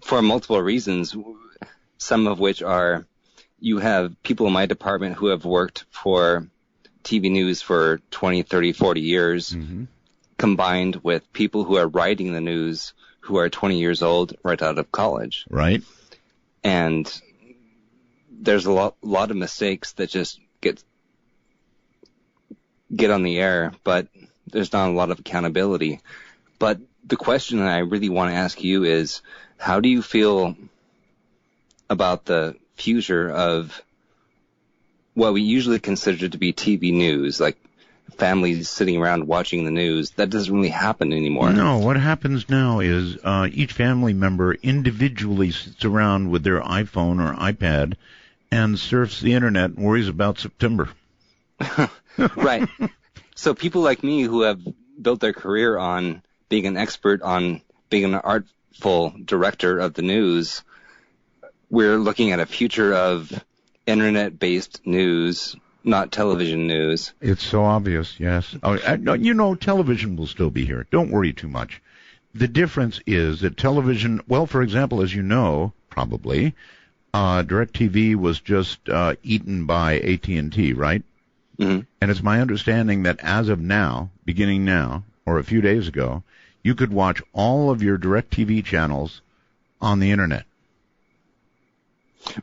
For multiple reasons, some of which are you have people in my department who have worked for TV news for 20, 30, 40 years, combined with people who are writing the news who are 20 years old right out of college. Right. And there's a lot of mistakes that just get on the air, but there's not a lot of accountability. But the question that I really want to ask you is, how do you feel about the future of what we usually consider to be TV news, like families sitting around watching the news? That doesn't really happen anymore. No, what happens now is each family member individually sits around with their iPhone or iPad and surfs the internet and worries about September. Right. So people like me who have built their career on being an expert, on being an artful director of the news, we're looking at a future of internet-based news, not television news. It's so obvious, yes. Television will still be here. Don't worry too much. The difference is that television, well, for example, as you know, probably, DirecTV was just eaten by AT&T, right? Mm-hmm. And it's my understanding that as of now, beginning now, or a few days ago, you could watch all of your DirecTV channels on the internet.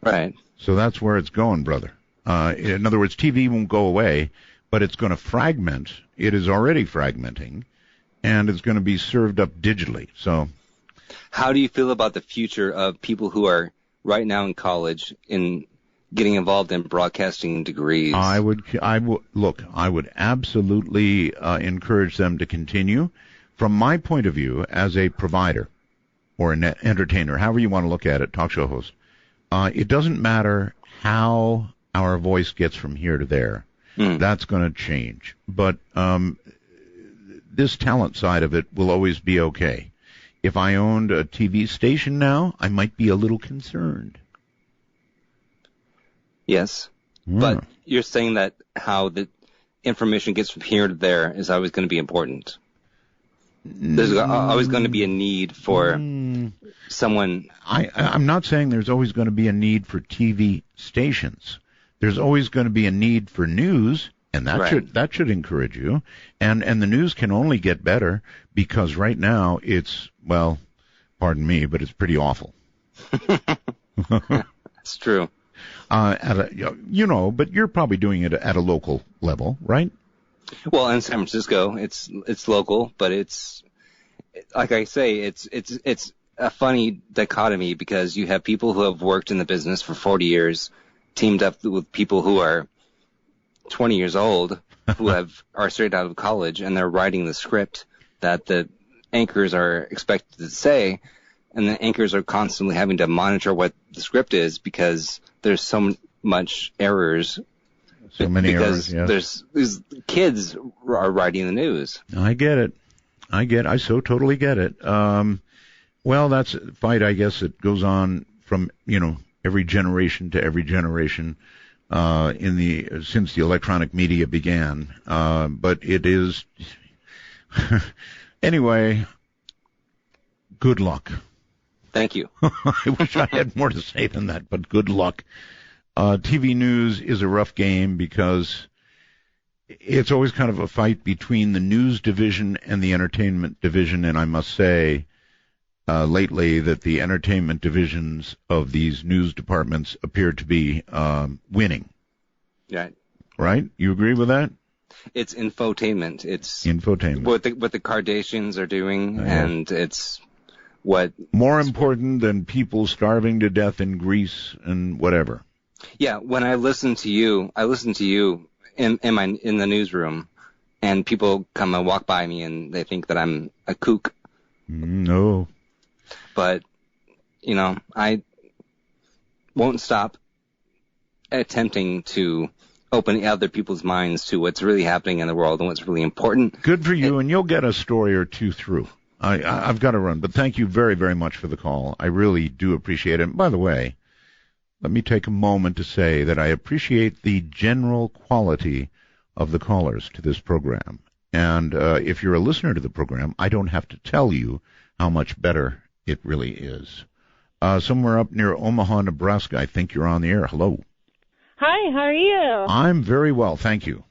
Right. So that's where it's going, brother. In other words, TV won't go away, but it's going to fragment. It is already fragmenting, and it's going to be served up digitally. So, how do you feel about the future of people who are right now in college in getting involved in broadcasting degrees? I would absolutely encourage them to continue. From my point of view, as a provider or an entertainer, however you want to look at it, talk show host, it doesn't matter how our voice gets from here to there. That's going to change. But this talent side of it will always be okay. If I owned a TV station now, I might be a little concerned. Yes. But you're saying that how the information gets from here to there is always going to be important. There's always going to be a need for someone. I'm not saying there's always going to be a need for TV stations. There's always going to be a need for news, and that should encourage you. And the news can only get better because right now it's, well, pardon me, but it's pretty awful. It's true. But you're probably doing it at a local level, right? Well, in San Francisco, it's local, but it's, like I say, it's a funny dichotomy because you have people who have worked in the business for 40 years teamed up with people who are 20 years old who are straight out of college, and they're writing the script that the anchors are expected to say, and the anchors are constantly having to monitor what the script is because there's so much errors. So many errors, yes. There's these kids are writing the news. I get it. I so totally get it. Well, that's a fight, I guess, that goes on from, every generation to every generation since the electronic media began. But it is anyway. Good luck. Thank you. I wish I had more to say than that, but good luck. TV news is a rough game because it's always kind of a fight between the news division and the entertainment division, and I must say lately that the entertainment divisions of these news departments appear to be winning. Yeah. Right? You agree with that? It's infotainment. It's infotainment. What the Kardashians are doing, and it's what more important than people starving to death in Greece and whatever. Yeah, when I listen to you in the newsroom, and people come and walk by me and they think that I'm a kook. No. But, I won't stop attempting to open other people's minds to what's really happening in the world and what's really important. Good for you, and you'll get a story or two through. I've got to run, but thank you very, very much for the call. I really do appreciate it. And by the way, let me take a moment to say that I appreciate the general quality of the callers to this program. And if you're a listener to the program, I don't have to tell you how much better it really is. Somewhere up near Omaha, Nebraska, I think you're on the air. Hello. Hi, how are you? I'm very well, thank you.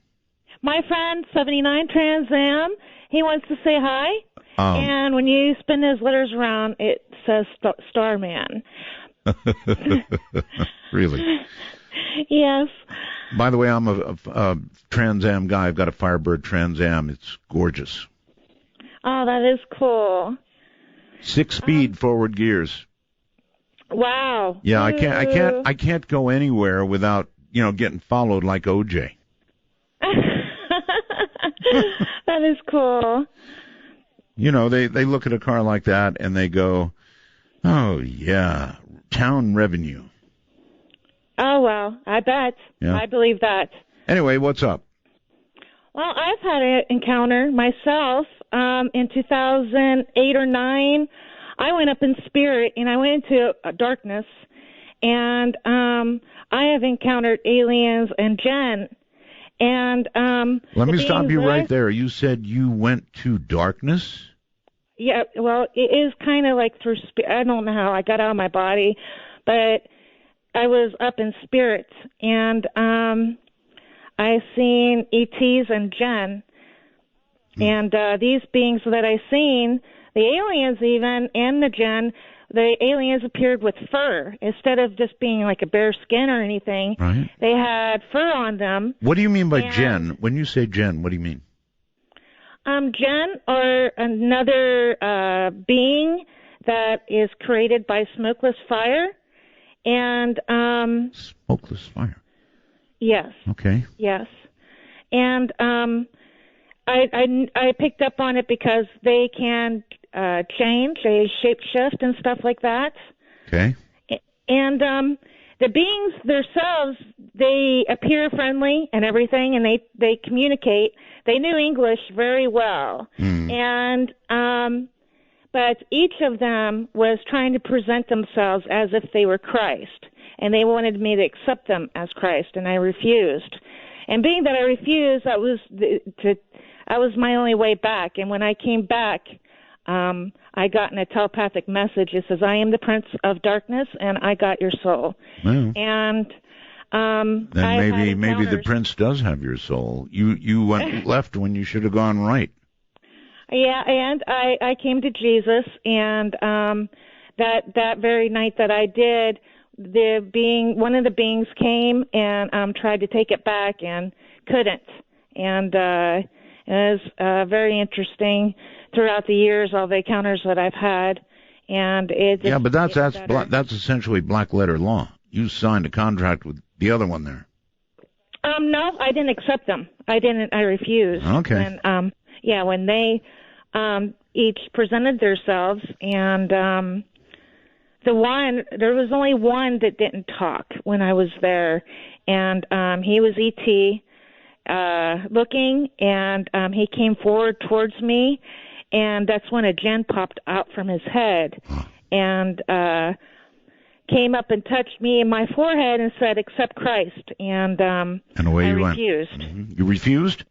My friend, 79 Trans Am, he wants to say hi. And when you spin his letters around, it says Starman. Really? Yes. By the way, I'm a Trans Am guy. I've got a Firebird Trans Am. It's gorgeous. Oh, that is cool. 6-speed forward gears. Wow. Yeah, I can't go anywhere without, getting followed like OJ. That is cool. They look at a car like that and they go, oh, yeah, town revenue. Oh, well, I bet. Yeah. I believe that. Anyway, what's up? Well, I've had an encounter myself in 2008 or 9. I went up in spirit, and I went into darkness, and I have encountered aliens and Jen. And let me stop you right there. You said you went to darkness? Yeah, well, it is kind of like through spirit. I don't know how I got out of my body, but I was up in spirit, and I seen ETs and Jen. And these beings that I seen, the aliens even, and the Jen, the aliens appeared with fur. Instead of just being like a bare skin or anything, right. They had fur on them. What do you mean by Jen? When you say Jen, what do you mean? Jen, or another being that is created by smokeless fire. And smokeless fire? Yes. Okay. Yes. And I picked up on it because they can change, they shape-shift and stuff like that. Okay. And the beings themselves, they appear friendly and everything, and they communicate. They knew English very well. And but each of them was trying to present themselves as if they were Christ, and they wanted me to accept them as Christ, and I refused. And being that I refused, that was my only way back. And when I came back, I got in a telepathic message. It says, "I am the Prince of Darkness, and I got your soul." Wow. And then maybe the Prince does have your soul. You went left when you should have gone right. Yeah, and I came to Jesus, and that very night that I did, one of the beings came and tried to take it back and couldn't. And it was very interesting throughout the years, all the encounters that I've had. And but that's essentially black letter law. You signed a contract with the other one there. No, I didn't accept them. I refused. Okay. And when they each presented themselves, and there was only one that didn't talk when I was there, and he was ET looking, and he came forward towards me, and that's when a Jen popped out from his head, and came up and touched me in my forehead and said, "Accept Christ," and away you refused. Went. You refused?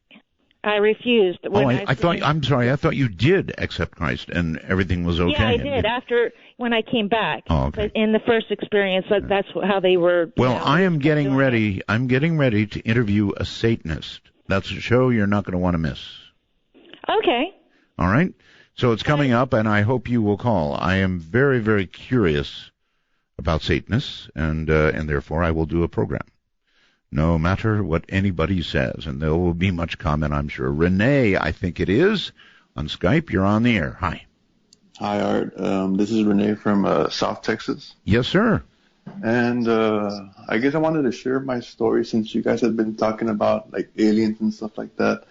I refused. I'm sorry. I thought you did accept Christ and everything was okay. Yeah, I did when I came back. Oh, okay. But in the first experience, that's how they were. Well, I am getting ready. I'm getting ready to interview a Satanist. That's a show you're not going to want to miss. Okay. All right. So it's coming up, and I hope you will call. I am very, very curious about Satanists, and therefore I will do a program. No matter what anybody says, and there will be much comment, I'm sure. Renee, I think it is, on Skype. You're on the air. Hi. Hi, Art. This is Renee from South Texas. Yes, sir. And I guess I wanted to share my story since you guys have been talking about like aliens and stuff like that.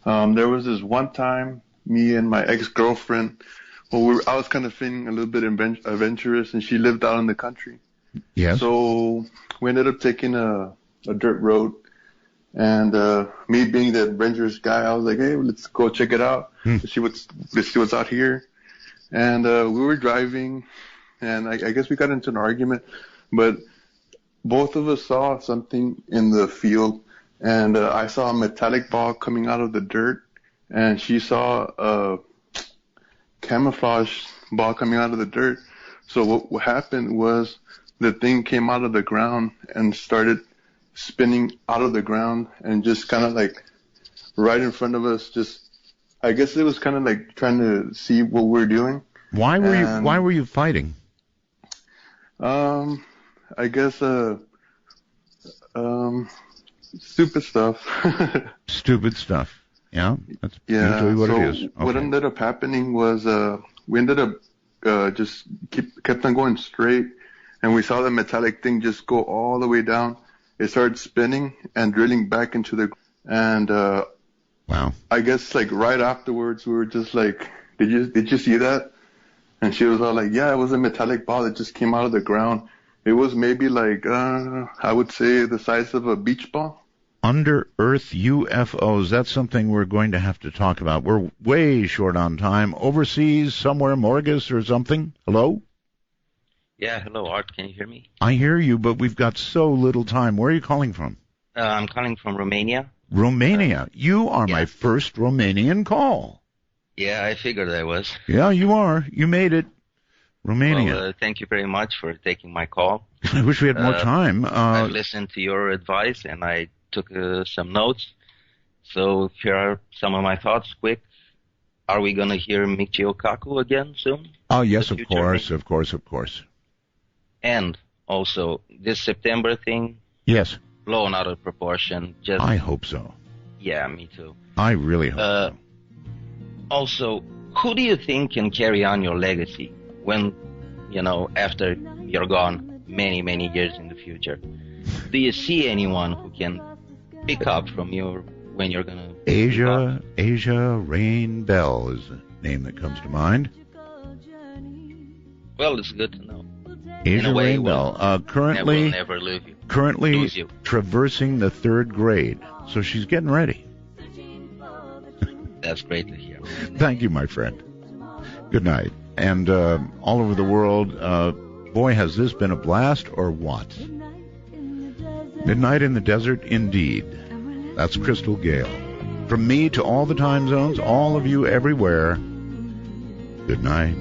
There was this one time, me and my ex-girlfriend, I was kind of feeling a little bit adventurous, and she lived out in the country. Yes. So we ended up taking a dirt road, and me being the adventurous guy, I was like, hey, let's go check it out. Let's see what's out here. And we were driving, and I guess we got into an argument, but both of us saw something in the field, and I saw a metallic ball coming out of the dirt, and she saw a camouflage ball coming out of the dirt. So what happened was the thing came out of the ground and started spinning out of the ground and just kind of like right in front of us, just I guess it was kind of like trying to see what we're doing. Why were you fighting? I guess stupid stuff. Stupid stuff. Yeah, that's usually what it is. Okay. What ended up happening was we ended up just kept on going straight, and we saw the metallic thing just go all the way down. It started spinning and drilling back into the and wow. I guess like right afterwards we were just like, did you see that? And she was all like, yeah, it was a metallic ball that just came out of the ground. It was maybe like I would say the size of a beach ball. Under Earth UFOs, that's something we're going to have to talk about. We're way short on time. Overseas, somewhere, Morgus or something? Hello? Yeah, hello, Art. Can you hear me? I hear you, but we've got so little time. Where are you calling from? I'm calling from Romania. Romania. You are my first Romanian call. Yeah, I figured I was. Yeah, you are. You made it. Romania. Well, thank you very much for taking my call. I wish we had more time. I've listened to your advice, and I took some notes. So here are some of my thoughts, quick. Are we going to hear Michio Kaku again soon? Oh, yes, of course. And also, this September thing? Yes. Blown out of proportion. I hope so. Yeah, me too. I really hope so. Also, who do you think can carry on your legacy when, after you're gone many, many years in the future? Do you see anyone who can pick up from when you're going to... Asia Rain Bell is the name that comes to mind. Well, it's good to know. Asia Rain Bell, currently lose you. Traversing the 3rd grade, so she's getting ready. That's great to hear. Thank you, my friend. Good night. And all over the world, boy, has this been a blast or what? Midnight in the Desert, indeed. That's Crystal Gale. From me to all the time zones, all of you everywhere, good night.